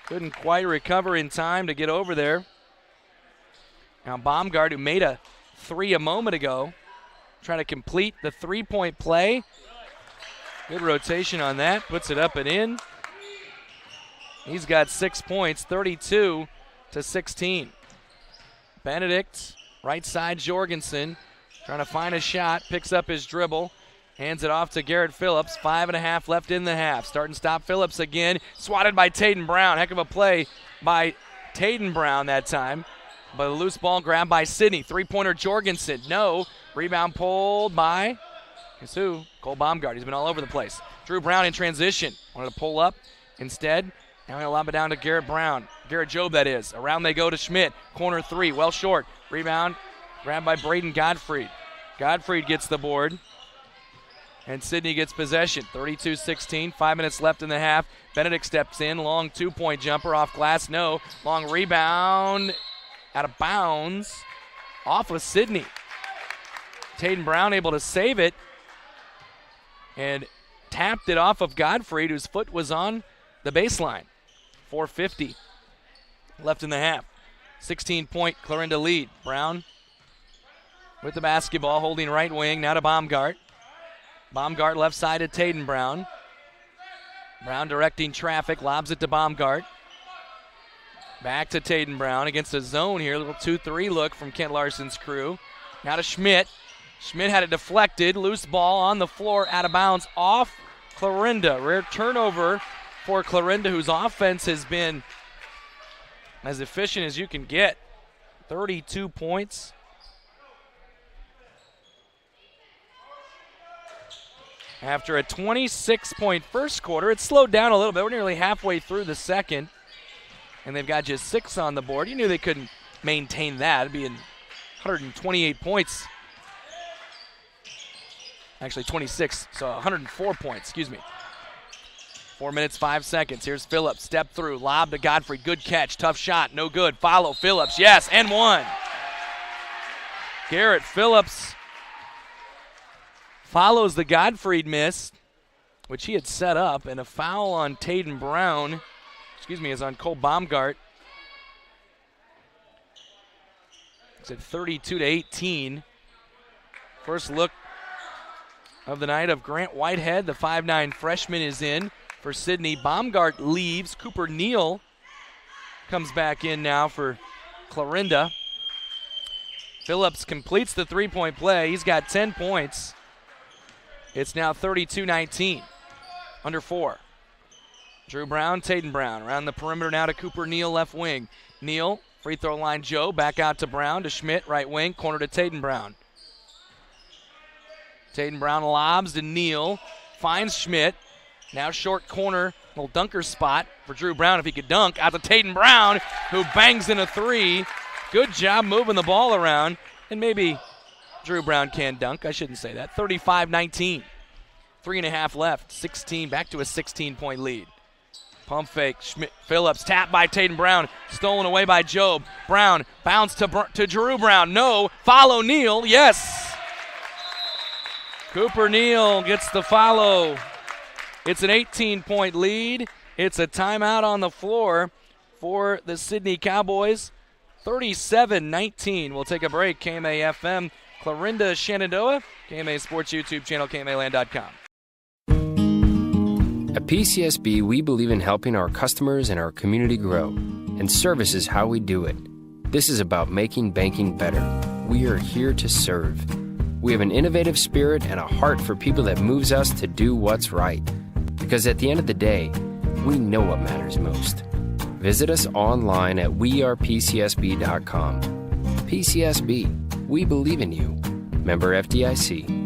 Couldn't quite recover in time to get over there. Now Baumgart, who made a three a moment ago, trying to complete the three-point play. Good rotation on that. Puts it up and in. He's got 6 points, 32-16. Benedict, right side Jorgensen, trying to find a shot, picks up his dribble, hands it off to Garrett Phillips. 5.5 left in the half. Start and stop Phillips again. Swatted by Caden Brown. Heck of a play by Caden Brown that time. But a loose ball grabbed by Sidney. Three-pointer Jorgensen. No. Rebound pulled by, guess who? Cole Baumgart. He's been all over the place. Drew Brown in transition. Wanted to pull up instead. Now he'll lob it down to Garrett Jobe, that is. Around they go to Schmidt. Corner three, well short. Rebound grabbed by Braden Gottfried. Gottfried gets the board. And Sidney gets possession. 32-16, 5 minutes left in the half. Benedict steps in. Long two-point jumper off glass. No. Long rebound. Out of bounds, off of Sidney. Caden Brown able to save it and tapped it off of Gottfried, whose foot was on the baseline. 4:50 left in the half. 16-point Clarinda lead. Brown with the basketball, holding right wing, now to Baumgart. Baumgart left side to Caden Brown. Brown directing traffic, lobs it to Baumgart. Back to Caden Brown against a zone here. A little 2-3 look from Kent Larson's crew. Now to Schmidt. Schmidt had it deflected. Loose ball on the floor, out of bounds, off Clarinda. Rare turnover for Clarinda, whose offense has been as efficient as you can get. 32 points. After a 26-point first quarter, it slowed down a little bit. We're nearly halfway through the second. And they've got just 6 on the board. You knew they couldn't maintain that. It'd be in 128 points. Actually 26, so 104 points, excuse me. 4 minutes, 5 seconds. Here's Phillips, step through, lob to Godfrey, good catch, tough shot, no good. Follow Phillips, yes, and one. Garrett Phillips follows the Godfrey miss, which he had set up, and a foul on Caden Brown. Is on Cole Baumgart. It's at 32-18. First look of the night of Grant Whitehead. The 5'9 freshman is in for Sidney. Baumgart leaves. Cooper Neal comes back in now for Clarinda. Phillips completes the three-point play. He's got 10 points. It's now 32-19. Under 4. Drew Brown, Caden Brown. Around the perimeter now to Cooper Neal, left wing. Neal Free throw line, Joe. Back out to Brown, to Schmidt, right wing. Corner to Caden Brown. Caden Brown lobs to Neal. Finds Schmidt. Now short corner, little dunker spot for Drew Brown if he could dunk. Out to Caden Brown, who bangs in a three. Good job moving the ball around. And maybe Drew Brown can dunk. I shouldn't say that. 35-19. 3.5 left. 16, back to a 16-point lead. Pump fake. Schmidt, Phillips, tapped by Caden Brown. Stolen away by Job. Brown, bounce to Drew Brown. No. Follow Neal. Yes. Cooper Neal gets the follow. It's an 18-point lead. It's a timeout on the floor for the Sidney Cowboys. 37-19. We'll take a break. KMA FM, Clarinda Shenandoah, KMA Sports YouTube channel, KMAland.com. At PCSB, we believe in helping our customers and our community grow, and service is how we do it. This is about making banking better. We are here to serve. We have an innovative spirit and a heart for people that moves us to do what's right. Because at the end of the day, we know what matters most. Visit us online at wearepcsb.com. PCSB, we believe in you. Member FDIC.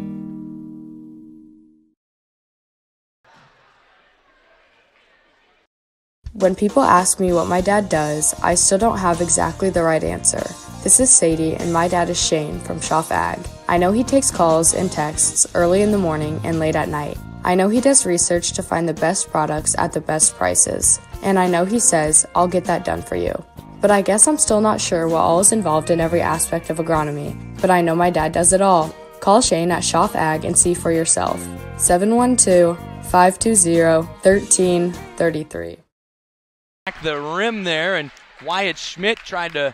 When people ask me what my dad does, I still don't have exactly the right answer. This is Sadie, and my dad is Shane from Schaff Ag. I know he takes calls and texts early in the morning and late at night. I know he does research to find the best products at the best prices. And I know he says, I'll get that done for you. But I guess I'm still not sure what all is involved in every aspect of agronomy. But I know my dad does it all. Call Shane at Schaff Ag and see for yourself. 712-520-1333. The rim there, and Wyatt Schmidt tried to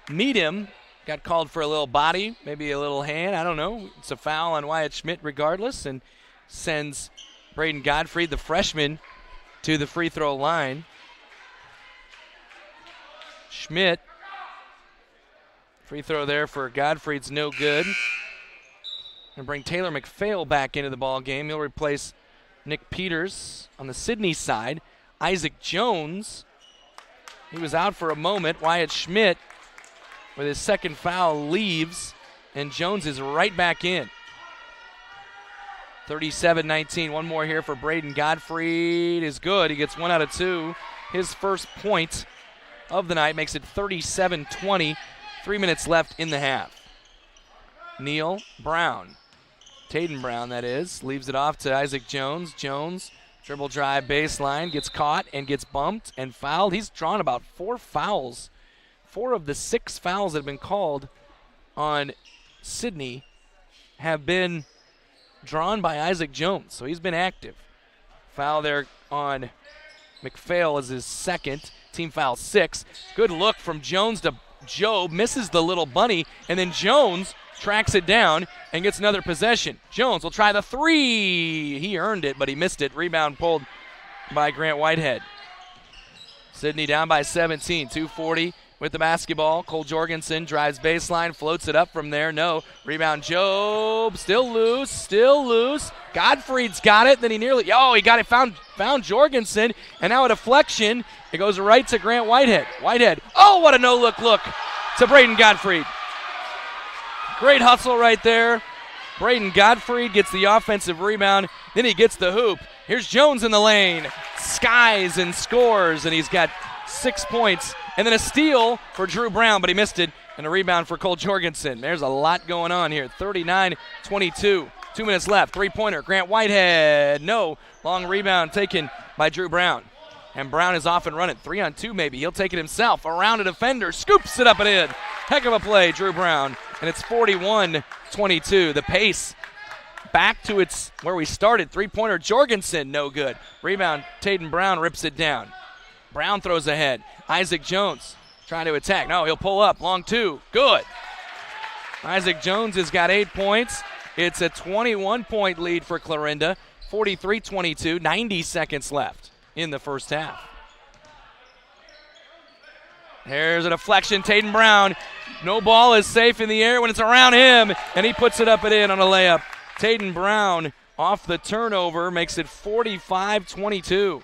meet him. Got called for a little body, maybe a little hand. I don't know. It's a foul on Wyatt Schmidt regardless, and sends Braden Gottfried, the freshman, to the free throw line. Schmidt, free throw there for Gottfried's no good. And bring Taylor McPhail back into the ball game. He'll replace Nick Peters on the Sidney side. Isaac Jones, he was out for a moment. Wyatt Schmidt, with his second foul, leaves, and Jones is right back in. 37-19. One more here for Braden Gottfried is good. He gets 1 out of 2. His first point of the night makes it 37-20. 3 minutes left in the half. Neal Brown, Caden Brown that is, leaves it off to Isaac Jones. Jones, dribble drive baseline, gets caught and gets bumped and fouled. He's drawn about 4 fouls. 4 of the 6 fouls that have been called on Sidney have been drawn by Isaac Jones, so he's been active. Foul there on McPhail is his second. Team foul 6. Good look from Jones to Job, misses the little bunny, and then Jones tracks it down and gets another possession. Jones will try the three. He earned it, but he missed it. Rebound pulled by Grant Whitehead. Sidney down by 17. 2:40 with the basketball. Cole Jorgensen drives baseline, floats it up from there. No. Rebound Job. Still loose. Gottfried's got it. Then he nearly, he got it. Found Jorgensen. And now a deflection. It goes right to Grant Whitehead. What a no-look look to Braden Gottfried. Great hustle right there. Braden Gottfried gets the offensive rebound. Then he gets the hoop. Here's Jones in the lane. Skies and scores, and he's got 6 points. And then a steal for Drew Brown, but he missed it. And a rebound for Cole Jorgensen. There's a lot going on here. 39-22. 2 minutes left. Three-pointer. Grant Whitehead. No. Long rebound taken by Drew Brown. And Brown is off and running. 3-on-2 maybe. He'll take it himself. Around a defender. Scoops it up and in. Heck of a play, Drew Brown. And it's 41-22. The pace back to its where we started. Three-pointer Jorgensen, no good. Rebound, Caden Brown rips it down. Brown throws ahead. Isaac Jones trying to attack. No, he'll pull up. Long two. Good. Isaac Jones has got 8 points. It's a 21-point lead for Clarinda. 43-22. 90 seconds left in the first half. There's a deflection. Caden Brown. No ball is safe in the air when it's around him, and he puts it up and in on a layup. Caden Brown off the turnover makes it 45-22.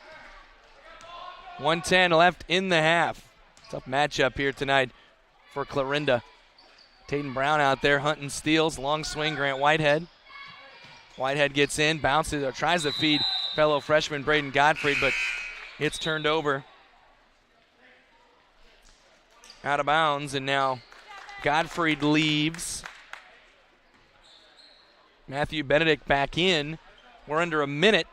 1:10 left in the half. Tough matchup here tonight for Clarinda. Caden Brown out there hunting steals. Long swing, Grant Whitehead. Whitehead gets in, bounces, or tries to feed fellow freshman Braden Gottfried, but it's turned over. Out of bounds, and now Gottfried leaves. Matthew Benedict back in. We're under a minute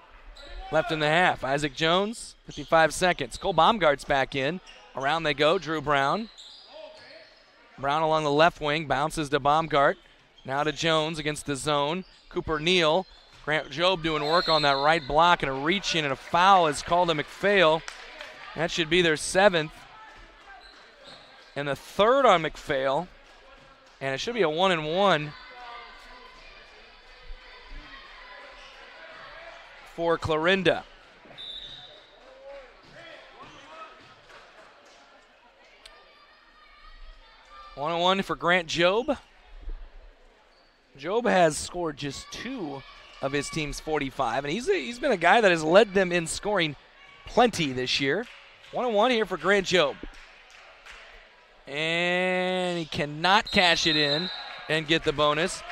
left in the half. Isaac Jones, 55 seconds. Cole Baumgart's back in. Around they go, Drew Brown. Brown along the left wing, bounces to Baumgart. Now to Jones against the zone. Cooper Neal. Grant Job doing work on that right block, and a reach in and a foul is called to McPhail. That should be their 7th. And the 3rd on McPhail. And it should be a 1-and-1 for Clarinda. One for Grant Job. Job has scored just 2 of his team's 45, and he's been a guy that has led them in scoring plenty this year. 1-1 here for Grant Job. And he cannot cash it in and get the bonus.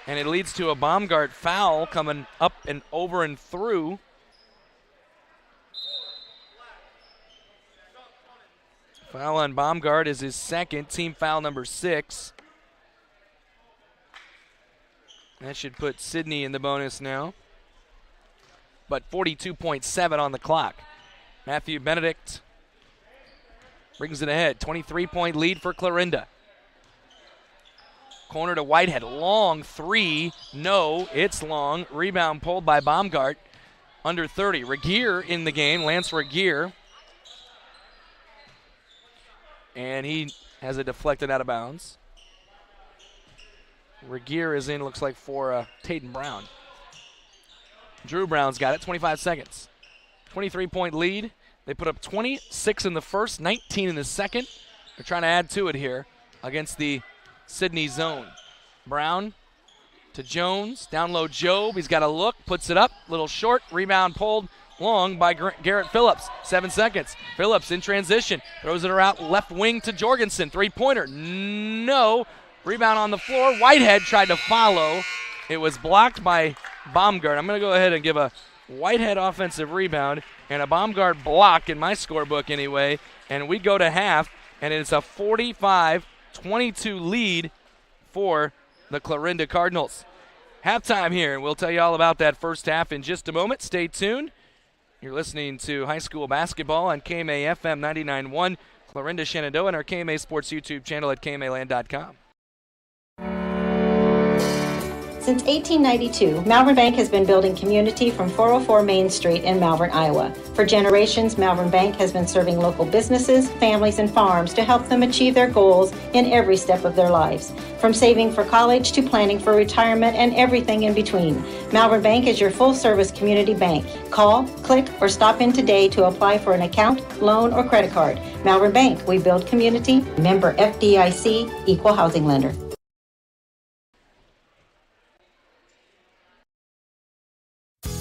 And it leads to a Baumgart foul coming up and over and through. Foul on Baumgart is his 2nd, team foul number 6. That should put Sidney in the bonus now. But 42.7 on the clock. Matthew Benedict brings it ahead. 23-point lead for Clarinda. Corner to Whitehead. Long 3. No, it's long. Rebound pulled by Baumgart. Under 30. Regier in the game. Lance Regier. And he has it deflected out of bounds. Regier is in, looks like, for Caden Brown. Drew Brown's got it, 25 seconds. 23-point lead. They put up 26 in the first, 19 in the second. They're trying to add to it here against the Sidney zone. Brown to Jones, down low Job. He's got a look, puts it up, little short, rebound pulled long by Garrett Phillips. 7 seconds. Phillips in transition, throws it around left wing to Jorgensen. 3-pointer, no. Rebound on the floor. Whitehead tried to follow. It was blocked by Baumgart. I'm going to go ahead and give a Whitehead offensive rebound and a Baumgart block in my scorebook anyway. And we go to half, and it's a 45-22 lead for the Clarinda Cardinals. Halftime here, and we'll tell you all about that first half in just a moment. Stay tuned. You're listening to high school basketball on KMA FM 99.1, Clarinda Shenandoah, and our KMA Sports YouTube channel at KMAland.com. Since 1892, Malvern Bank has been building community from 404 Main Street in Malvern, Iowa. For generations, Malvern Bank has been serving local businesses, families, and farms to help them achieve their goals in every step of their lives. From saving for college to planning for retirement and everything in between, Malvern Bank is your full-service community bank. Call, click, or stop in today to apply for an account, loan, or credit card. Malvern Bank, we build community. Member FDIC, Equal Housing Lender.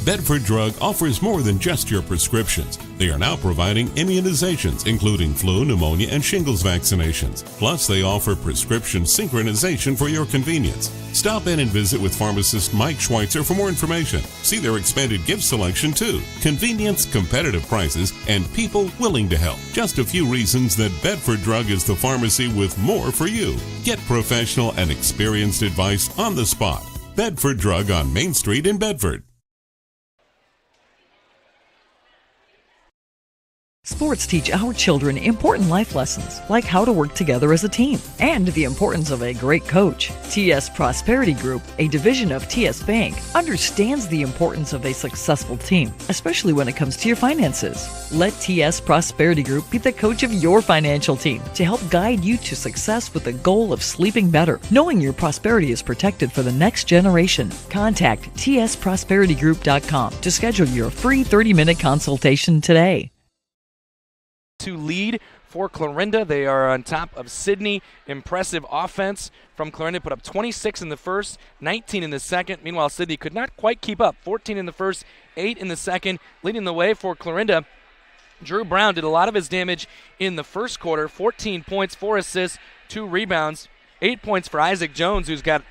Bedford Drug offers more than just your prescriptions. They are now providing immunizations, including flu, pneumonia, and shingles vaccinations. Plus, they offer prescription synchronization for your convenience. Stop in and visit with pharmacist Mike Schweitzer for more information. See their expanded gift selection, too. Convenience, competitive prices, and people willing to help. Just a few reasons that Bedford Drug is the pharmacy with more for you. Get professional and experienced advice on the spot. Bedford Drug on Main Street in Bedford. Sports teach our children important life lessons, like how to work together as a team and the importance of a great coach. TS Prosperity Group, a division of TS Bank, understands the importance of a successful team, especially when it comes to your finances. Let TS Prosperity Group be the coach of your financial team to help guide you to success with the goal of sleeping better, knowing your prosperity is protected for the next generation. Contact tsprosperitygroup.com to schedule your free 30-minute consultation today. To lead for Clarinda. They are on top of Sidney. Impressive offense from Clarinda. Put up 26 in the first, 19 in the second. Meanwhile, Sidney could not quite keep up. 14 in the first, 8 in the second. Leading the way for Clarinda Drew Brown did a lot of his damage in the first quarter, 14 points, 4 assists, 2 rebounds, 8 points for Isaac Jones, who's got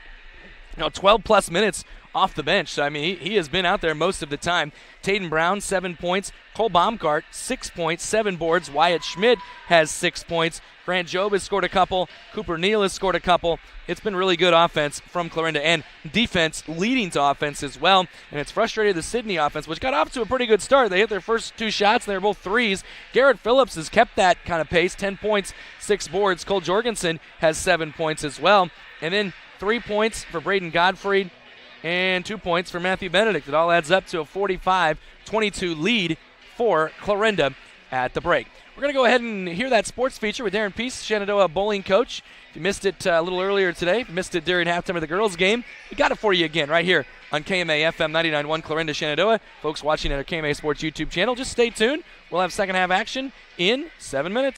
12-plus minutes off the bench. So, I mean, he has been out there most of the time. Taden Brown, 7 points. Cole Baumgart, 6 points, 7 boards. Wyatt Schmidt has 6 points. Grant Job has scored a couple. Cooper Neal has scored a couple. It's been really good offense from Clarinda, and defense leading to offense as well. And it's frustrated the Sidney offense, which got off to a pretty good start. They hit their first 2 shots, and they were both threes. Garrett Phillips has kept that kind of pace, 10 points, 6 boards. Cole Jorgensen has 7 points as well. And then 3 points for Braden Godfrey and 2 points for Matthew Benedict. It all adds up to a 45-22 lead for Clarinda at the break. We're going to go ahead and hear that sports feature with Darren Peace, Shenandoah bowling coach. If you missed it a little earlier today, if you missed it during halftime of the girls' game, we got it for you again right here on KMA FM 99.1 Clarinda, Shenandoah. Folks watching at our KMA Sports YouTube channel, just stay tuned. We'll have second half action in 7 minutes.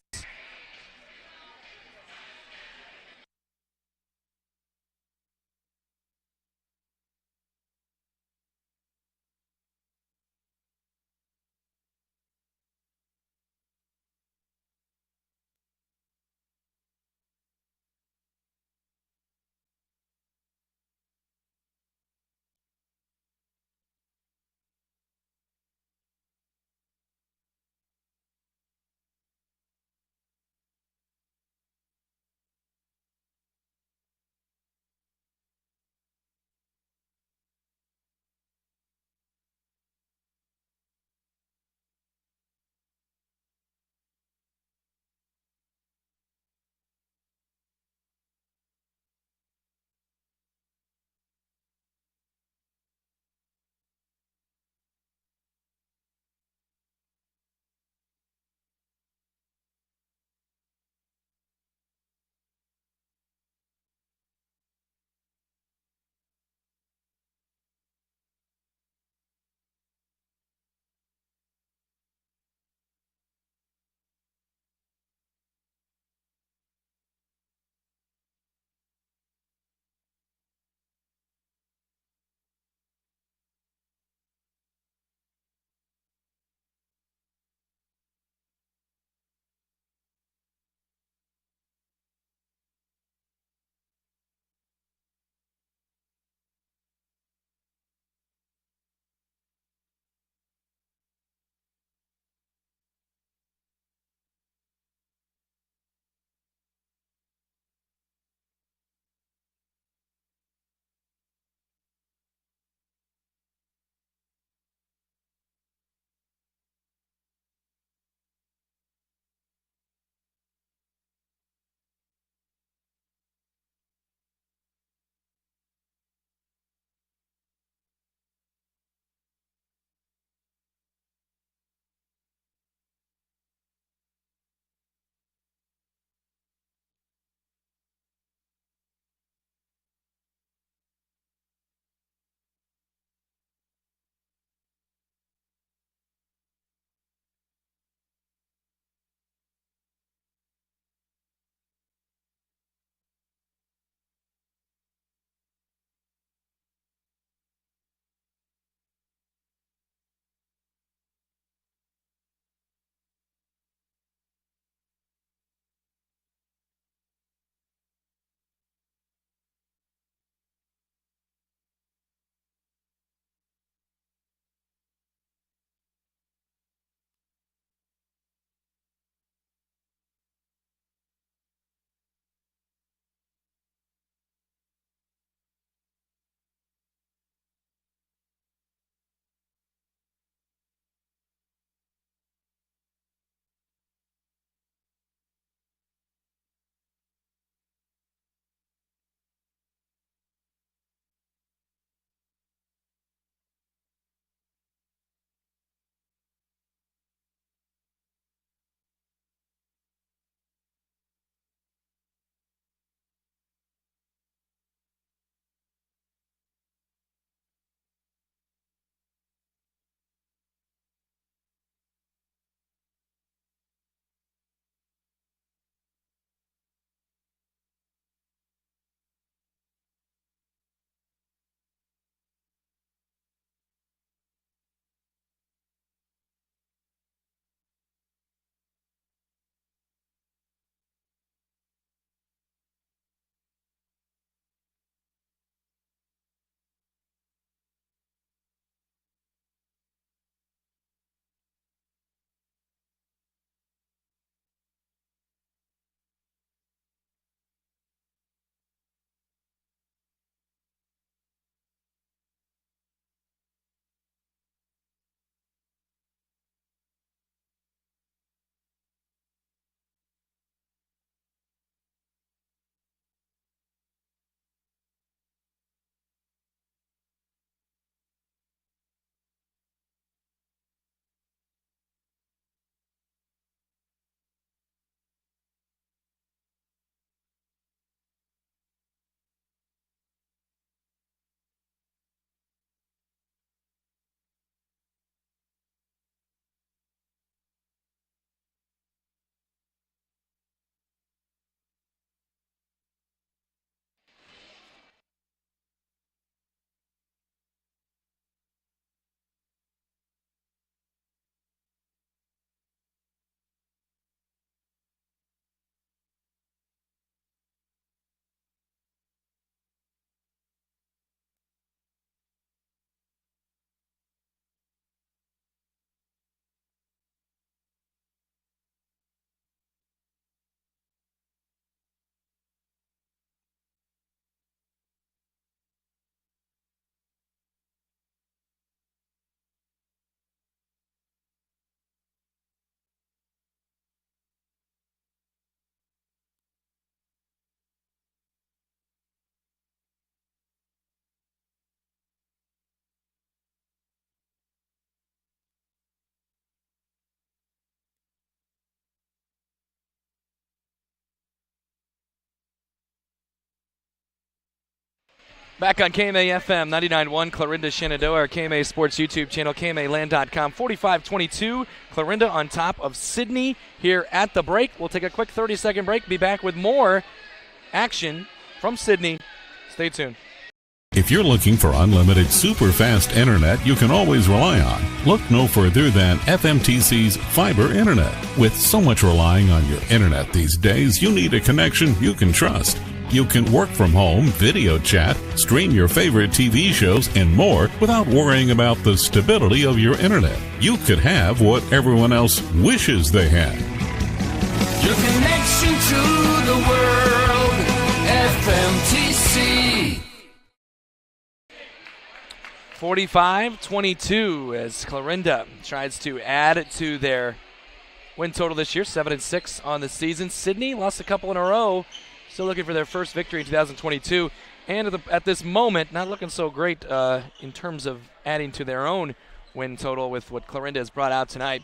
Back on KMA FM 99.1, Clarinda Shenandoah, our KMA Sports YouTube channel, KMAland.com. 45-22, Clarinda on top of Sidney here at the break. We'll take a quick 30-second break. Be back with more action from Sidney. Stay tuned. If you're looking for unlimited super fast internet you can always rely on, look no further than FMTC's fiber internet. With so much relying on your internet these days, you need a connection you can trust. You can work from home, video chat, stream your favorite TV shows, and more without worrying about the stability of your internet. You could have what everyone else wishes they had. Your connection to the world, FMTC. 45-22 as Clarinda tries to add to their win total this year, 7-6 on the season. Sidney lost a couple in a row, still looking for their first victory in 2022. And at this moment, not looking so great in terms of adding to their own win total with what Clarinda has brought out tonight.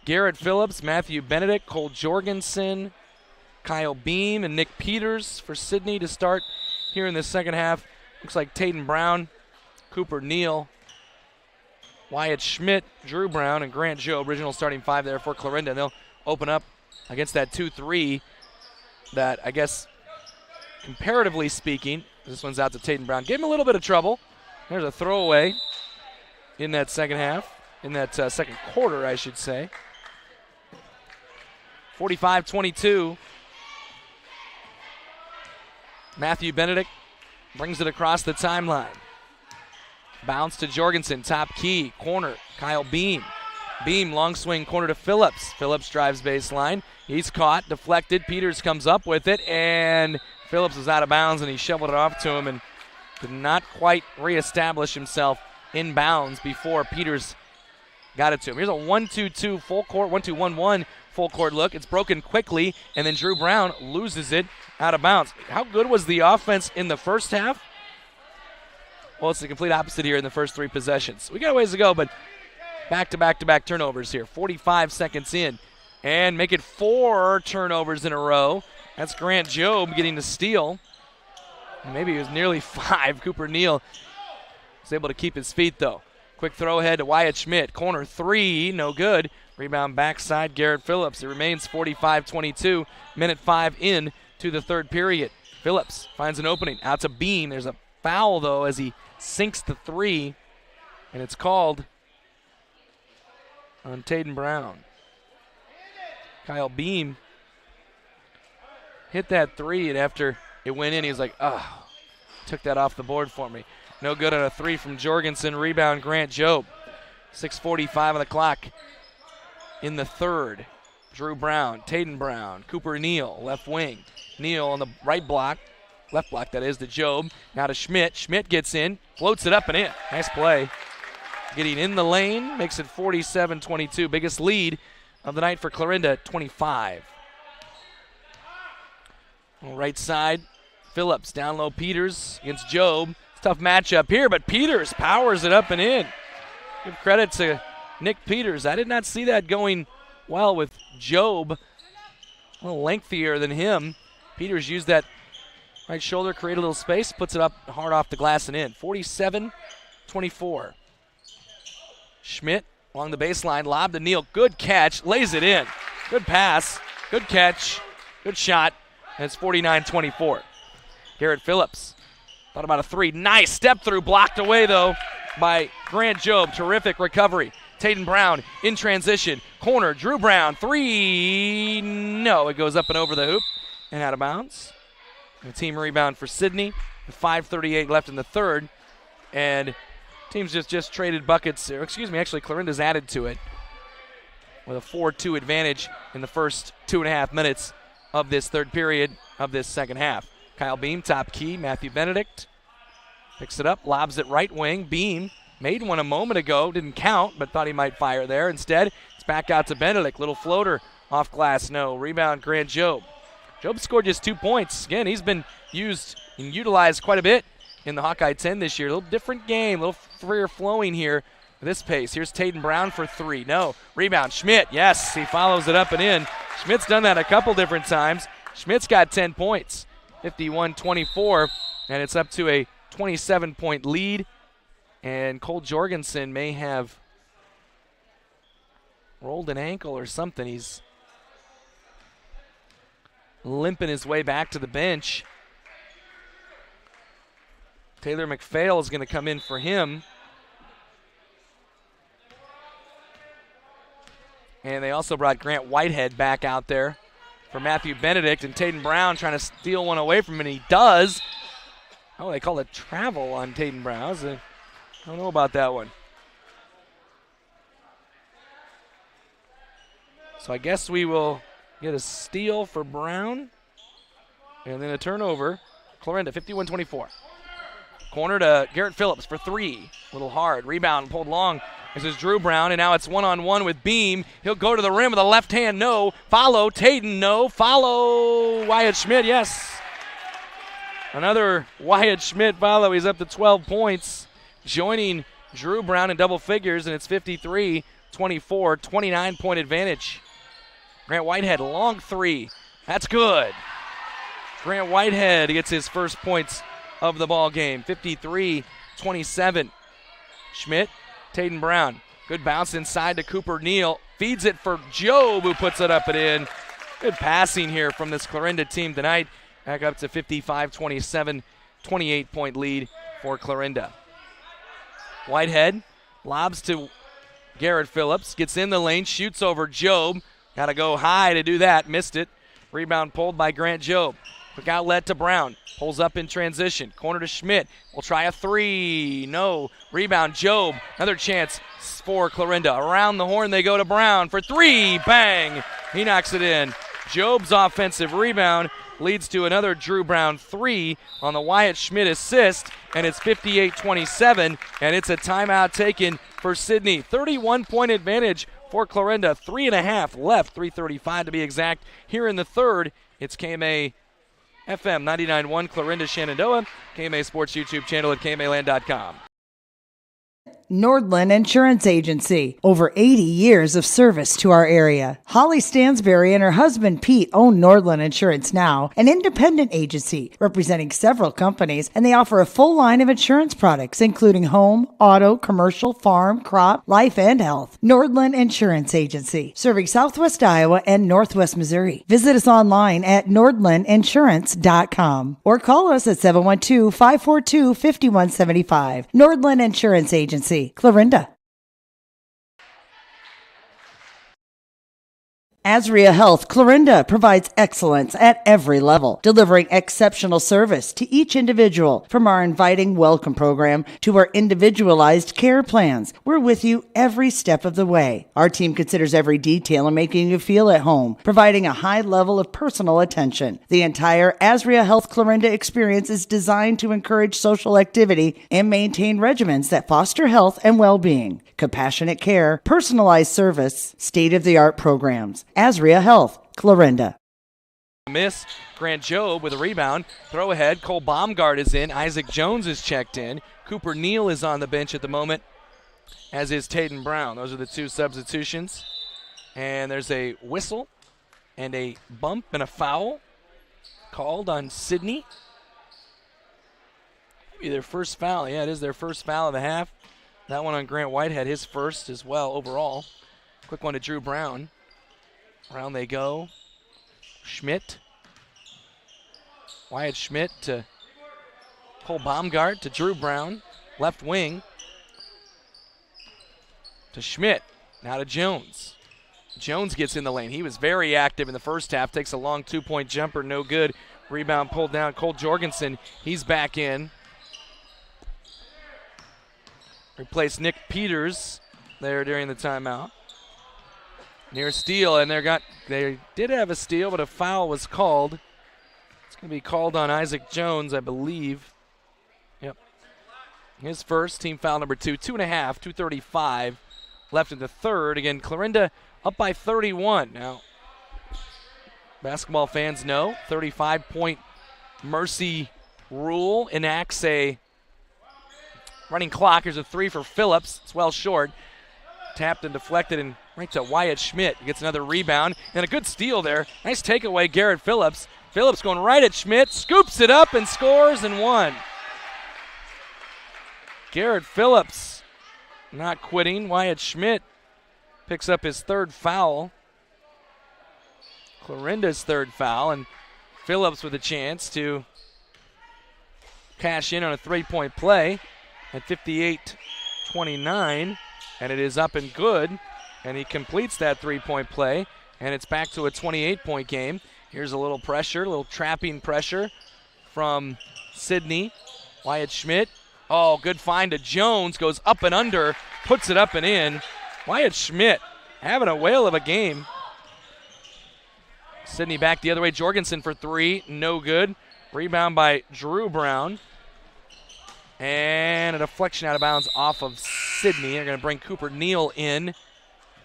Garrett Phillips, Matthew Benedict, Cole Jorgensen, Kyle Beam, and Nick Peters for Sidney to start here in the second half. Looks like Caden Brown, Cooper Neal, Wyatt Schmidt, Drew Brown, and Grant Joe, original starting five there for Clarinda. And they'll open up against that 2-3 that, I guess, comparatively speaking, this one's out to Caden Brown. Gave him a little bit of trouble. There's a throwaway in that second half, in that second quarter, I should say. 45-22. Matthew Benedict brings it across the timeline. Bounce to Jorgensen, top key, corner, Kyle Beam. Beam, long swing, corner to Phillips. Phillips drives baseline. He's caught, deflected. Peters comes up with it, and Phillips was out of bounds, and he shoveled it off to him and did not quite reestablish himself in bounds before Peters got it to him. Here's a 1-2-2 full court, 1-2-1-1 full court look. It's broken quickly, and then Drew Brown loses it out of bounds. How good was the offense in the first half? Well, it's the complete opposite here in the first three possessions. We got a ways to go, but back-to-back-to-back turnovers here. 45 seconds in, and make it 4 turnovers in a row. That's Grant Jobe getting the steal. Maybe it was nearly 5. Cooper Neal was able to keep his feet, though. Quick throw ahead to Wyatt Schmidt. Corner 3, no good. Rebound backside, Garrett Phillips. It remains 45-22, minute 5 in to the third period. Phillips finds an opening, out to Beam. There's a foul, though, as he sinks the 3, and it's called on Caden Brown. Kyle Beam hit that 3, and after it went in, he was like, oh, took that off the board for me. No good on a 3 from Jorgensen. Rebound, Grant Jobe. 6:45 on the clock in the third. Drew Brown, Caden Brown, Cooper Neal, left wing. Neal on the right block, left block that is, to Jobe. Now to Schmidt. Schmidt gets in, floats it up and in. Nice play. Getting in the lane, makes it 47-22. Biggest lead of the night for Clarinda, 25. On the right side, Phillips, down low Peters against Jobe. Tough matchup here, but Peters powers it up and in. Give credit to Nick Peters. I did not see that going well with Jobe. A little lengthier than him. Peters used that right shoulder, create a little space, puts it up hard off the glass and in. 47-24. Schmidt along the baseline, lob to Neal. Good catch, lays it in. Good pass, good catch, good shot, and it's 49-24. Garrett Phillips thought about a 3. Nice step through, blocked away, though, by Grant Jobe. Terrific recovery. Caden Brown in transition. Corner, Drew Brown, 3. No, it goes up and over the hoop and out of bounds. And a team rebound for Sidney with 5:38 left in the third. And teams just traded buckets. Actually, Clarinda's added to it with a 4-2 advantage in the first 2.5 minutes of this third period of this second half. Kyle Beam, top key. Matthew Benedict picks it up, lobs it right wing. Beam made one a moment ago, didn't count, but thought he might fire there. Instead, it's back out to Benedict. Little floater off glass, no. Rebound, Grant Jobe. Jobe scored just 2 points. Again, he's been used and utilized quite a bit in the Hawkeye 10 this year. A little different game, a little freer flowing here at this pace. Here's Caden Brown for 3. No. Rebound, Schmidt. Yes, he follows it up and in. Schmidt's done that a couple different times. Schmidt's got 10 points. 51-24, and it's up to a 27-point lead. And Cole Jorgensen may have rolled an ankle or something. He's limping his way back to the bench. Taylor McPhail is going to come in for him. And they also brought Grant Whitehead back out there for Matthew Benedict, and Taden Brown trying to steal one away from him, and he does. Oh, they call it travel on Taden Brown. I don't know about that one. So I guess we will get a steal for Brown, and then a turnover. Clarinda, 51-24. Corner to Garrett Phillips for three. A little hard. Rebound pulled long. This is Drew Brown, and now it's one-on-one with Beam. He'll go to the rim with a left hand, no. Follow Taden, no. Follow Wyatt Schmidt, yes. Another Wyatt Schmidt follow. He's up to 12 points, joining Drew Brown in double figures, and it's 53-24, 29-point advantage. Grant Whitehead, long three. That's good. Grant Whitehead gets his first points of the ball game, 53-27. Schmidt, Taden Brown, good bounce inside to Cooper Neal, feeds it for Job, who puts it up and in. Good passing here from this Clarinda team tonight. Back up to 55-27, 28-point lead for Clarinda. Whitehead lobs to Garrett Phillips, gets in the lane, shoots over Job. Got to go high to do that, missed it. Rebound pulled by Grant Job. Quick outlet to Brown. Pulls up in transition. Corner to Schmidt. Will try a three. No. Rebound, Job. Another chance for Clarinda. Around the horn they go to Brown for three. Bang. He knocks it in. Job's offensive rebound leads to another Drew Brown three on the Wyatt Schmidt assist, and it's 58-27, and it's a timeout taken for Sidney. 31-point advantage for Clarinda. 3.5 left, 3:35 to be exact. Here in the third, it's KMA FM 99.1 Clarinda Shenandoah, KMA Sports YouTube channel at KMAland.com. Nordland Insurance Agency. Over 80 years of service to our area. Holly Stansberry and her husband Pete own Nordland Insurance now, an independent agency representing several companies, and they offer a full line of insurance products, including home, auto, commercial, farm, crop, life, and health. Nordland Insurance Agency, serving Southwest Iowa and Northwest Missouri. Visit us online at nordlandinsurance.com or call us at 712-542-5175. Nordland Insurance Agency, Clarinda. Azria Health Clarinda provides excellence at every level, delivering exceptional service to each individual. From our inviting welcome program to our individualized care plans, we're with you every step of the way. Our team considers every detail in making you feel at home, providing a high level of personal attention. The entire Azria Health Clarinda experience is designed to encourage social activity and maintain regimens that foster health and well-being. Compassionate care, personalized service, state-of-the-art programs. Azria Health, Clarinda. Miss. Grant Job with a rebound. Throw ahead. Cole Baumgart is in. Isaac Jones is checked in. Cooper Neal is on the bench at the moment, as is Taden Brown. Those are the two substitutions. And there's a whistle and a bump and a foul called on Sidney. Maybe their first foul. Yeah, it is their first foul of the half. That one on Grant Whitehead, his first as well overall. Quick one to Drew Brown. Around they go. Schmidt. Wyatt Schmidt to Cole Baumgart to Drew Brown. Left wing to Schmidt. Now to Jones. Jones gets in the lane. He was very active in the first half. Takes a long two-point jumper. No good. Rebound pulled down. Cole Jorgensen. He's back in. Replaced Nick Peters there during the timeout. Near steal, and they did have a steal, but a foul was called. It's going to be called on Isaac Jones, I believe. Yep. His first, team foul number 2. 2.5, 2:35 left in the third. Again, Clarinda up by 31. Now, basketball fans know 35-point mercy rule enacts a running clock. Here's a three for Phillips. It's well short. Tapped and deflected and right to Wyatt Schmidt. He gets another rebound and a good steal there. Nice takeaway, Garrett Phillips. Phillips going right at Schmidt, scoops it up and scores and one. Garrett Phillips not quitting. Wyatt Schmidt picks up his third foul. Clarinda's third foul, and Phillips with a chance to cash in on a three-point play at 58-29, and it is up and good, and he completes that three-point play, and it's back to a 28-point game. Here's a little pressure, a little trapping pressure from Sidney. Wyatt Schmidt, good find to Jones, goes up and under, puts it up and in. Wyatt Schmidt having a whale of a game. Sidney back the other way. Jorgensen for three, no good. Rebound by Drew Brown. And a deflection out of bounds off of Sidney. They're going to bring Cooper Neal in.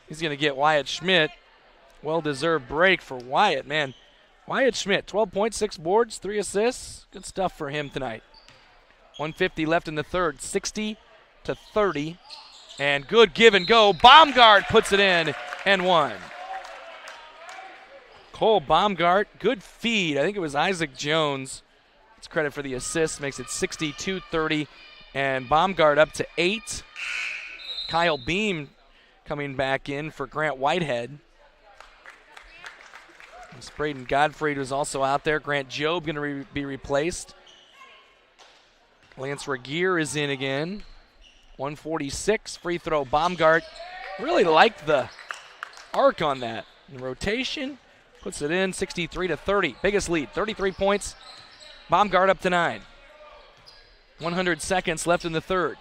He's going to get Wyatt Schmidt. Well-deserved break for Wyatt, man. Wyatt Schmidt, 12 points, 6 boards, 3 assists. Good stuff for him tonight. 150 left in the third, 60-30. And good give and go. Baumgart puts it in and one. Cole Baumgart, good feed. I think it was Isaac Jones. It's credit for the assist, makes it 62-30. And Baumgart up to 8. Kyle Beam coming back in for Grant Whitehead. Braden Godfrey was also out there. Grant Jobe going to be replaced. Lance Regier is in again. 146, free throw. Baumgart really liked the arc on that. In rotation, puts it in, 63-30. Biggest lead, 33 points. Baumgart up to 9. 100 seconds left in the third.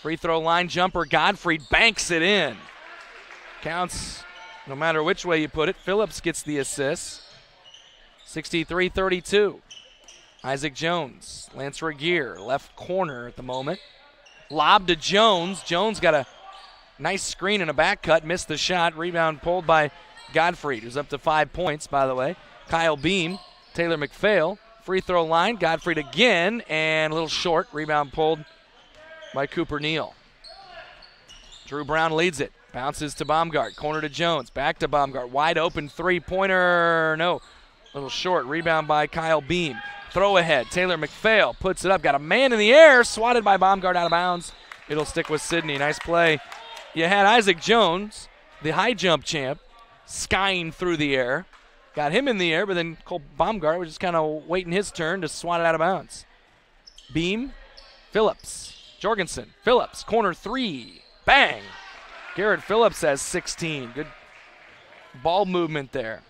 Free throw line jumper, Godfrey banks it in. Counts no matter which way you put it. Phillips gets the assist. 63-32. Isaac Jones, Lance Regier, left corner at the moment. Lob to Jones. Jones got a nice screen and a back cut, missed the shot. Rebound pulled by Godfrey, who's up to 5 points, by the way. Kyle Beam, Taylor McPhail, free throw line. Godfrey again, and a little short. Rebound pulled by Cooper Neal. Drew Brown leads it. Bounces to Baumgart. Corner to Jones. Back to Baumgart. Wide open three-pointer. No. A little short. Rebound by Kyle Beam. Throw ahead. Taylor McPhail puts it up. Got a man in the air. Swatted by Baumgart out of bounds. It'll stick with Sidney. Nice play. You had Isaac Jones, the high jump champ, skying through the air. Got him in the air, but then Cole Baumgart was just kind of waiting his turn to swat it out of bounds. Beam. Phillips. Jorgensen. Phillips. Corner three. Bang. Garrett Phillips has 16. Good ball movement there.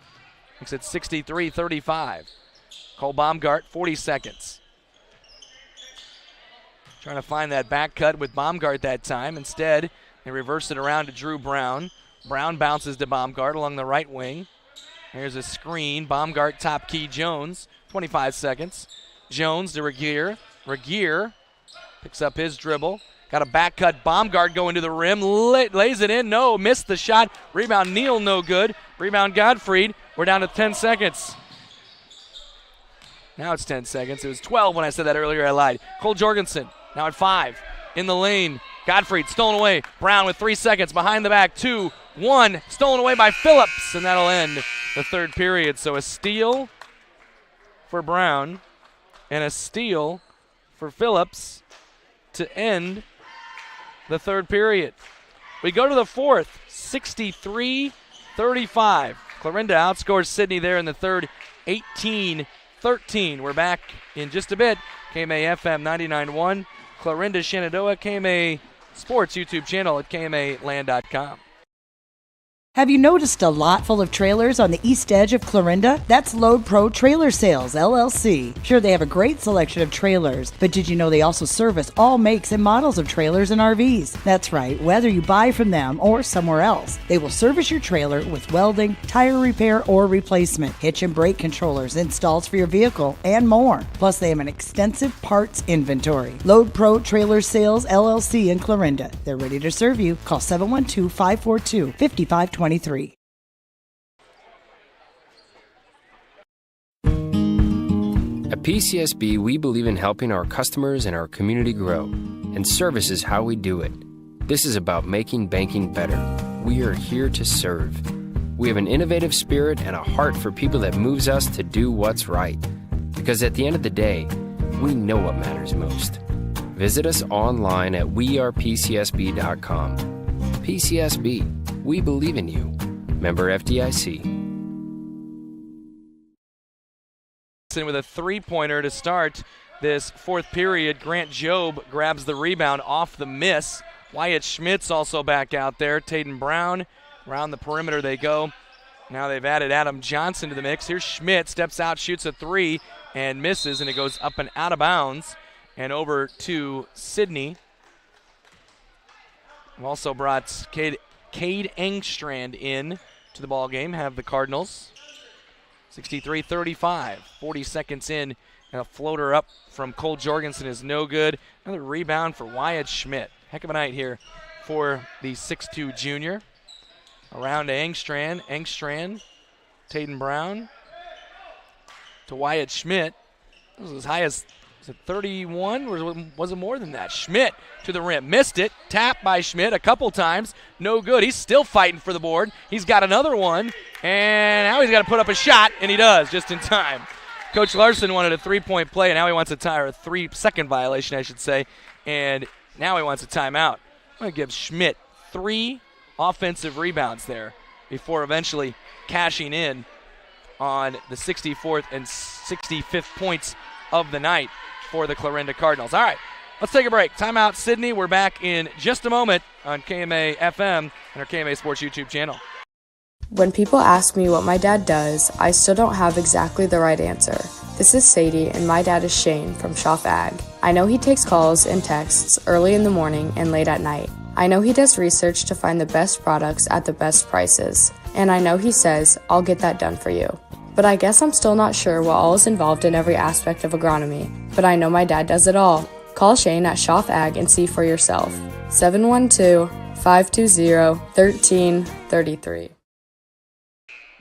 Makes it 63-35. Cole Baumgart, 40 seconds. Trying to find that back cut with Baumgart that time. Instead, they reverse it around to Drew Brown. Brown bounces to Baumgart along the right wing. Here's a screen. Baumgart top key Jones. 25 seconds. Jones to Regier. Regier picks up his dribble. Got a back cut. Baumgart going to the rim. Lays it in. No. Missed the shot. Rebound Neal, no good. Rebound Godfrey. We're down to 10 seconds. Now it's 10 seconds. It was 12 when I said that earlier. I lied. Cole Jorgensen now at 5. In the lane. Godfrey stolen away. Brown with 3 seconds. Behind the back. 2, 1. Stolen away by Phillips. And that'll end the third period. So a steal for Brown and a steal for Phillips to end the third period. We go to the fourth. 63-35. Clarinda outscores Sidney there in the third. 18-13. We're back in just a bit. KMA FM 99.1. Clarinda Shenandoah, KMA Sports YouTube channel at KMAland.com. Have you noticed a lot full of trailers on the east edge of Clarinda? That's Load Pro Trailer Sales, LLC. Sure, they have a great selection of trailers, but did you know they also service all makes and models of trailers and RVs? That's right, whether you buy from them or somewhere else, they will service your trailer with welding, tire repair, or replacement, hitch and brake controllers, installs for your vehicle, and more. Plus, they have an extensive parts inventory. Load Pro Trailer Sales, LLC in Clarinda. They're ready to serve you. Call 712-542-5523. At PCSB, we believe in helping our customers and our community grow, and service is how we do it. This is about making banking better. We are here to serve. We have an innovative spirit and a heart for people that moves us to do what's right. Because at the end of the day, we know what matters most. Visit us online at wearepcsb.com. PCSB, we believe in you. Member FDIC. With a three-pointer to start this fourth period, Grant Job grabs the rebound off the miss. Wyatt Schmidt's also back out there. Caden Brown, around the perimeter they go. Now they've added Adam Johnson to the mix. Here's Schmidt, steps out, shoots a three, and misses, and it goes up and out of bounds. And over to Sidney. We've also brought Cade Engstrand in to the ball game, have the Cardinals. 63-35, 40 seconds in, and a floater up from Cole Jorgensen is no good. Another rebound for Wyatt Schmidt. Heck of a night here for the 6'2 junior. Around to Engstrand, Caden Brown to Wyatt Schmidt. This was as high as, was it 31, or was it more than that? Schmidt to the rim, missed it, tapped by Schmidt a couple times, no good. He's still fighting for the board. He's got another one, and now he's got to put up a shot, and he does just in time. Coach Larson wanted a three-point play, and now he wants a tie, or a 3-second violation, I should say, and now he wants a timeout. I'm going to give Schmidt 3 offensive rebounds there before eventually cashing in on the 64th and 65th points of the night for the Clarinda Cardinals. All right, let's take a break. Timeout, Sidney. We're back in just a moment on KMA FM and our KMA Sports YouTube channel. When people ask me what my dad does, I still don't have exactly the right answer. This is Sadie, and my dad is Shane from Schaff Ag. I know he takes calls and texts early in the morning and late at night. I know he does research to find the best products at the best prices. And I know he says, I'll get that done for you. But I guess I'm still not sure what all is involved in every aspect of agronomy. But I know my dad does it all. Call Shane at Schaff Ag and see for yourself. 712-520-1333.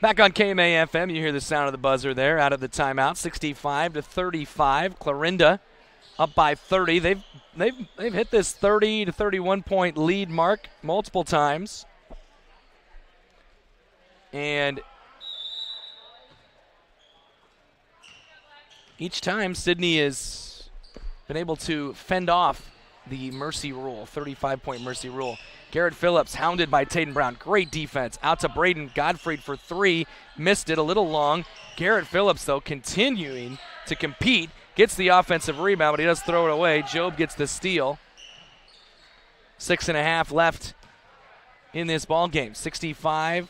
Back on KMA FM, you hear the sound of the buzzer there out of the timeout. 65-35. Clarinda up by 30. They've hit this 30 to 31 point lead mark multiple times. And each time Sidney has been able to fend off the mercy rule, 35-point mercy rule. Garrett Phillips hounded by Caden Brown. Great defense. Out to Braden Gottfried for 3. Missed it a little long. Garrett Phillips, though, continuing to compete. Gets the offensive rebound, but he does throw it away. Job gets the steal. 6.5 left in this ball game. 65-35.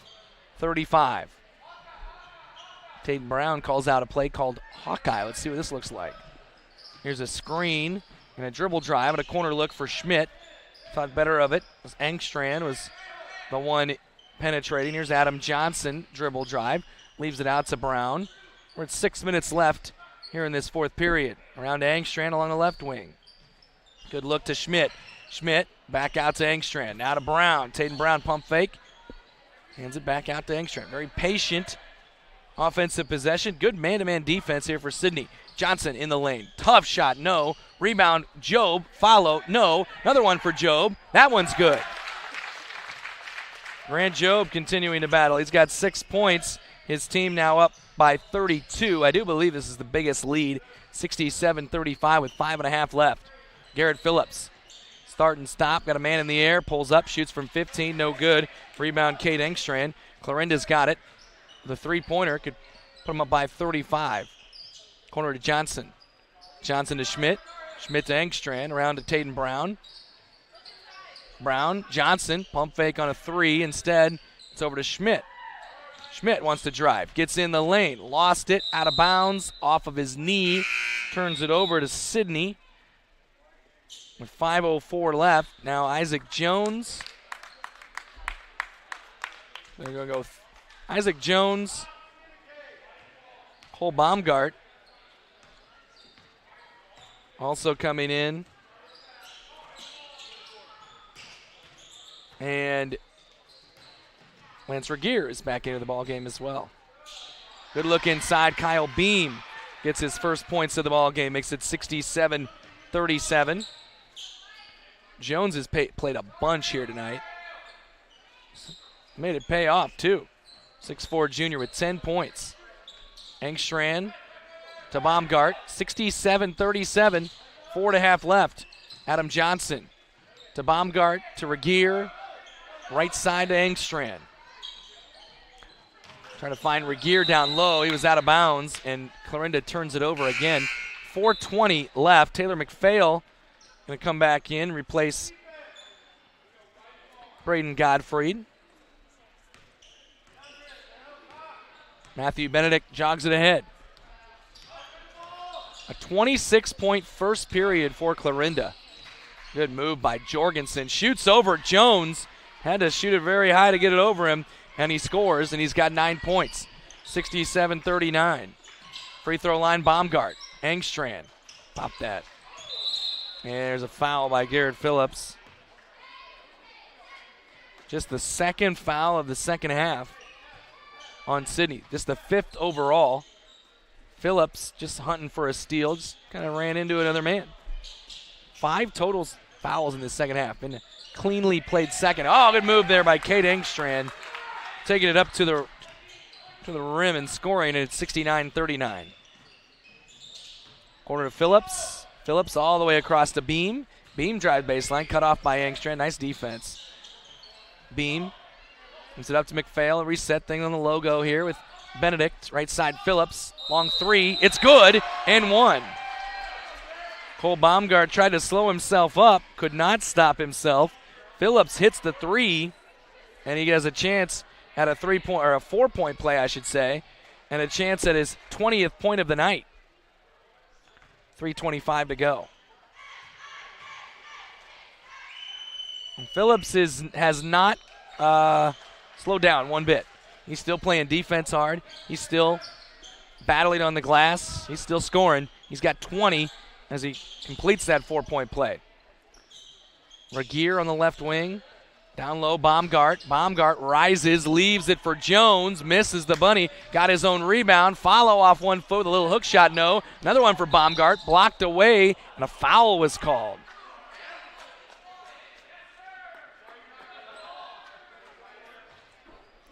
Caden Brown calls out a play called Hawkeye. Let's see what this looks like. Here's a screen and a dribble drive and a corner look for Schmidt. Thought better of it. Engstrand was the one penetrating. Here's Adam Johnson, dribble drive. Leaves it out to Brown. We're at 6 minutes left here in this fourth period. Around to Engstrand along the left wing. Good look to Schmidt. Schmidt back out to Engstrand. Now to Brown. Caden Brown pump fake. Hands it back out to Engstrand. Very patient offensive possession. Good man-to-man defense here for Sidney. Johnson in the lane. Tough shot, no. Rebound, Job. Follow, no. Another one for Job. That one's good. Grant Job continuing to battle. He's got 6 points. His team now up by 32. I do believe this is the biggest lead. 67-35 with 5.5 left. Garrett Phillips. Start and stop. Got a man in the air. Pulls up. Shoots from 15. No good. Rebound, Cade Engstrand. Clarinda's got it. The three-pointer could put him up by 35. Corner to Johnson. Johnson to Schmidt. Schmidt to Engstrand. Around to Caden Brown. Brown, Johnson, pump fake on a 3. Instead, it's over to Schmidt. Schmidt wants to drive. Gets in the lane. Lost it. Out of bounds. Off of his knee. Turns it over to Sidney. With 5:04 left. Now Isaac Jones. They're going to go Isaac Jones. Cole Baumgart. Also coming in. And Lance Regier is back into the ball game as well. Good look inside. Kyle Beam gets his first points of the ball game. Makes it 67-37. Jones has played a bunch here tonight. Made it pay off, too. 6'4 junior with 10 points. Engstrand to Baumgart. 67-37. 4.5 left. Adam Johnson to Baumgart, to Regier. Right side to Engstrand. Trying to find Regier down low. He was out of bounds, and Clarinda turns it over again. 4:20 left. Taylor McPhail going to come back in, replace Braden Gottfried. Matthew Benedict jogs it ahead. A 26-point first period for Clarinda. Good move by Jorgensen. Shoots over Jones. Had to shoot it very high to get it over him, and he scores, and he's got 9 points. 67-39. Free throw line, Baumgart. Engstrand. Pop that. And there's a foul by Garrett Phillips. Just the second foul of the second half on Sidney. Just the 5th overall. Phillips just hunting for a steal. Just kind of ran into another man. 5 total fouls in the second half. Been a cleanly played second. Oh, good move there by Kate Engstrand. Taking it up to the rim and scoring, and it's 69-39. Corner to Phillips. Phillips all the way across the Beam. Beam drive baseline, cut off by Engstrand. Nice defense. Beam moves it up to McPhail. A reset thing on the logo here with Benedict. Right side Phillips. Long three. It's good and one. Cole Baumgart tried to slow himself up. Could not stop himself. Phillips hits the three, and he has a chance at a 3-point or a 4-point play, I should say, and a chance at his 20th point of the night. 3:25 to go. And Phillips has not slowed down one bit. He's still playing defense hard. He's still battling on the glass. He's still scoring. He's got 20 as he completes that 4-point play. Regier on the left wing. Down low, Baumgart. Baumgart rises, leaves it for Jones, misses the bunny, got his own rebound, follow off 1 foot with a little hook shot, no. Another one for Baumgart, blocked away, and a foul was called.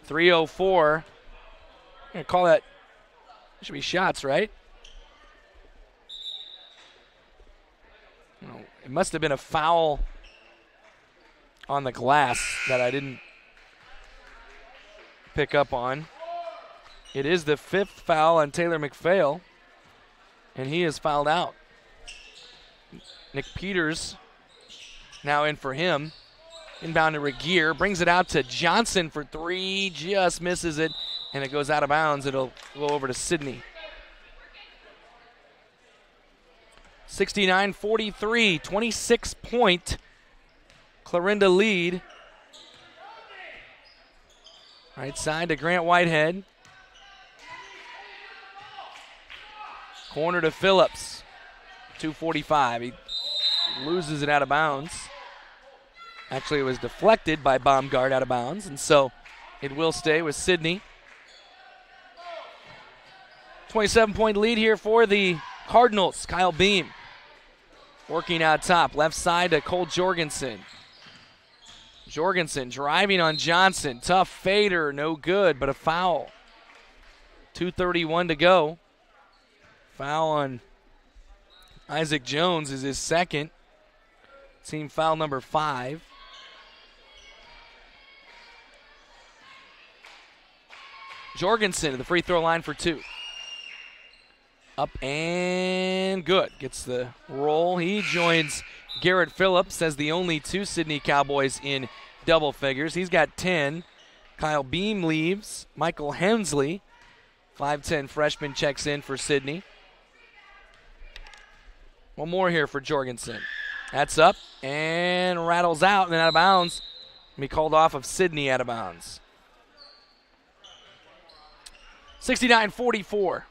.304. I'm going to call that, should be shots, right? No, it must have been a foul on the glass that I didn't pick up on. It is the 5th foul on Taylor McPhail, and he is fouled out. Nick Peters now in for him. Inbound to Regier, brings it out to Johnson for 3, just misses it, and it goes out of bounds. It'll go over to Sidney. 69-43, 26-point Clarinda lead. Right side to Grant Whitehead. Corner to Phillips. 2:45. He loses it out of bounds. Actually, it was deflected by Baumgart out of bounds, and so it will stay with Sidney. 27-point lead here for the Cardinals. Kyle Beam working out top. Left side to Cole Jorgensen. Jorgensen driving on Johnson. Tough fader, no good, but a foul. 2:31 to go. Foul on Isaac Jones is his second. Team foul number 5. Jorgensen to the free throw line for 2. Up and good. Gets the roll. He joins Garrett Phillips as the only 2 Sidney Cowboys in double figures. He's got 10. Kyle Beam leaves. Michael Hensley, 5'10 freshman, checks in for Sidney. One more here for Jorgensen. That's up and rattles out and out of bounds. Be called off of Sidney out of bounds. 69-44.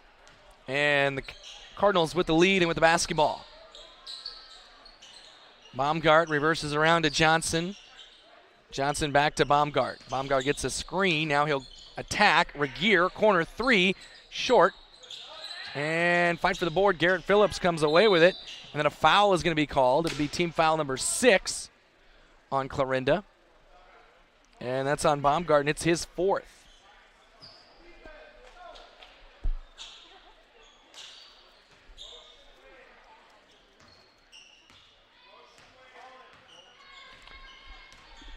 And the Cardinals with the lead and with the basketball. Baumgart reverses around to Johnson. Johnson back to Baumgart. Baumgart gets a screen. Now he'll attack. Regier, corner 3, short. And fight for the board. Garrett Phillips comes away with it. And then a foul is going to be called. It'll be team foul number 6 on Clarinda. And that's on Baumgart, and it's his 4th.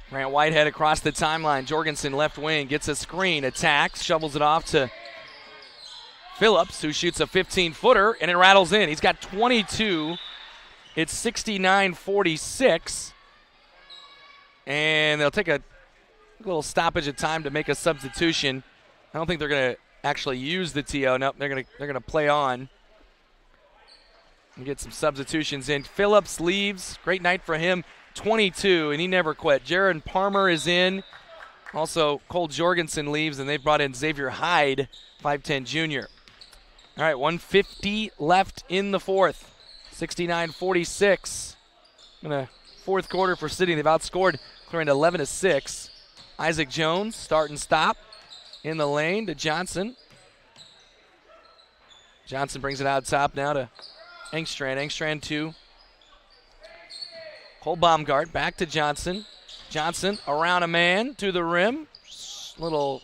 Grant Whitehead across the timeline. Jorgensen left wing, gets a screen, attacks, shovels it off to Phillips, who shoots a 15-footer, and it rattles in. He's got 22. It's 69-46. And they'll take a little stoppage of time to make a substitution. I don't think they're going to actually use the TO. Nope, they're going to play on and get some substitutions in. Phillips leaves. Great night for him. 22, and he never quit. Jaron Palmer is in. Also, Cole Jorgensen leaves, and they've brought in Xavier Hyde, 5'10 junior. All right, 1:50 left in the fourth. 69-46. In the fourth quarter for Sidney, they've outscored Clarinda 11-6. Isaac Jones, start and stop in the lane to Johnson. Johnson brings it out top now to Engstrand. Engstrand 2. Cole Baumgart back to Johnson. Johnson around a man to the rim. Little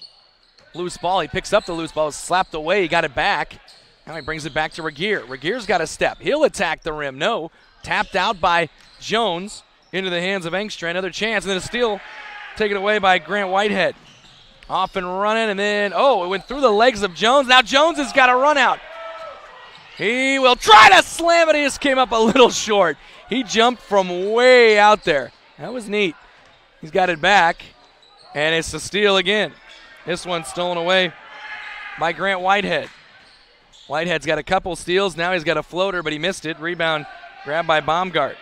loose ball. He picks up the loose ball. Slapped away. He got it back. Now he brings it back to Regier. Regier's got a step. He'll attack the rim. No. Tapped out by Jones into the hands of Engstrand. Another chance. And then a steal taken away by Grant Whitehead. Off and running. And then, it went through the legs of Jones. Now Jones has got a run out. He will try to slam it. He just came up a little short. He jumped from way out there. That was neat. He's got it back, and it's a steal again. This one's stolen away by Grant Whitehead. Whitehead's got a couple steals. Now he's got a floater, but he missed it. Rebound grabbed by Baumgart.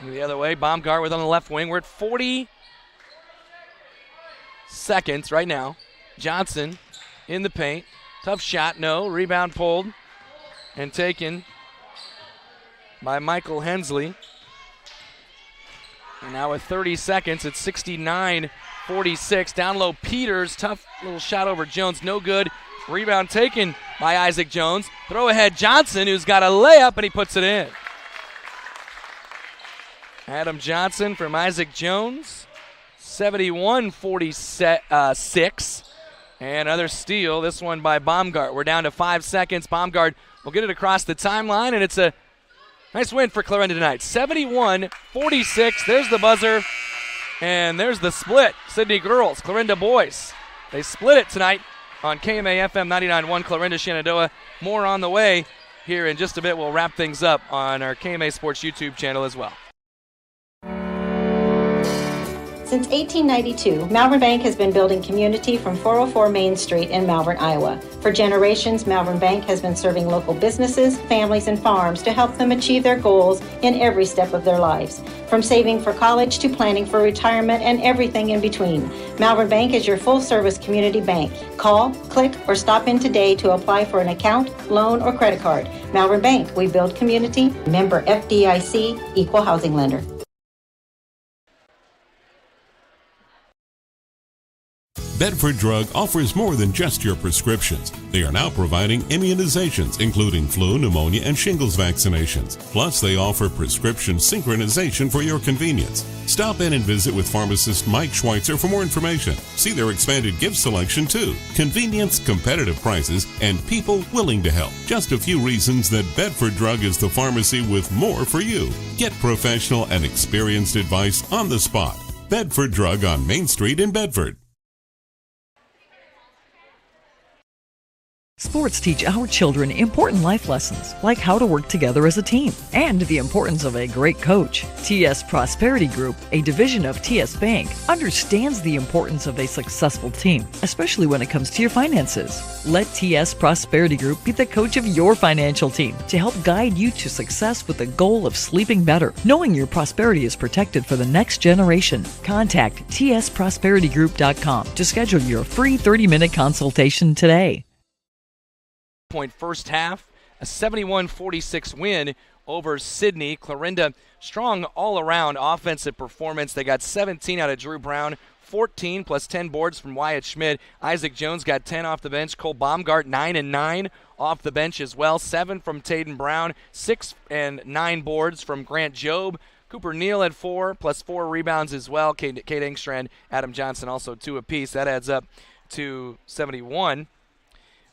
The other way, Baumgart with on the left wing. We're at 40 seconds right now. Johnson in the paint. Tough shot, no. Rebound pulled and taken by Michael Hensley. And now with 30 seconds, it's 69-46. Down low, Peters. Tough little shot over Jones. No good. Rebound taken by Isaac Jones. Throw ahead Johnson, who's got a layup, and he puts it in. Adam Johnson from Isaac Jones. 71-46. And another steal, this one by Baumgart. We're down to 5 seconds. Baumgart will get it across the timeline, and it's a nice win for Clarinda tonight. 71-46. There's the buzzer, and there's the split. Sidney girls, Clarinda boys. They split it tonight on KMA FM 99.1 Clarinda Shenandoah. More on the way here in just a bit. We'll wrap things up on our KMA Sports YouTube channel as well. Since 1892, Malvern Bank has been building community from 404 Main Street in Malvern, Iowa. For generations, Malvern Bank has been serving local businesses, families, and farms to help them achieve their goals in every step of their lives. From saving for college to planning for retirement and everything in between, Malvern Bank is your full-service community bank. Call, click, or stop in today to apply for an account, loan, or credit card. Malvern Bank, we build community. Member FDIC, Equal Housing Lender. Bedford Drug offers more than just your prescriptions. They are now providing immunizations, including flu, pneumonia, and shingles vaccinations. Plus, they offer prescription synchronization for your convenience. Stop in and visit with pharmacist Mike Schweitzer for more information. See their expanded gift selection, too. Convenience, competitive prices, and people willing to help. Just a few reasons that Bedford Drug is the pharmacy with more for you. Get professional and experienced advice on the spot. Bedford Drug on Main Street in Bedford. Sports teach our children important life lessons, like how to work together as a team and the importance of a great coach. TS Prosperity Group, a division of TS Bank, understands the importance of a successful team, especially when it comes to your finances. Let TS Prosperity Group be the coach of your financial team to help guide you to success with the goal of sleeping better, knowing your prosperity is protected for the next generation. Contact tsprosperitygroup.com to schedule your free 30-minute consultation today. Point first half, a 71-46 win over Sidney. Clarinda, strong all-around offensive performance. They got 17 out of Drew Brown, 14 plus 10 boards from Wyatt Schmidt. Isaac Jones got 10 off the bench. Cole Baumgart 9 and 9 off the bench as well. 7 from Caden Brown, 6 and 9 boards from Grant Jobe. Cooper Neal had 4 plus 4 rebounds as well. Kate Engstrand, Adam Johnson also 2 apiece. That adds up to 71.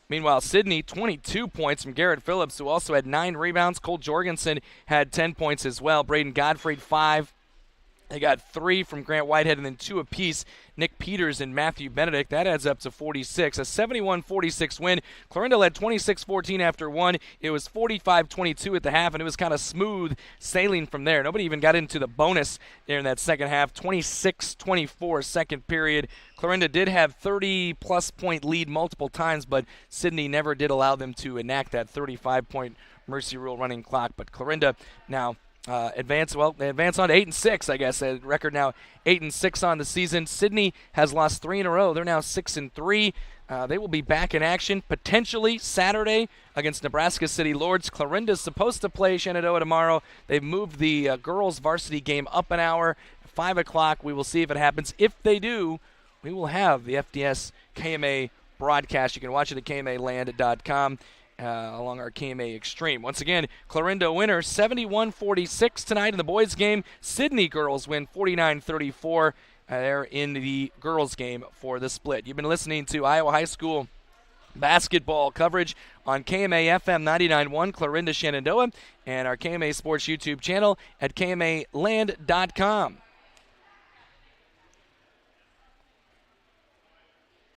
Meanwhile, Sidney, 22 points from Garrett Phillips, who also had 9 rebounds. Cole Jorgensen had 10 points as well. Braden Gottfried, 5. They got 3 from Grant Whitehead and then 2 apiece, Nick Peters and Matthew Benedict. That adds up to 46. A 71-46 win. Clarinda led 26-14 after 1. It was 45-22 at the half, and it was kind of smooth sailing from there. Nobody even got into the bonus there in that second half. 26-24 second period. Clarinda did have 30-plus point lead multiple times, but Sidney never did allow them to enact that 35-point mercy rule running clock. But Clarinda now they advance on to 8-6, I guess. A record now 8-6 on the season. Sidney has lost 3 in a row. They're now 6-3. They will be back in action potentially Saturday against Nebraska City Lords. Clarinda's supposed to play Shenandoah tomorrow. They've moved the girls' varsity game up an hour, 5 o'clock. We will see if it happens. If they do, we will have the FDS KMA broadcast. You can watch it at KMAland.com. Along our KMA Extreme. Once again, Clarinda winner 71-46 tonight in the boys game. Sidney girls win 49-34 there in the girls game for the split. You've been listening to Iowa High School basketball coverage on KMA FM 99.1 Clarinda Shenandoah and our KMA Sports YouTube channel at KMAland.com.